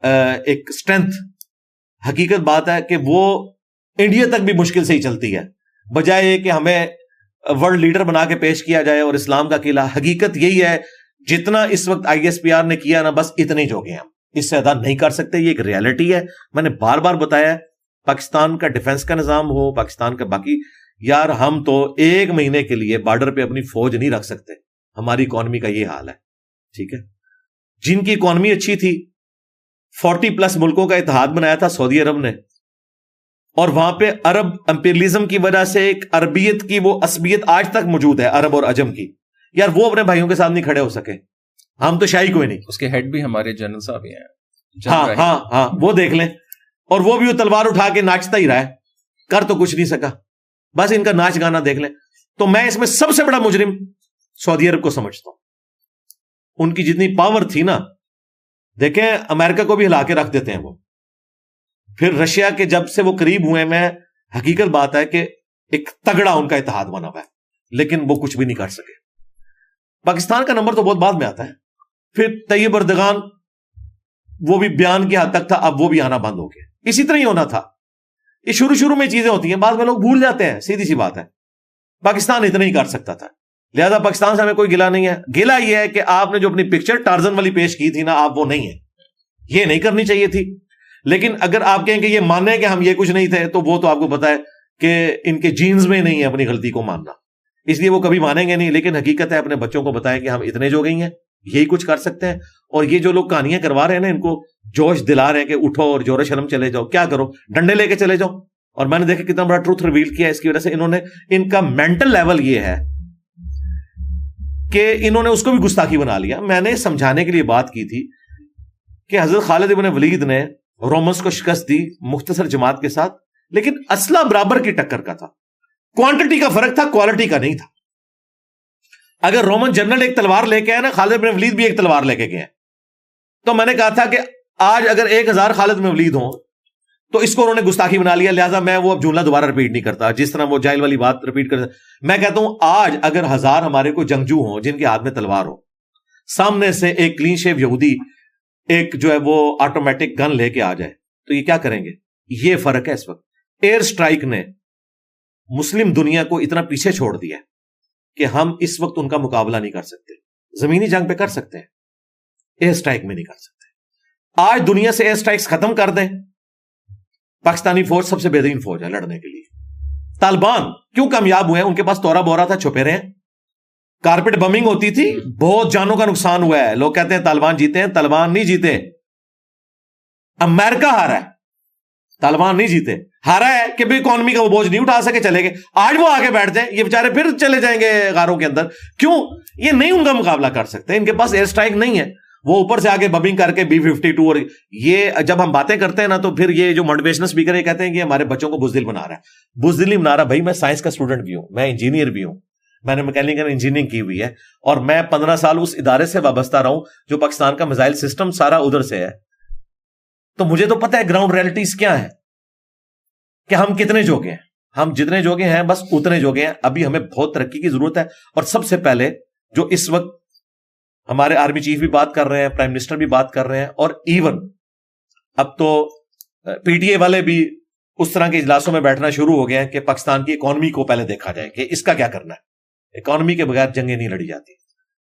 ایک سٹرینتھ, حقیقت بات ہے کہ وہ انڈیا تک بھی مشکل سے ہی چلتی ہے, بجائے کہ ہمیں ورلڈ لیڈر بنا کے پیش کیا جائے اور اسلام کا قلعہ. حقیقت یہی ہے جتنا اس وقت ISPR نے کیا نا بس اتنے جو گئے ہم, اس سے زیادہ نہیں کر سکتے. یہ ایک ریالٹی ہے, میں نے بار بار بتایا پاکستان کا ڈیفنس کا نظام ہو، پاکستان کا باقی، یار ہم تو 1 مہینے کے لیے بارڈر پہ اپنی فوج نہیں رکھ سکتے. ہماری اکانومی کا یہ حال ہے. ٹھیک ہے، جن کی اکانومی اچھی تھی، 40+ ملکوں کا اتحاد بنایا تھا سعودی عرب نے، اور وہاں پہ عرب امپیریلزم کی وجہ سے ایک عربیت کی وہ عصبیت آج تک موجود ہے، عرب اور عجم کی. یار وہ اپنے بھائیوں کے ساتھ نہیں کھڑے ہو سکے. ہم تو شاہی کوئی نہیں. اس کے ہیڈ بھی ہمارے جنرل صاحب ہی ہیں. ہاں وہ دیکھ لیں. اور وہ بھی وہ تلوار اٹھا کے ناچتا ہی رہا ہے، کر تو کچھ نہیں سکا. بس ان کا ناچ گانا دیکھ لیں. تو میں اس میں سب سے بڑا مجرم سعودی عرب کو سمجھتا ہوں. ان کی جتنی پاور تھی نا، دیکھیں امریکہ کو بھی ہلا کے رکھ دیتے ہیں وہ. پھر رشیا کے جب سے وہ قریب ہوئے، میں حقیقت بات ہے کہ ایک تگڑا ان کا اتحاد بنا ہوا ہے، لیکن وہ کچھ بھی نہیں کر سکے. پاکستان کا نمبر تو بہت بعد میں آتا ہے. پھر طیب اردغان، وہ بھی بیان کی حد تک تھا، اب وہ بھی آنا بند ہو گیا. اسی طرح ہی ہونا تھا. یہ شروع میں چیزیں ہوتی ہیں، بعد میں لوگ بھول جاتے ہیں. سیدھی سی بات ہے. پاکستان اتنا ہی کر سکتا تھا، لہذا پاکستان سے ہمیں کوئی گلہ نہیں ہے. گلہ یہ ہے کہ آپ نے جو اپنی پکچر ٹارزن والی پیش کی تھی نا، آپ وہ نہیں ہے. یہ نہیں کرنی چاہیے تھی. لیکن اگر آپ کہیں کہ یہ مانیں کہ ہم یہ کچھ نہیں تھے، تو وہ تو آپ کو پتا ہے کہ ان کے جینز میں نہیں ہے اپنی غلطی کو ماننا، اس لیے وہ کبھی مانیں گے نہیں. لیکن حقیقت ہے، اپنے بچوں کو بتائیں کہ ہم اتنے جو گئی ہیں، یہی کچھ کر سکتے ہیں. اور یہ جو لوگ کہانیاں کروا رہے ہیں نا، ان کو جوش دلا رہے ہیں کہ اٹھو اور جور شرم چلے جاؤ. کیا کرو؟ ڈنڈے لے کے چلے جاؤ. اور میں نے دیکھا کتنا بڑا ٹروتھ ریویل کیا. اس کی وجہ سے انہوں نے، ان کا مینٹل لیول یہ ہے کہ انہوں نے اس کو بھی گستاخی بنا لیا. میں نے سمجھانے کے لیے بات کی تھی کہ حضرت خالد ابن ولید نے رومنس کو شکست دی مختصر جماعت کے ساتھ، لیکن اسلحہ برابر کی ٹکر کا تھا. کوانٹٹی کا فرق تھا، کوالٹی کا نہیں تھا. اگر رومن جنرل ایک تلوار لے کے آئے نا، خالد بن ولید بھی ایک تلوار لے کے گئے. تو میں نے کہا تھا کہ آج اگر 1000 خالد بن ولید ہوں تو اس کو انہوں نے گستاخی بنا لیا. لہٰذا میں وہ اب جملہ دوبارہ رپیٹ نہیں کرتا، جس طرح وہ جاہل والی بات رپیٹ کرتا. میں کہتا ہوں آج اگر 1000 ہمارے کو جنگجو ہوں جن کے ہاتھ میں تلوار ہو، سامنے سے ایک کلین شیو یہودی ایک جو ہے وہ آٹومیٹک گن لے کے آ جائے، تو یہ کیا کریں گے؟ یہ فرق ہے اس وقت. ایئر سٹرائک نے مسلم دنیا کو اتنا پیچھے چھوڑ دیا کہ ہم اس وقت ان کا مقابلہ نہیں کر سکتے. زمینی جنگ پہ کر سکتے ہیں، ایئر سٹرائک میں نہیں کر سکتے. آج دنیا سے ایئر سٹرائکس ختم کر دیں، پاکستانی فوج سب سے بہترین فوج ہے لڑنے کے لیے. طالبان کیوں کامیاب ہوئے ہیں؟ ان کے پاس تورا بورا تھا، چھپے رہے ہیں. کارپیٹ بمنگ ہوتی تھی، بہت جانوں کا نقصان ہوا ہے. لوگ کہتے ہیں طالبان جیتے ہیں، طالبان نہیں جیتے. امریکہ ہارا ہے، طالبان نہیں جیتے. ہارا ہے کہ بھی اکانومی کا وہ بوجھ نہیں اٹھا سکے، چلے گئے. آج وہ آگے بیٹھ جائیں، یہ بیچارے پھر چلے جائیں گے غاروں کے اندر. کیوں؟ یہ نہیں ان کا مقابلہ کر سکتے، ان کے پاس ایئر سٹرائک نہیں ہے. وہ اوپر سے آگے بمنگ کر کے B-52. اور یہ جب ہم باتیں کرتے ہیں نا، تو پھر یہ جو موٹیویشنل اسپیکر یہ کہتے ہیں کہ ہمارے بچوں کو بزدل بنا رہا ہے. بزدل نہیں بنا رہا بھائی. میں سائنس کا اسٹوڈنٹ بھی ہوں، میں انجینئر بھی ہوں، میں نے میکینیکل انجینئرنگ کی ہوئی ہے، اور میں 15 سال اس ادارے سے وابستہ رہا ہوں جو پاکستان کا میزائل سسٹم سارا ادھر سے ہے. تو مجھے تو پتہ ہے گراؤنڈ ریئلٹیز کیا ہے، کہ ہم کتنے جوگے ہیں. ہم جتنے جوگے ہیں بس اتنے جوگے ہیں. ابھی ہمیں بہت ترقی کی ضرورت ہے. اور سب سے پہلے جو اس وقت ہمارے آرمی چیف بھی بات کر رہے ہیں، پرائم منسٹر بھی بات کر رہے ہیں، اور ایون اب تو PTA والے بھی اس طرح کے اجلاسوں میں بیٹھنا شروع ہو گئے ہیں کہ پاکستان کی اکانومی کو پہلے دیکھا جائے کہ اس کا کیا کرنا ہے. اکانومی کے بغیر جنگیں نہیں لڑی جاتی.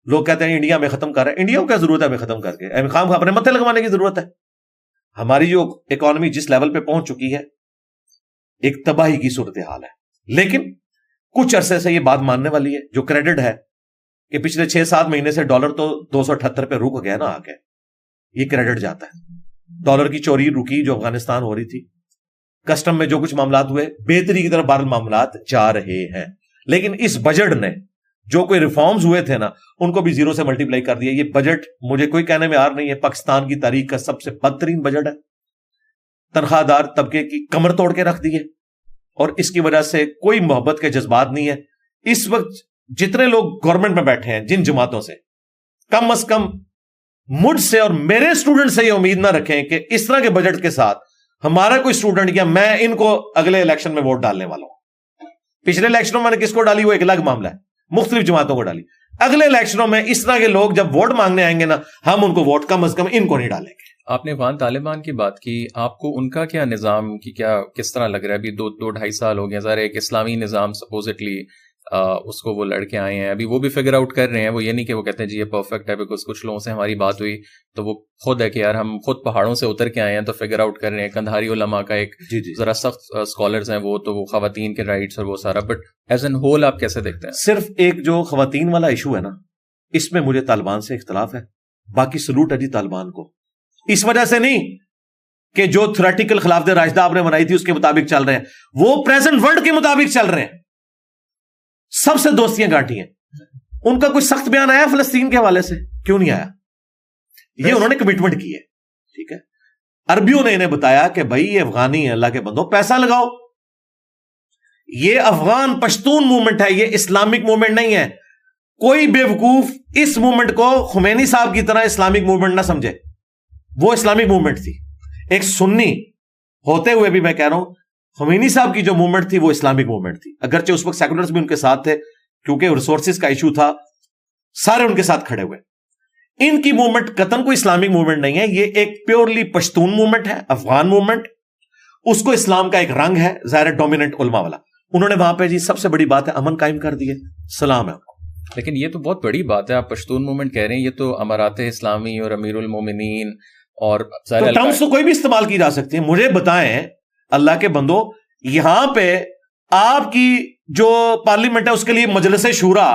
لوگ کہتے ہیں انڈیا میں ختم کر رہے ہیں. انڈیا کو کیا ضرورت ہے ہمیں ختم کر کے؟ خام اپنے متھے لگوانے کی ضرورت ہے. ہماری جو اکانومی جس لیول پہ پہنچ چکی ہے، ایک تباہی کی صورتحال ہے. لیکن کچھ عرصے سے یہ بات ماننے والی ہے. جو کریڈٹ ہے کہ پچھلے 6-7 مہینے سے ڈالر تو 278 پہ رک گیا نا آ کے، یہ کریڈٹ جاتا ہے. ڈالر کی چوری رکی جو افغانستان ہو رہی تھی، کسٹم میں جو کچھ معاملات ہوئے، بہتری کی طرف بہرحال معاملات جا رہے ہیں. لیکن اس بجٹ نے جو کوئی ریفارمز ہوئے تھے نا، ان کو بھی 0 سے ملٹیپلائی کر دیا. یہ بجٹ مجھے کوئی کہنے میں آر نہیں ہے، پاکستان کی تاریخ کا سب سے بدترین بجٹ ہے. تنخواہ دار طبقے کی کمر توڑ کے رکھ دی ہے، اور اس کی وجہ سے کوئی محبت کے جذبات نہیں ہے. اس وقت جتنے لوگ گورنمنٹ میں بیٹھے ہیں، جن جماعتوں سے، کم از کم مجھ سے اور میرے اسٹوڈنٹ سے یہ امید نہ رکھیں کہ اس طرح کے بجٹ کے ساتھ ہمارا کوئی اسٹوڈنٹ یا میں ان کو اگلے الیکشن میں ووٹ ڈالنے والا ہوں. پچھلے الیکشنوں میں نے کس کو ڈالی وہ ایک الگ معاملہ ہے، مختلف جماعتوں کو ڈالی. اگلے الیکشنوں میں اس طرح کے لوگ جب ووٹ مانگنے آئیں گے نا، ہم ان کو ووٹ کم از کم ان کو نہیں ڈالیں گے. آپ نے افغان طالبان کی بات کی، آپ کو ان کا کیا نظام کی کیا کس طرح لگ رہا ہے؟ ابھی 2-2.5 سال ہو گئے. ظاہر ایک اسلامی نظام سپوزٹلی اس کو وہ لڑکے آئے ہیں, ابھی وہ بھی فگر آؤٹ کر رہے ہیں. وہ یہ نہیں کہ وہ کہتے ہیں جی یہ پرفیکٹ ہے, بیکاز کچھ لوگوں سے ہماری بات ہوئی تو وہ خود ہے کہ یار ہم خود پہاڑوں سے اتر کے آئے ہیں تو فگر آؤٹ کر رہے ہیں. کندھاری علماء کا ایک ذرا سخت اسکالرز ہیں وہ, تو وہ خواتین کے رائٹس اور وہ سارا, بٹ ایز این ہول آپ کیسے دیکھتے ہیں؟ صرف ایک جو خواتین والا ایشو ہے نا, اس میں مجھے طالبان سے اختلاف ہے. باقی سلوٹ ہے جی طالبان کو, اس وجہ سے نہیں کہ جو تھیوریٹیکل خلاف راشدہ آپ نے بنائی تھی اس کے مطابق چل رہے ہیں, وہ پریزنٹ ورلڈ کے مطابق چل رہے ہیں. سب سے دوستیاں گانٹی ہیں. ان کا کوئی سخت بیان آیا فلسطین کے حوالے سے؟ کیوں نہیں آیا؟ یہ انہوں نے کمٹمنٹ کی ہے, ٹھیک ہے. عربیوں نے انہیں بتایا کہ بھائی یہ افغانی ہے, اللہ کے بندوں پیسہ لگاؤ. یہ افغان پشتون موومنٹ ہے, یہ اسلامک موومنٹ نہیں ہے. کوئی بے وقوف اس موومنٹ کو خمینی صاحب کی طرح اسلامک موومنٹ نہ سمجھے. وہ اسلامک موومنٹ تھی. ایک سنی ہوتے ہوئے بھی میں کہہ رہا ہوں, خمینی صاحب کی جو موومنٹ تھی وہ اسلامک موومنٹ تھی. اگرچہ اس وقت سیکولرز بھی ان کے ساتھ تھے, کیونکہ ریسورسز کا ایشو تھا, سارے ان کے ساتھ کھڑے ہوئے. ان کی موومنٹ قطن کوئی اسلامک موومنٹ نہیں ہے. یہ ایک پیورلی پشتون موومنٹ ہے, افغان موومنٹ. اس کو اسلام کا ایک رنگ ہے ظاہر ڈومیننٹ علماء والا. انہوں نے وہاں پہ جی سب سے بڑی بات ہے امن قائم کر دیے, سلام ہے. لیکن یہ تو بہت بڑی بات ہے, آپ پشتون موومنٹ کہہ رہے ہیں, یہ تو امارات اسلامی اور امیر المومنین اور ٹرمز تو کوئی بھی استعمال کی جا سکتی ہیں. مجھے بتائیں اللہ کے بندو, یہاں پہ آپ کی جو پارلیمنٹ ہے اس کے لیے مجلس شورا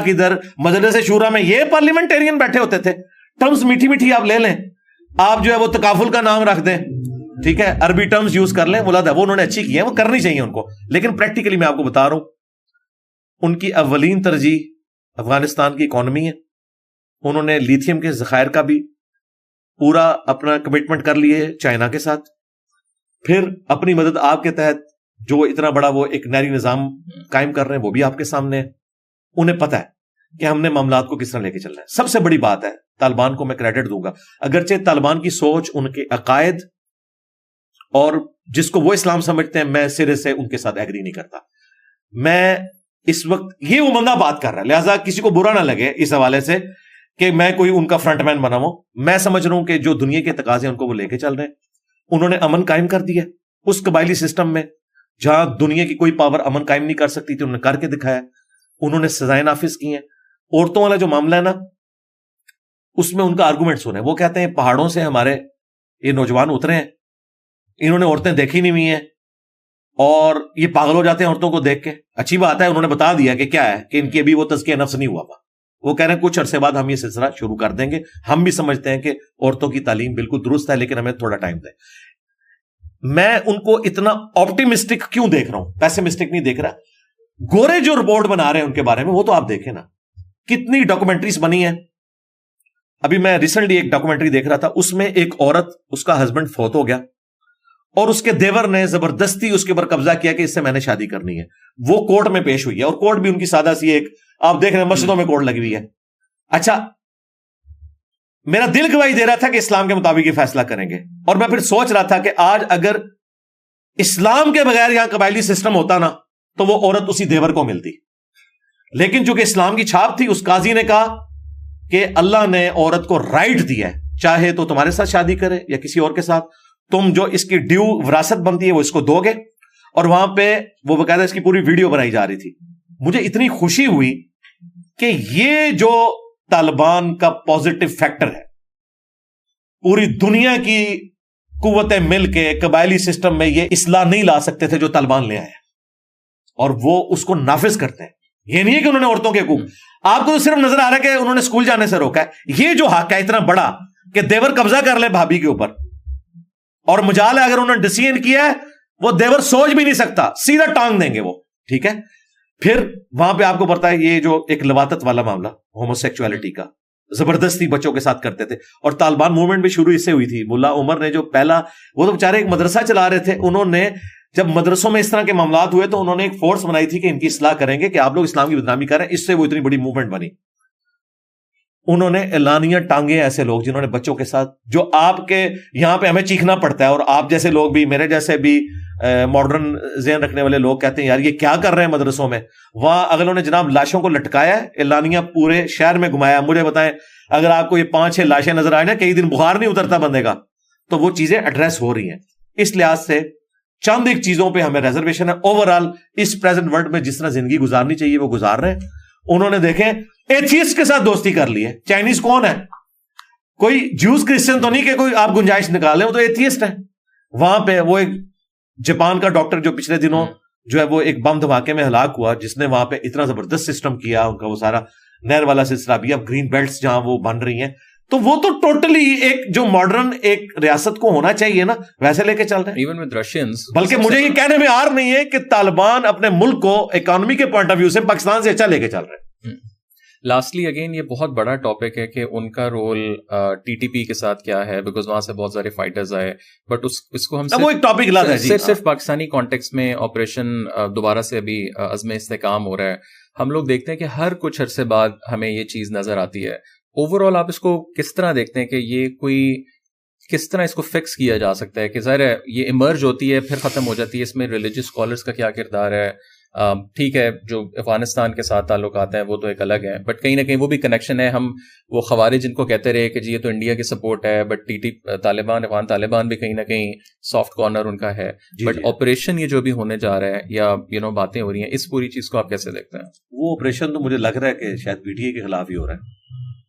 کدھر؟ مجلس شورا میں یہ پارلیمنٹیرین بیٹھے ہوتے تھے. ٹرمز میٹھی میٹھی آپ لے لیں, آپ جو ہے وہ تکافل کا نام رکھ دیں, ٹھیک ہے, عربی ٹرمز یوز کر لیں, ملاد ہے وہ انہوں نے اچھی کی ہے, وہ کرنی چاہیے ان کو. لیکن پریکٹیکلی میں آپ کو بتا رہا ہوں, ان کی اولین ترجیح افغانستان کی اکانومی ہے. انہوں نے لیتھیم کے ذخائر کا بھی پورا اپنا کمٹمنٹ کر لیے چائنا کے ساتھ. پھر اپنی مدد آپ کے تحت جو اتنا بڑا وہ ایک نہری نظام قائم کر رہے ہیں وہ بھی آپ کے سامنے ہے. انہیں پتہ ہے کہ ہم نے معاملات کو کس طرح لے کے چلنا ہے. سب سے بڑی بات ہے, طالبان کو میں کریڈٹ دوں گا, اگرچہ طالبان کی سوچ, ان کے عقائد اور جس کو وہ اسلام سمجھتے ہیں, میں سرے سے ان کے ساتھ ایگری نہیں کرتا. میں اس وقت یہ وہ بندہ بات کر رہا ہے, لہٰذا کسی کو برا نہ لگے اس حوالے سے کہ میں کوئی ان کا فرنٹ مین بنا ہوں. میں سمجھ رہا ہوں کہ جو دنیا کے تقاضے ان کو وہ لے کے چل رہے ہیں. انہوں نے امن قائم کر دیا اس قبائلی سسٹم میں جہاں دنیا کی کوئی پاور امن قائم نہیں کر سکتی تھی, انہوں نے کر کے دکھایا. انہوں نے سزائیں نافذ کی ہیں. عورتوں والا جو معاملہ ہے نا, اس میں ان کا آرگومنٹ سنیں. وہ کہتے ہیں پہاڑوں سے ہمارے یہ نوجوان اترے ہیں, انہوں نے عورتیں دیکھی نہیں ہوئی ہیں اور یہ پاگل ہو جاتے ہیں عورتوں کو دیکھ کے. اچھی بات ہے, انہوں نے بتا دیا کہ کیا ہے, کہ ان کی ابھی وہ تزکیہ نفس نہیں ہوا. وہ کہہ رہے ہیں کچھ عرصے بعد ہم یہ سلسلہ شروع کر دیں گے. ہم بھی سمجھتے ہیں کہ عورتوں کی تعلیم بالکل درست ہے, لیکن ہمیں تھوڑا ٹائم دیں. میں ان کو اتنا آپٹیمسٹک کیوں دیکھ رہا ہوں, پیسمسٹک نہیں دیکھ رہا. گورے جو رپورٹ بنا رہے ہیں ان کے بارے میں, وہ تو آپ دیکھیں نا, کتنی ڈاکومنٹریز بنی ہیں. ابھی میں ریسنٹلی ایک ڈاکومنٹری دیکھ رہا تھا, اس میں ایک عورت, اس کا ہسبینڈ فوت ہو گیا اور اس کے دیور نے زبردستی اس کے اوپر قبضہ کیا کہ اس سے میں نے شادی کرنی ہے. وہ کورٹ میں پیش ہوئی ہے, اور کورٹ بھی ان کی سادہ سی ایک, آپ دیکھ رہے ہیں مسجدوں میں کورٹ لگی ہوئی ہے. اچھا, میرا دل گواہی دے رہا تھا کہ اسلام کے مطابق یہ فیصلہ کریں گے, اور میں پھر سوچ رہا تھا کہ آج اگر اسلام کے بغیر یہاں قبائلی سسٹم ہوتا نا, تو وہ عورت اسی دیور کو ملتی. لیکن چونکہ اسلام کی چھاپ تھی, اس قاضی نے کہا کہ اللہ نے عورت کو رائٹ دیا ہے, چاہے تو تمہارے ساتھ شادی کرے یا کسی اور کے ساتھ, تم جو اس کی ڈیو وراثت بنتی ہے وہ اس کو دو گے. اور وہاں پہ وہ باقاعدہ اس کی پوری ویڈیو بنائی جا رہی تھی. مجھے اتنی خوشی ہوئی کہ یہ جو طالبان کا پازیٹو فیکٹر ہے, پوری دنیا کی قوتیں مل کے قبائلی سسٹم میں یہ اصلاح نہیں لا سکتے تھے جو طالبان لے آئے, اور وہ اس کو نافذ کرتے ہیں. یہ نہیں ہے کہ انہوں نے عورتوں کے حقوق, آپ کو تو صرف نظر آ رہا ہے کہ انہوں نے اسکول جانے سے روکا ہے. یہ جو حق ہے اتنا بڑا کہ دیور قبضہ کر لے بھابھی کے اوپر, اور مجال ہے اگر انہوں نے ڈیسیژن کیا ہے وہ دیور سوچ بھی نہیں سکتا, سیدھا ٹانگ دیں گے وہ, ٹھیک ہے. پھر وہاں پہ آپ کو پتا ہے یہ جو ایک لواطت والا معاملہ ہومو سیکچولیٹی کا, زبردستی بچوں کے ساتھ کرتے تھے, اور طالبان موومنٹ بھی شروع اس سے ہوئی تھی. ملا عمر نے جو پہلا, وہ تو بیچارے ایک مدرسہ چلا رہے تھے, انہوں نے جب مدرسوں میں اس طرح کے معاملات ہوئے تو انہوں نے ایک فورس بنائی تھی کہ ان کی اصلاح کریں گے, کہ آپ لوگ اسلام کی بدنامی کر رہے ہیں. اس سے وہ اتنی بڑی موومنٹ بنی. انہوں نے اعلانیہ ٹانگے ایسے لوگ جنہوں نے بچوں کے ساتھ, جو آپ کے یہاں پہ ہمیں چیخنا پڑتا ہے, اور آپ جیسے لوگ بھی, میرے جیسے بھی ماڈرن ذہن رکھنے والے لوگ کہتے ہیں یار یہ کیا کر رہے ہیں مدرسوں میں. وہاں اگلوں نے جناب لاشوں کو لٹکایا ہے, اعلانیہ پورے شہر میں گھمایا. مجھے بتائیں اگر آپ کو یہ 5-6 لاشیں نظر آئے نا, کئی دن بخار نہیں اترتا بندے کا, تو وہ چیزیں ایڈریس ہو رہی ہیں. اس لحاظ سے چند ایک چیزوں پہ ہمیں ریزرویشن ہے. اوور آل اس پریزنٹ ورلڈ میں جس طرح زندگی گزارنی چاہیے وہ گزار رہے ہیں. انہوں نے دیکھیں ایتھیسٹ کے ساتھ دوستی کر لی ہے. چائنیز کون ہے؟ کوئی جوز کرسچن تو نہیں کہ کوئی آپ گنجائش نکالیں, وہ تو ایتھیسٹ ہے. وہاں پہ وہ ایک جاپان کا ڈاکٹر جو پچھلے دنوں جو ہے وہ ایک بم دھماکے میں ہلاک ہوا, جس نے وہاں پہ اتنا زبردست سسٹم کیا ان کا, وہ سارا نہر والا سلسلہ بھی, اب گرین بیلٹس جہاں وہ بن رہی ہیں, تو وہ تو ٹوٹلی ایک جو ماڈرن ایک ریاست کو ہونا چاہیے نا ویسے لے کے چل رہے ہیں. Even with Russians. بلکہ مجھے یہ کہنے میں آر نہیں ہے کہ طالبان اپنے ملک کو اکانومی کے پوائنٹ آف ویو سے پاکستان سے اچھا لے کے چل رہے ہیں. لاسٹلی اگین یہ بہت بڑا ٹاپک ہے کہ ان کا رول ٹی ٹی پی کے ساتھ کیا ہے, بیکاز وہاں سے بہت سارے فائٹرز آئے, بٹ اس کو ہم وہ ایک ٹاپک الگ ہے صرف پاکستانی کانٹیکس میں آپریشن دوبارہ سے ابھی عزم استحکام ہو رہا ہے. ہم لوگ دیکھتے ہیں کہ ہر کچھ عرصے بعد ہمیں یہ چیز نظر آتی ہے. اوور آل آپ اس کو کس طرح دیکھتے ہیں کہ یہ کوئی کس طرح اس کو فکس کیا جا سکتا ہے کہ ظاہر ہے یہ ایمرج ہوتی ہے پھر ختم ہو جاتی ہے, اس میں ریلیجیس اسکالرس کا کیا کردار ہے؟ ٹھیک ہے جو افغانستان کے ساتھ تعلقات ہیں وہ تو ایک الگ ہیں, بٹ کہیں نہ کہیں وہ بھی کنیکشن ہے. ہم وہ خوارج جن کو کہتے رہے کہ جی یہ تو انڈیا کی سپورٹ ہے, بٹ طالبان افغان طالبان بھی کہیں نہ کہیں سافٹ کارنر ان کا ہے. بٹ آپریشن یہ جو بھی ہونے جا رہا ہے یا باتیں ہو رہی ہیں, اس پوری چیز کو آپ کیسے دیکھتے ہیں؟ وہ آپریشن تو مجھے لگ رہا ہے کہ شاید پی ٹی اے کے خلاف ہی ہو رہا ہے,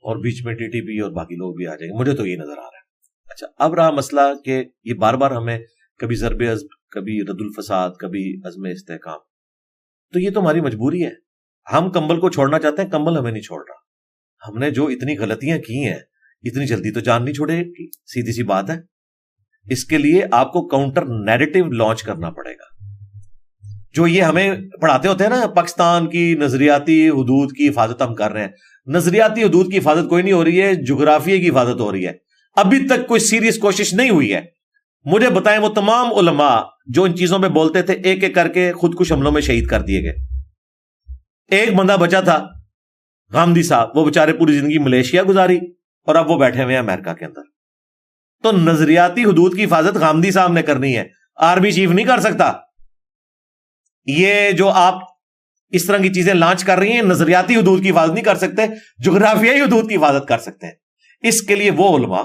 اور بیچ میں ٹی ٹی پی اور باقی لوگ بھی آ جائیں گے, مجھے تو یہ نظر آ رہا ہے. اچھا اب رہا مسئلہ کہ یہ بار بار ہمیں کبھی ضرب عزم, کبھی رد الفساد, کبھی عزم استحکام, تو یہ تو ہماری مجبوری ہے. ہم کمبل کو چھوڑنا چاہتے ہیں, کمبل ہمیں نہیں چھوڑ رہا. ہم نے جو اتنی غلطیاں کی ہیں اتنی جلدی تو جان نہیں چھوڑے, سیدھی سی بات ہے. اس کے لیے آپ کو کاؤنٹر نیریٹو لانچ کرنا پڑے گا. جو یہ ہمیں پڑھاتے ہوتے ہیں نا پاکستان کی نظریاتی حدود کی حفاظت ہم کر رہے ہیں, نظریاتی حدود کی حفاظت کوئی نہیں ہو رہی ہے, جغرافیے کی حفاظت ہو رہی ہے. ابھی تک کوئی سیریس کوشش نہیں ہوئی ہے. مجھے بتائیں وہ تمام علماء جو ان چیزوں میں بولتے تھے ایک ایک کر کے خود کش حملوں میں شہید کر دیے گئے. ایک بندہ بچا تھا غامدی صاحب, وہ بےچارے پوری زندگی ملیشیا گزاری اور اب وہ بیٹھے ہوئے ہیں امریکہ کے اندر. تو نظریاتی حدود کی حفاظت غامدی صاحب نے کرنی ہے, آرمی چیف نہیں کر سکتا. یہ جو آپ اس طرح کی چیزیں لانچ کر رہی ہیں نظریاتی حدود کی حفاظت نہیں کر سکتے, جغرافیائی حدود کی حفاظت کر سکتے ہیں. اس کے لیے وہ علماء,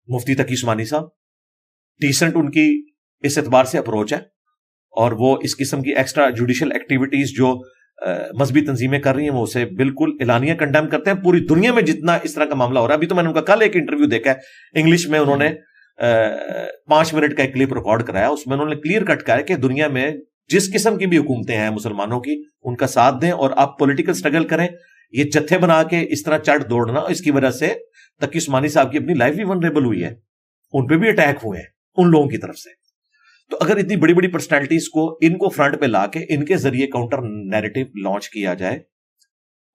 مفتی تقی عثمانی صاحب, ڈیسنٹ ان کی اس اعتبار سے اپروچ ہے, اور وہ اس قسم کی ایکسٹرا جوڈیشل ایکٹیویٹیز جو مذہبی تنظیمیں کر رہی ہیں وہ اسے بالکل اعلانیہ کنڈیم کرتے ہیں. پوری دنیا میں جتنا اس طرح کا معاملہ ہو رہا ہے, ابھی تو میں نے ان کا کل ایک انٹرویو دیکھا ہے انگلش میں, انہوں نے 5 منٹ کا ایک کلپ ریکارڈ کرایا, اس میں انہوں نے کلیئر کٹ کہا ہے کہ دنیا میں جس قسم کی بھی حکومتیں ہیں مسلمانوں کی ان کا ساتھ دیں اور آپ پولیٹیکل سٹرگل کریں. یہ جتھے بنا کے اس طرح چڑھ دوڑنا, اس کی وجہ سے تقی عثمانی صاحب کی اپنی لائف بھی ونریبل ہوئی ہے, ان پہ بھی اٹیک ہوئے ہیں ان لوگوں کی طرف سے. تو اگر اتنی بڑی بڑی پرسنالٹیز کو ان کو فرنٹ پہ لا کے ان کے ذریعے کاؤنٹر نیریٹو لانچ کیا جائے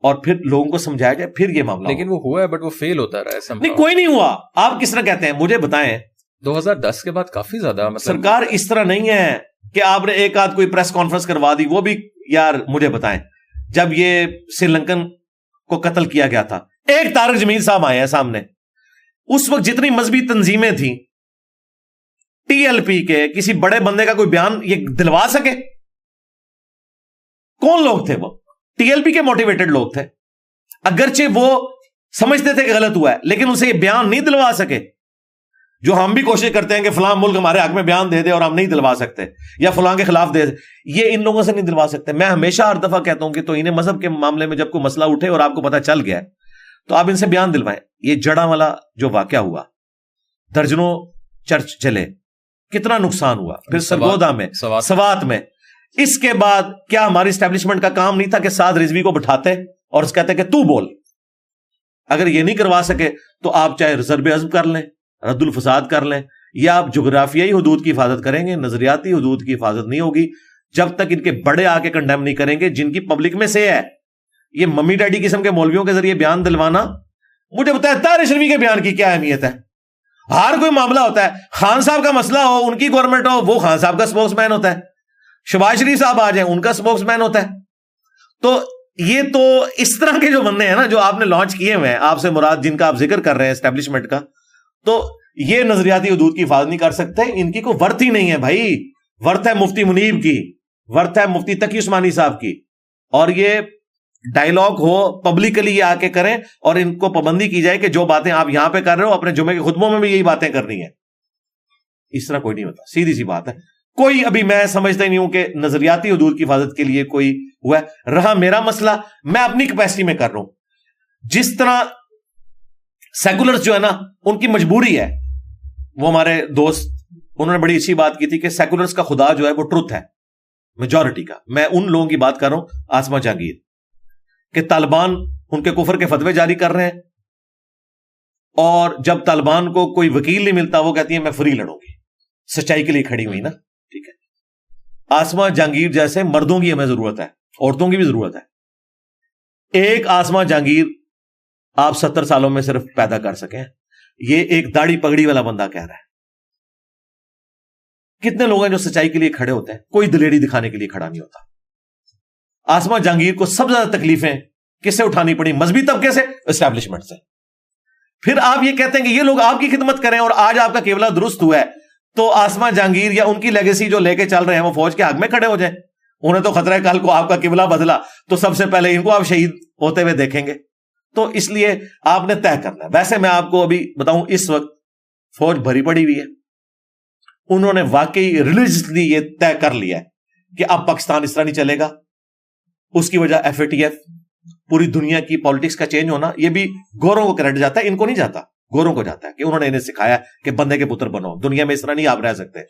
اور پھر لوگوں کو سمجھایا جائے, پھر یہ معاملہ. لیکن وہ ہوا ہے بٹ وہ فیل ہوتا رہا ہے. نہیں کوئی نہیں ہوا. آپ کس طرح کہتے ہیں مجھے بتائیں. 2010 کے بعد کافی زیادہ سرکار اس طرح نہیں ہے کہ آپ نے ایک آدھ کوئی پریس کانفرنس کروا دی, وہ بھی یار مجھے بتائیں جب یہ سری لنکن کو قتل کیا گیا تھا, ایک طارق جمیل صاحب آئے ہیں سامنے, اس وقت جتنی مذہبی تنظیمیں تھیں ٹی ایل پی کے کسی بڑے بندے کا کوئی بیان یہ دلوا سکے؟ کون لوگ تھے وہ؟ ٹی ایل پی کے موٹیویٹڈ لوگ تھے, اگرچہ وہ سمجھتے تھے کہ غلط ہوا ہے لیکن اسے یہ بیان نہیں دلوا سکے. جو ہم بھی کوشش کرتے ہیں کہ فلاں ملک ہمارے حق میں بیان دے دے اور ہم نہیں دلوا سکتے, یا فلاں کے خلاف دے دے, یہ ان لوگوں سے نہیں دلوا سکتے. میں ہمیشہ ہر دفعہ کہتا ہوں کہ تو انہیں مذہب کے معاملے میں جب کوئی مسئلہ اٹھے اور آپ کو پتہ چل گیا تو آپ ان سے بیان دلوائیں. یہ جڑا والا جو واقعہ ہوا, درجنوں چرچ جلے, کتنا نقصان ہوا, پھر سرگودا میں, سوات میں, اس کے بعد کیا ہماری اسٹیبلشمنٹ کا کام نہیں تھا کہ سعد رضوی کو بٹھاتے اور اس کہتے کہ تو بول؟ اگر یہ نہیں کروا سکے تو آپ چاہے ضرب عزم کر لیں, رد الفساد کر لیں, یا آپ جغرافیائی حدود کی حفاظت کریں گے, نظریاتی حدود کی حفاظت نہیں ہوگی جب تک ان کے بڑے آ کے کنڈیم نہیں کریں گے جن کی پبلک میں سے ہے. یہ ممی ڈیڈی قسم کے مولویوں کے ذریعے بیان دلوانا, مجھے بتایا طاہر شریفی کے بیان کی کیا اہمیت ہے؟ ہر کوئی معاملہ ہوتا ہے, خان صاحب کا مسئلہ ہو, ان کی گورنمنٹ ہو, وہ خان صاحب کا سپوکس مین ہوتا ہے, شہباز شریف صاحب آ جائیں ان کا سپوکس مین ہوتا ہے. تو یہ تو اس طرح کے جو بندے ہیں نا جو آپ نے لانچ کیے ہوئے ہیں, آپ سے مراد جن کا آپ ذکر کر رہے ہیں اسٹیبلشمنٹ کا, تو یہ نظریاتی حدود کی حفاظت نہیں کر سکتے. ان کی کوئی ورت ہی نہیں ہے بھائی. ورت ہے مفتی منیب کی, ورت ہے مفتی تقی عثمانی صاحب کی, اور یہ ڈائیلاگ ہو پبلکلی آ کے کریں اور ان کو پابندی کی جائے کہ جو باتیں آپ یہاں پہ کر رہے ہو اپنے جمعے کے خطبوں میں بھی یہی باتیں کرنی ہیں. اس طرح کوئی نہیں ہوتا, سیدھی سی بات ہے. کوئی ابھی میں سمجھتا ہی نہیں ہوں کہ نظریاتی حدود کی حفاظت کے لیے کوئی ہوا ہے. رہا میرا مسئلہ، میں اپنی کیپیسٹی میں کر رہا ہوں. جس طرح سیکولرز جو ہے نا ان کی مجبوری ہے، وہ ہمارے دوست انہوں نے بڑی اچھی بات کی تھی کہ سیکولرز کا خدا جو ہے وہ ٹروتھ ہے، میجورٹی کا. میں ان لوگوں کی بات کر رہا ہوں، آسما جہانگیر، کہ طالبان ان کے کفر کے فتوے جاری کر رہے ہیں، اور جب طالبان کو کوئی وکیل نہیں ملتا وہ کہتی ہے میں فری لڑوں گی، سچائی کے لیے کھڑی ہوئی نا. ٹھیک ہے، آسما جہانگیر جیسے مردوں کی ہمیں ضرورت ہے، عورتوں کی بھی ضرورت ہے. ایک آسما جہانگیر آپ 70 سالوں میں صرف پیدا کر سکیں، یہ ایک داڑھی پگڑی والا بندہ کہہ رہا ہے. کتنے لوگ ہیں جو سچائی کے لیے کھڑے ہوتے ہیں، کوئی دلیری دکھانے کے لیے کھڑا نہیں ہوتا. آسما جہانگیر کو سب سے زیادہ تکلیفیں کس سے اٹھانی پڑی؟ مذہبی طبقے سے، اسٹیبلشمنٹ سے. پھر آپ یہ کہتے ہیں کہ یہ لوگ آپ کی خدمت کریں اور آج آپ کا قبلہ درست ہوا ہے، تو آسما جہانگیر یا ان کی لیگیسی جو لے کے چل رہے ہیں وہ فوج کے حق میں کھڑے ہو جائیں. انہیں تو خطرہ ہے کل کو آپ کا قبلہ بدلا تو سب سے پہلے ان کو آپ شہید ہوتے ہوئے دیکھیں گے. تو اس لیے آپ نے طے کرنا ہے. ویسے میں آپ کو ابھی بتاؤں، اس وقت فوج بھری پڑی ہوئی ہے. انہوں نے واقعی ریلیجسلی یہ طے کر لیا ہے کہ اب پاکستان اس طرح نہیں چلے گا. اس کی وجہ FATF، پوری دنیا کی پالیٹکس کا چینج ہونا. یہ بھی گوروں کو کریڈٹ جاتا ہے، ان کو نہیں جاتا، گوروں کو جاتا ہے کہ انہوں نے انہیں سکھایا کہ بندے کے پتر بنو، دنیا میں اس طرح نہیں آپ رہ سکتے،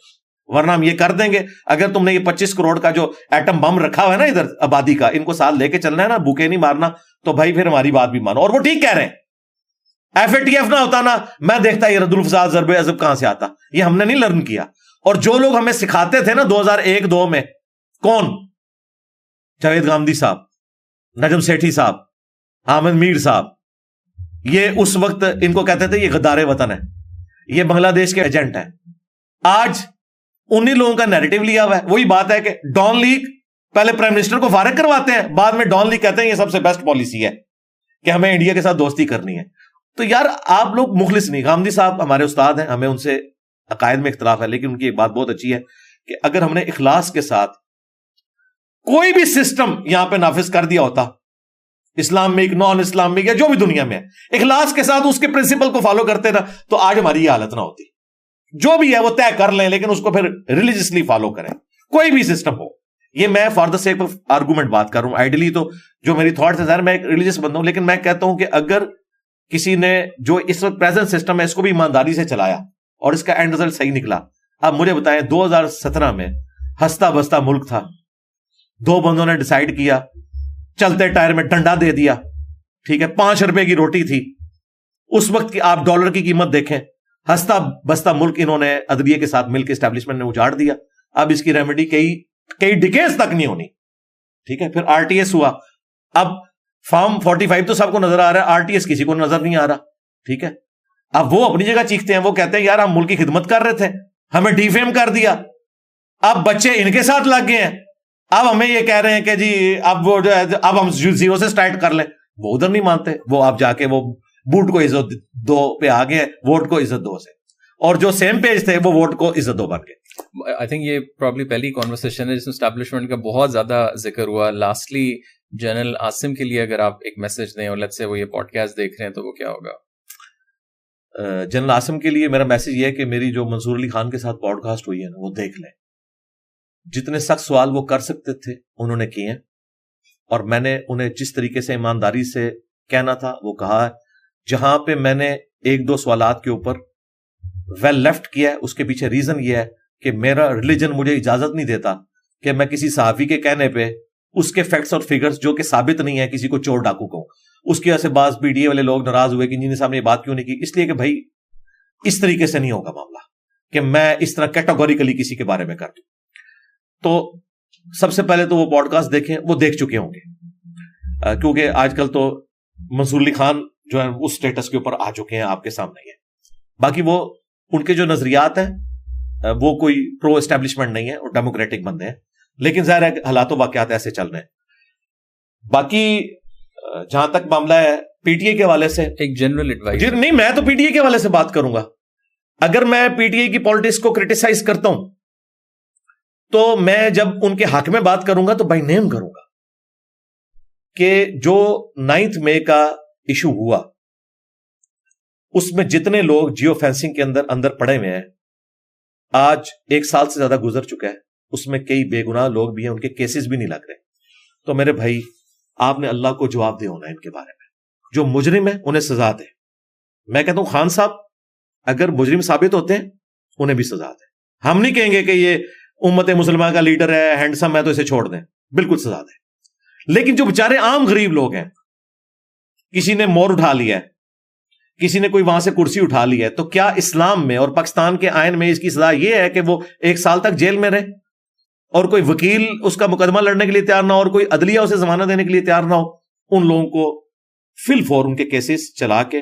ورنہ ہم یہ کر دیں گے. اگر تم نے یہ 25 کروڑ کا جو ایٹم بم رکھا ہوا ہے نا ادھر آبادی کا، ان کو ساتھ لے کے چلنا ہے نا، بھوکے نہیں مارنا، تو بھائی پھر ہماری بات بھی مانو. اور وہ ٹھیک کہہ رہے ہیں. FATF نہ ہوتا نا، میں دیکھتا یہ رد الفساد ضرب عضب کہاں سے آتا. یہ ہم نے نہیں لرن کیا. اور جو لوگ ہمیں سکھاتے تھے نا 2001-2 میں، کون؟ جاوید گامدی صاحب، نجم سیٹھی صاحب، حامد میر صاحب، یہ اس وقت ان کو کہتے تھے یہ غدار وطن ہے، یہ بنگلہ دیش کے ایجنٹ ہیں. آج انہی لوگوں کا نیریٹو لیا ہوا ہے. وہی بات ہے کہ ڈان لیگ پہلے پرائم منسٹر کو فارغ کرواتے ہیں، بعد میں ڈان لیگ کہتے ہیں یہ سب سے بیسٹ پالیسی ہے کہ ہمیں انڈیا کے ساتھ دوستی کرنی ہے. تو یار آپ لوگ مخلص نہیں. گامدی صاحب ہمارے استاد ہیں، ہمیں ان سے عقائد میں اختلاف ہے، لیکن ان کی ایک بات بہت اچھی ہے کہ اگر ہم نے اخلاص کے ساتھ کوئی بھی سسٹم یہاں پہ نافذ کر دیا ہوتا، اسلامک، نان اسلامک، یا جو بھی دنیا میں ہے، اخلاص کے ساتھ اس کے پرنسپل کو فالو کرتے نا، تو آج ہماری یہ حالت نہ ہوتی. جو بھی ہے وہ طے کر لیں، لیکن اس کو پھر ریلیجسلی فالو کریں، کوئی بھی سسٹم ہو. یہ میں for the sake of argument بات کر رہا ہوں. آئیڈیلی تو جو میری تھاٹس ہے، میں ایک ریلیجس بندہ ہوں، لیکن میں کہتا ہوں کہ اگر کسی نے جو اس وقت پریزنٹ سسٹم ہے اس کو بھی ایمانداری سے چلایا اور اس کا اینڈ رزلٹ صحیح نکلا. اب مجھے بتائیں 2017 میں ہستا بستا ملک تھا، 2 بندوں نے ڈیسائیڈ کیا، چلتے ٹائر میں ڈنڈا دے دیا، ٹھیک ہے، 5 روپے کی روٹی تھی اس وقت کی، آپ ڈالر کی قیمت دیکھیں. ہستا بستا ملک انہوں نے عدلیے کے ساتھ مل کے اسٹیبلشمنٹ نے اجاڑ دیا. اب اس کی ریمیڈی کئی ڈیکیڈز تک نہیں ہونی. ٹھیک ہے، پھر RTS ہوا. اب فارم 45 تو سب کو نظر آ رہا ہے، RTS کسی کو نظر نہیں آ رہا. ٹھیک ہے، اب وہ اپنی جگہ چیختے ہیں، وہ کہتے ہیں یار ہم ملک کی خدمت کر رہے تھے، ہمیں ڈیفیم کر دیا، اب بچے ان کے ساتھ لگ گئے ہیں، اب ہمیں یہ کہہ رہے ہیں کہ جی اب وہ جو ہے اب ہم 0 سے سٹارٹ کر لیں. وہ ادھر نہیں مانتے، وہ آپ جا کے وہ بوٹ کو عزت دو پہ آگے ہیں، ووٹ کو عزت دو سے، اور جو سیم پیج تھے وہ ووٹ کو عزت دو بن گئے. آئی تھنک یہ پرابلی پہلی کانورسیشن ہے جس میں اسٹیبلشمنٹ کا بہت زیادہ ذکر ہوا. لاسٹلی جنرل عاصم کے لیے اگر آپ ایک میسج دیں، اور لیٹس سے وہ یہ پوڈ کاسٹ دیکھ رہے ہیں، تو وہ کیا ہوگا؟ جنرل عاصم کے لیے میرا میسج یہ ہے کہ میری جو منصور علی خان کے ساتھ پوڈ کاسٹ ہوئی ہے نا، وہ دیکھ لیں. جتنے سخت سوال وہ کر سکتے تھے انہوں نے کیے ہیں، اور میں نے انہیں جس طریقے سے ایمانداری سے کہنا تھا وہ کہا ہے. جہاں پہ میں نے 1-2 سوالات کے اوپر ویل لیفٹ کیا ہے، اس کے پیچھے ریزن یہ ہے کہ میرا ریلیجن مجھے اجازت نہیں دیتا کہ میں کسی صحافی کے کہنے پہ اس کے فیکٹس اور فگرز جو کہ ثابت نہیں ہے کسی کو چور ڈاکو کہوں. اس کی وجہ سے بعض PTA والے لوگ ناراض ہوئے کہ انجینئر صاحب نے یہ بات کیوں نہیں کی. اس لیے کہ بھائی اس طریقے سے نہیں ہوگا معاملہ کہ میں اس طرح کیٹاگوریکلی کسی کے بارے میں کر دوں. تو سب سے پہلے تو وہ پوڈ کاسٹ دیکھیں، وہ دیکھ چکے ہوں گے، کیونکہ آج کل تو منصور علی خان جو ہے اس سٹیٹس کے اوپر آ چکے ہیں، آپ کے سامنے ہے. باقی وہ ان کے جو نظریات ہیں وہ کوئی پرو اسٹیبلشمنٹ نہیں ہے، اور ڈیموکریٹک بندے ہیں، لیکن ظاہر ہے حالات و واقعات ایسے چل رہے ہیں. باقی جہاں تک معاملہ ہے PTA کے حوالے سے ایک جنرل ایڈوائز نہیں، میں تو PTA کے حوالے سے بات کروں گا. اگر میں PTA کی پالیٹکس کو کرٹیسائز کرتا ہوں تو میں جب ان کے حق میں بات کروں گا تو بائی نیم کروں گا کہ جو 9 مئی کا ایشو ہوا اس میں جتنے لوگ جیو فینسنگ کے اندر پڑے ہوئے ہیں، آج 1 سال سے زیادہ گزر چکا ہے, اس میں کئی بے گناہ لوگ بھی ہیں, ان کے کیسز بھی نہیں لگ رہے. تو میرے بھائی آپ نے اللہ کو جواب دے ہونا ہے ان کے بارے میں. جو مجرم ہیں انہیں سزا دے. میں کہتا ہوں خان صاحب اگر مجرم ثابت ہوتے ہیں انہیں بھی سزا دے. ہم نہیں کہیں گے کہ یہ امت مسلمہ کا لیڈر ہے, ہینڈسم ہے, تو اسے چھوڑ دیں, بالکل سزا دیں. لیکن جو بیچارے عام غریب لوگ ہیں, کسی نے مور اٹھا لیا ہے, کسی نے کوئی وہاں سے کرسی اٹھا لی ہے, تو کیا اسلام میں اور پاکستان کے آئین میں اس کی سزا یہ ہے کہ وہ 1 سال تک جیل میں رہے اور کوئی وکیل اس کا مقدمہ لڑنے کے لیے تیار نہ ہو اور کوئی عدلیہ اسے ضمانت دینے کے لیے تیار نہ ہو؟ ان لوگوں کو فی الفور ان کے کیسز چلا کے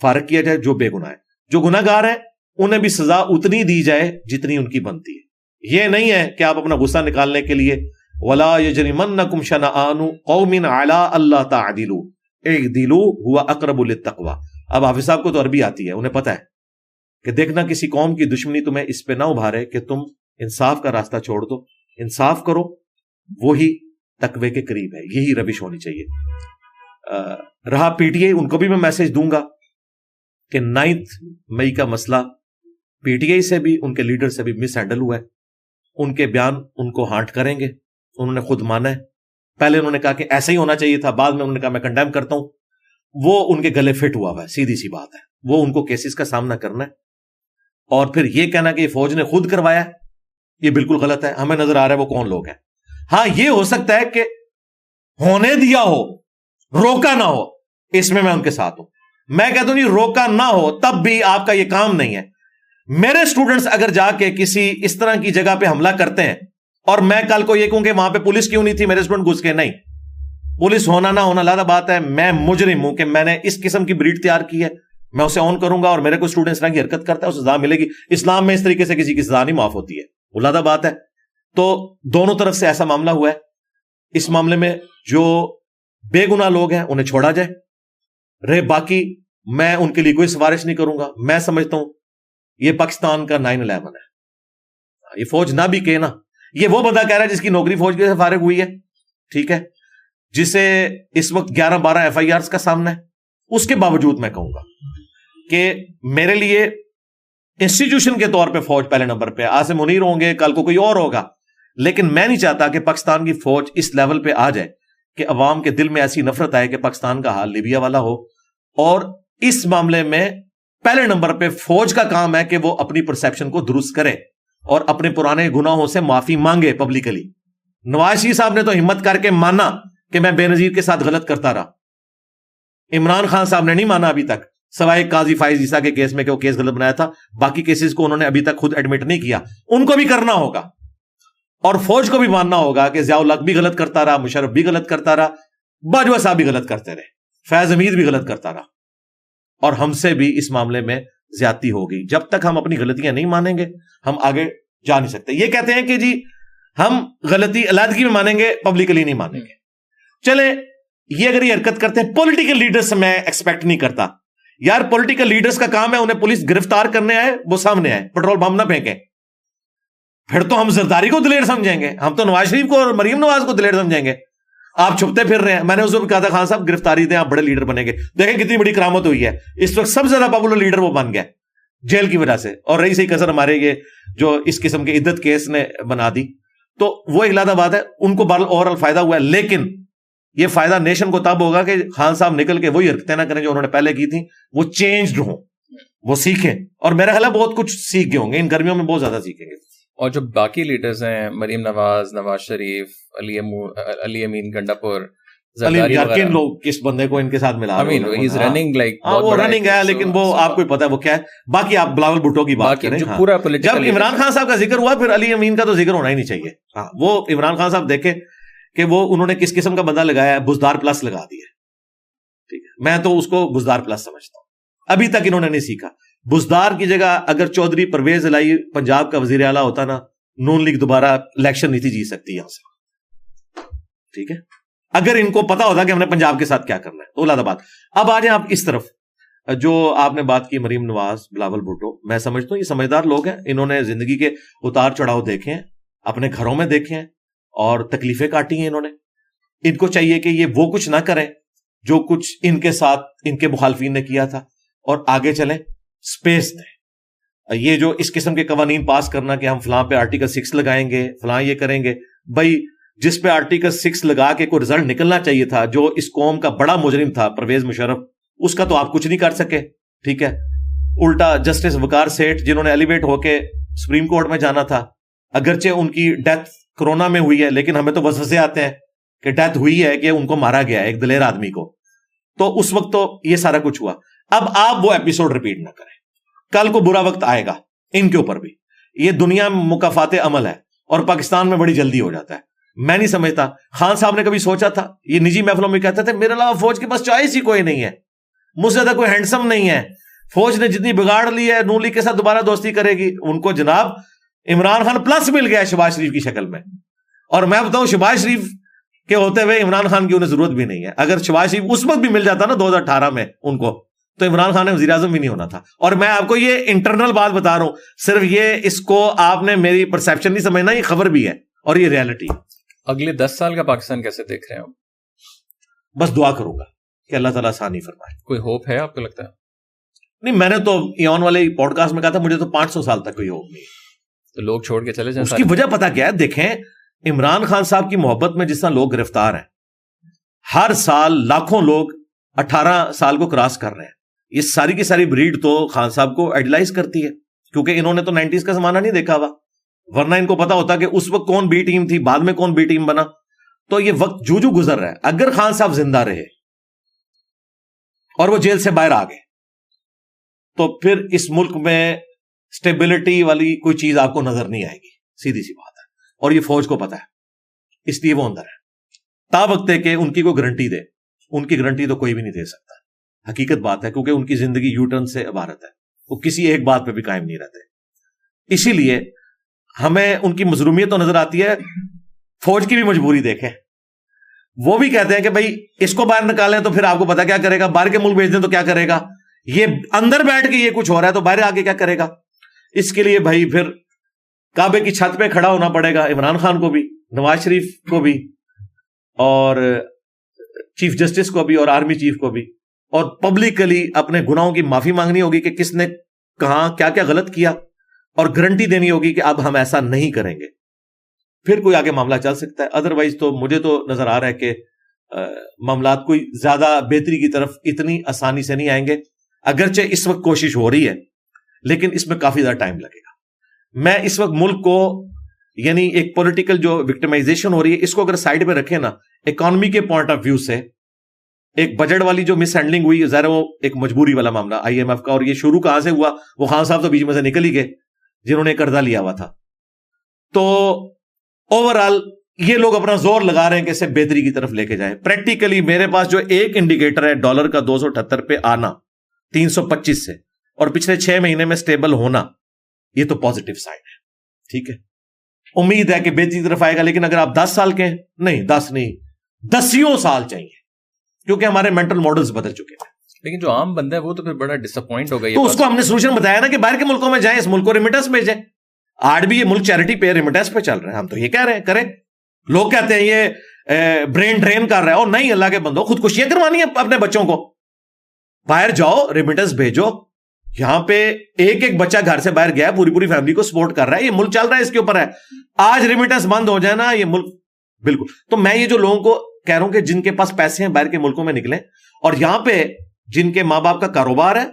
فارغ کیا جائے جو بے گناہ ہے. جو گناہ گار ہیں انہیں بھی سزا اتنی دی جائے جتنی ان کی بنتی ہے. یہ نہیں ہے کہ آپ اپنا غصہ نکالنے کے لیے وَلَا يَجْرِمَنَّكُمْ شَنَآنُ قَوْمٍ عَلَىٰ أَلَّا تَعْدِلُوا اعْدِلُوا هُوَ أَقْرَبُ لِلتَّقْوَىٰ. اب حافظ صاحب کو تو عربی آتی ہے, انہیں پتہ ہے کہ دیکھنا کسی قوم کی دشمنی تمہیں اس پہ نہ ابھارے کہ تم انصاف کا راستہ چھوڑ دو. انصاف کرو, وہی تقوی کے قریب ہے. یہی روش ہونی چاہیے. رہا پی ٹی آئی, ان کو بھی میں میسج دوں گا کہ 9 مئی کا مسئلہ پی ٹی آئی سے بھی ان کے لیڈر سے بھی مس ہینڈل ہوا ہے. ان کے بیان ان کو ہانٹ کریں گے, انہوں نے خود مانا ہے. پہلے انہوں نے کہا کہ ایسا ہی ہونا چاہیے تھا, بعد میں انہوں نے کہا میں کنڈیم کرتا ہوں. وہ ان کے گلے فٹ ہوا ہے, سیدھی سی بات ہے. وہ ان کو کیسز کا سامنا کرنا ہے. اور پھر یہ کہنا کہ یہ فوج نے خود کروایا, یہ بالکل غلط ہے. ہمیں نظر آ رہا ہے وہ کون لوگ ہیں. ہاں یہ ہو سکتا ہے کہ ہونے دیا ہو, روکا نہ ہو, اس میں ان کے ساتھ ہوں. میں کہتا ہوں نہیں, روکا نہ ہو تب بھی آپ کا یہ کام نہیں ہے. میرے سٹوڈنٹس اگر جا کے کسی اس طرح کی جگہ پہ حملہ کرتے ہیں اور میں کل کو یہ کہوں کہ وہاں پہ پولیس کیوں نہیں تھی, میرے سٹوڈنٹ گھس کے, نہیں, پولیس ہونا نہ ہونا علیحدہ بات ہے. میں مجرم ہوں کہ میں نے اس قسم کی بریڈ تیار کی ہے, میں اسے آن کروں گا اور میرے کوئی سٹوڈنٹ اس طرح کی حرکت کرتا ہے اسے سزا ملے گی. اسلام میں اس طریقے سے کسی کی سزا نہیں معاف ہوتی ہے, علیحدہ بات ہے. تو دونوں طرف سے ایسا معاملہ ہوا ہے. اس معاملے میں جو بے گناہ لوگ ہیں انہیں چھوڑا جائے. رہے باقی, میں ان کے لیے کوئی سفارش نہیں کروں گا. میں سمجھتا ہوں یہ پاکستان کا 9/11 ہے. یہ فوج نہ بھی کہ نا, یہ وہ بندہ کہہ رہا ہے جس کی نوکری فوج کے سے فارغ ہوئی ہے, ٹھیک ہے, جسے اس وقت 11-12 FIRs کا سامنا ہے. اس کے باوجود میں کہوں گا کہ میرے لیے انسٹیٹیوشن کے طور پہ فوج پہلے نمبر پہ. عاصم منیر ہوں گے, کل کو کوئی اور ہوگا, لیکن میں نہیں چاہتا کہ پاکستان کی فوج اس لیول پہ آ جائے کہ عوام کے دل میں ایسی نفرت آئے کہ پاکستان کا حال لیبیا والا ہو. اور اس معاملے میں پہلے نمبر پہ فوج کا کام ہے کہ وہ اپنی پرسیپشن کو درست کرے اور اپنے پرانے گناہوں سے معافی مانگے پبلکلی. نواز شریف صاحب نے تو ہمت کر کے مانا کہ میں بے نظیر کے ساتھ غلط کرتا رہا. عمران خان صاحب نے نہیں مانا ابھی تک, سوائے قاضی فائز عیسیٰ کے کیس میں کہ وہ کیس غلط بنایا تھا. باقی کیسز کو انہوں نے ابھی تک خود ایڈمٹ نہیں کیا. ان کو بھی کرنا ہوگا اور فوج کو بھی ماننا ہوگا کہ ضیاء الحق بھی غلط کرتا رہا, مشرف بھی غلط کرتا رہا, باجوہ صاحب بھی غلط کرتے رہے, فیض حمید بھی غلط کرتا رہا, اور ہم سے بھی اس معاملے میں زیادتی ہوگی. جب تک ہم اپنی غلطیاں نہیں مانیں گے ہم آگے جا نہیں سکتے. یہ کہتے ہیں کہ جی ہم غلطی علیحدگی میں مانیں گے, پبلکلی نہیں مانیں گے. چلے, یہ اگر یہ حرکت کرتے ہیں پولیٹیکل لیڈرز سے, میں ایکسپیکٹ نہیں کرتا یار. پولیٹیکل لیڈرز کا کام ہے, انہیں پولیس گرفتار کرنے آئے وہ سامنے آئے, پیٹرول بم نہ پھینکیں. پھر تو ہم زرداری کو دلیر سمجھیں گے, ہم تو نواز شریف کو اور مریم نواز کو دلیر سمجھیں گے. آپ چھپتے پھر رہے ہیں. میں نے اس وقت کہا تھا خان صاحب گرفتاری دیں, آپ بڑے لیڈر بنیں گے. دیکھیں کتنی بڑی کرامت ہوئی ہے. اس وقت سب سے زیادہ پاپولر لیڈر وہ بن گیا جیل کی وجہ سے, اور رہی صحیح کثر ہمارے یہ جو اس قسم کے عدت کیس نے بنا دی. تو وہ ایک علیحدہ بات ہے, ان کو اوور آل فائدہ ہوا ہے. لیکن یہ فائدہ نیشن کو تب ہوگا کہ خان صاحب نکل کے وہی حرکتیں نہ کریں جو انہوں نے پہلے کی تھیں. وہ چینجڈ ہوں, وہ سیکھیں, اور میرا خیال ہے بہت کچھ سیکھ گئے ہوں گے. ان گرمیوں میں بہت زیادہ سیکھیں گے. اور جو باقی لیڈرز ہیں, مریم نواز, نواز شریف, علی امین گنڈاپور, کن لوگ کس بندے کو ان کے ساتھ ملا رہے ہیں, وہ رننگ ہے, لیکن وہ آپ کو پتا ہے وہ کیا ہے. باقی آپ بلاول بھٹو کی بات کریں, جب عمران خان صاحب کا ذکر ہوا پھر علی امین کا تو ذکر ہونا ہی نہیں چاہیے. وہ عمران خان صاحب دیکھیں کہ وہ انہوں نے کس قسم کا بندہ لگایا ہے, بزدار پلس لگا دیا. ٹھیک ہے, میں تو اس کو بزدار پلس سمجھتا ہوں. ابھی تک انہوں نے نہیں سیکھا. بزدار کی جگہ اگر چودھری پرویز الہی پنجاب کا وزیر اعلیٰ ہوتا نا, نون لیگ دوبارہ الیکشن نہیں تھی جیت سکتی یہاں سے. ٹھیک ہے, اگر ان کو پتا ہوتا کہ ہم نے پنجاب کے ساتھ کیا کرنا ہے تو زیادہ بات. اب آ جائیں آپ اس طرف, جو آپ نے بات کی مریم نواز, بلاول بھٹو, میں سمجھتا ہوں یہ سمجھدار لوگ ہیں. انہوں نے زندگی کے اتار چڑھاؤ دیکھے ہیں, اپنے گھروں میں دیکھے ہیں, اور تکلیفیں کاٹی ہیں انہوں نے. ان کو چاہیے کہ یہ وہ کچھ نہ کریں جو کچھ ان کے ساتھ ان کے مخالفین نے کیا تھا, اور آگے چلیں, سپیس دیں. یہ جو اس قسم کے قوانین پاس کرنا کہ ہم فلاں پہ آرٹیکل 6 لگائیں گے، فلاں یہ کریں گے، بھائی جس پہ آرٹیکل 6 لگا کے کوئی رزلٹ نکلنا چاہیے تھا، جو اس قوم کا بڑا مجرم تھا پرویز مشرف، اس کا تو آپ کچھ نہیں کر سکے. ٹھیک ہے، الٹا جسٹس وقار سیٹھ جنہوں نے ایلیویٹ ہو کے سپریم کورٹ میں جانا تھا، اگرچہ ان کی ڈیتھ کرونا میں ہوئی ہے، لیکن ہمیں تو وسوسے آتے ہیں کہ ڈیتھ ہوئی ہے کہ ان کو مارا گیا ہے ایک دلیر آدمی کو. تو اس وقت تو یہ سارا کچھ ہوا. اب آپ وہ ایپیسوڈ ریپیٹ نہ کریں، کل کو برا وقت آئے گا ان کے اوپر بھی. یہ دنیا میں مکافات عمل ہے اور پاکستان میں بڑی جلدی ہو جاتا ہے. میں نہیں سمجھتا خان صاحب نے کبھی سوچا تھا، یہ نجی محفلوں میں کہتے تھے میرے علاوہ فوج کے پاس چوائس ہی کوئی نہیں ہے، مجھ سے زیادہ کوئی ہینڈسم نہیں ہے، فوج نے جتنی بگاڑ لی ہے نون لیگ کے ساتھ دوبارہ دوستی کرے گی. ان کو جناب عمران خان پلس مل گیا شہباز شریف کی شکل میں، اور میں بتاؤں شہباز شریف کے ہوتے ہوئے عمران خان کی انہیں ضرورت بھی نہیں ہے. اگر شہباز شریف اس وقت بھی مل جاتا نا 2018 میں ان کو، تو عمران خان نے وزیر اعظم بھی نہیں ہونا تھا. اور میں آپ کو یہ انٹرنل بات بتا رہا ہوں، صرف یہ اس کو آپ نے میری پرسیپشن نہیں سمجھنا، یہ خبر بھی ہے اور یہ ریالٹی ہے. اگلے 10 سال کا پاکستان کیسے دیکھ رہے ہیں آپ؟ بس دعا کروں گا کہ اللہ تعالیٰ آسانی فرمائے. کوئی ہوپ ہے آپ کو لگتا ہے؟ نہیں، میں نے تو ایون والے پوڈ کاسٹ میں کہا تھا مجھے تو 500 سال تک کوئی ہوپ نہیں. تو لوگ چھوڑ کے چلے جائیں. اس کی وجہ پتا کیا ہے؟ دیکھیں عمران خان صاحب کی محبت میں جس طرح لوگ گرفتار ہیں، ہر سال لاکھوں لوگ 18 سال کو کراس کر رہے ہیں. یہ ساری کی ساری بریڈ تو خان صاحب کو ایڈلائز کرتی ہے، کیونکہ انہوں نے تو 90s کا زمانہ نہیں دیکھا ہوا، ورنہ ان کو پتا ہوتا کہ اس وقت کون بی ٹیم تھی، بعد میں کون بی ٹیم بنا. تو یہ وقت جو گزر رہا ہے، اگر خان صاحب زندہ رہے اور وہ جیل سے باہر آ گئے تو پھر اس ملک میں سٹیبلٹی والی کوئی چیز آپ کو نظر نہیں آئے گی، سیدھی سی بات ہے. اور یہ فوج کو پتا ہے، اس لیے وہ اندر ہے. تا وقت ہے کہ ان کی کوئی گارنٹی دے، ان کی گارنٹی تو کوئی بھی نہیں دے سکتا. حقیقت بات ہے، کیونکہ ان کی زندگی یو ٹرن سے عبارت ہے، وہ کسی ایک بات پہ بھی قائم نہیں رہتے. اسی لیے ہمیں ان کی مظلومیت تو نظر آتی ہے. فوج کی بھی مجبوری دیکھیں، وہ بھی کہتے ہیں کہ بھائی اس کو باہر نکالیں تو پھر آپ کو پتا کیا کرے گا، باہر کے ملک بھیج دیں تو کیا کرے گا، یہ اندر بیٹھ کے یہ کچھ ہو رہا ہے تو باہر آ کے کیا کرے گا. اس کے لیے بھائی پھر کعبے کی چھت پہ کھڑا ہونا پڑے گا عمران خان کو بھی، نواز شریف کو بھی، اور چیف جسٹس کو بھی، اور آرمی چیف کو بھی، اور پبلکلی اپنے گناہوں کی معافی مانگنی ہوگی کہ کس نے کہاں کیا کیا غلط کیا، اور گارنٹی دینی ہوگی کہ اب ہم ایسا نہیں کریں گے. پھر کوئی آگے معاملہ چل سکتا ہے. ادروائز تو مجھے تو نظر آ رہا ہے کہ معاملات کوئی زیادہ بہتری کی طرف اتنی آسانی سے نہیں آئیں گے. اگرچہ اس وقت کوشش ہو رہی ہے لیکن اس میں کافی زیادہ ٹائم لگے گا. میں اس وقت ملک کو، یعنی ایک پولیٹیکل جو وکٹمائزیشن ہو رہی ہے، اس کو اگر سائڈ پہ رکھے نا، اکانومی کے پوائنٹ آف ویو سے ایک بجٹ والی جو مس ہینڈلنگ ہوئی، ظاہر وہ ایک مجبوری والا معاملہ IMF کا، اور یہ شروع کہاں سے ہوا، وہ خان صاحب تو بیچ میں سے نکل ہی گئے جنہوں نے قرضہ لیا ہوا تھا. تو اوور آل یہ لوگ اپنا زور لگا رہے ہیں کہ اسے بہتری کی طرف لے کے جائیں. پریکٹیکلی میرے پاس جو ایک انڈیکیٹر ہے ڈالر کا 278 پہ آنا 325 سے، اور پچھلے 6 مہینے میں سٹیبل ہونا، یہ تو پازیٹیو سائن ہے. ٹھیک ہے، امید ہے کہ بہتری کی طرف آئے گا. لیکن اگر آپ 10 سال کے ہیں، نہیں 10 نہیں 10 سال چاہیے، کیونکہ ہمارے مینٹل ماڈلز بدل چکے ہیں. لیکن جو عام بندہ ہے وہ تو پھر بڑا ڈس اپوائنٹ ہو گئی. تو اس کو ہم نے سولوشن بتایا نا کہ باہر کے ملکوں میں جائیں، اس ملک کو ریمیٹنس بھیجیں. آج بھی یہ ملک چیریٹی پہ ریمیٹنس پہ چل رہے ہیں، ہم تو یہ کہہ رہے ہیں کریں. لوگ کہتے ہیں یہ برین ڈرین کر رہا ہے، اور نہیں، اللہ کے بندو، خودکشیاں کروانی ہیں اپنے بچوں کو. باہر جاؤ، ریمیٹنس بھیجو. یہاں پہ ایک بچہ گھر سے باہر گیا، پوری فیملی کو سپورٹ کر رہا ہے. یہ ملک چل رہا ہے، اس کے اوپر ہے. آج ریمیٹنس بند ہو جائے نا، یہ ملک بالکل. تو میں یہ جو لوگوں کو کہہ رہا ہوں کہ جن کے پاس پیسے ہیں باہر کے ملکوں میں نکلیں، اور یہاں پہ جن کے ماں باپ کا کاروبار ہے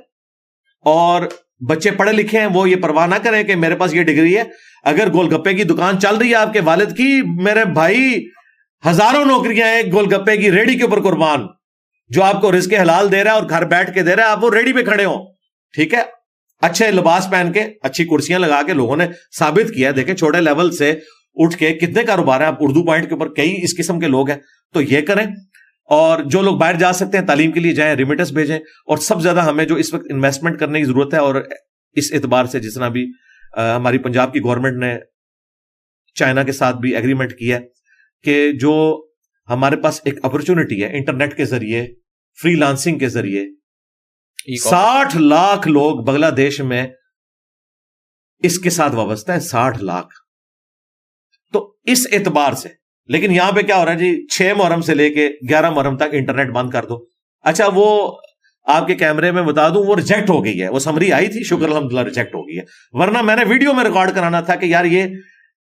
اور بچے پڑھے لکھے ہیں، وہ یہ پرواہ نہ کریں کہ میرے پاس یہ ڈگری ہے. اگر گول گپے کی دکان چل رہی ہے آپ کے والد کی، میرے بھائی ہزاروں نوکریاں ہیں گول گپے کی ریڑھی کے اوپر قربان، جو آپ کو رزق حلال دے رہا ہے اور گھر بیٹھ کے دے رہا ہے. آپ وہ ریڑھی پہ کھڑے ہوں، ٹھیک ہے، اچھے لباس پہن کے، اچھی کرسیاں لگا کے. لوگوں نے ثابت کیا، دیکھیں چھوٹے لیول سے اٹھ کے کتنے کاروبار ہیں. آپ اردو پوائنٹ کے اوپر کئی اس قسم کے لوگ ہیں. تو یہ کریں، اور جو لوگ باہر جا سکتے ہیں تعلیم کے لیے جائیں، ریمیٹنس بھیجیں. اور سب سے زیادہ ہمیں جو اس وقت انویسٹمنٹ کرنے کی ضرورت ہے، اور اس اعتبار سے جس طرح بھی ہماری پنجاب کی گورنمنٹ نے چائنا کے ساتھ بھی ایگریمنٹ کیا کہ جو ہمارے پاس ایک اپرچونٹی ہے انٹرنیٹ کے ذریعے، فری لانسنگ کے ذریعے، 60 لاکھ لوگ بنگلہ دیش میں اس کے ساتھ وابستہ ہیں. 60 لاکھ. تو اس اعتبار سے، لیکن یہاں پہ کیا ہو رہا ہے جی، 6 محرم سے لے کے 11 محرم تک انٹرنیٹ بند کر دو. اچھا، وہ آپ کے کیمرے میں بتا دوں وہ ریجیکٹ ہو گئی ہے, وہ سمری آئی تھی, شکر الحمدللہ ریجیکٹ ہو گئی ہے, ورنہ میں نے ویڈیو میں ریکارڈ کرانا تھا کہ یار یہ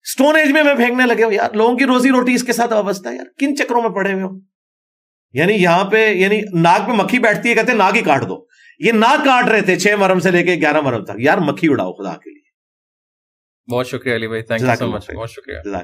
سٹون ایج میں پھینکنے لگے ہو یار, لوگوں کی روزی روٹی اس کے ساتھ وابستہ ہے یار, کن چکروں میں پڑے ہوئے ہو. یعنی یہاں پہ یعنی ناک پہ مکھی بیٹھتی ہے, کہتے ہیں ناک ہی کاٹ دو, یہ ناک کاٹ رہے تھے 6 محرم سے لے کے 11 محرم تک, یار مکھی اڑاؤ خدا کے لیے. بہت شکریہ علی بھائی, تھینک یو سو مچ, بہت شکریہ.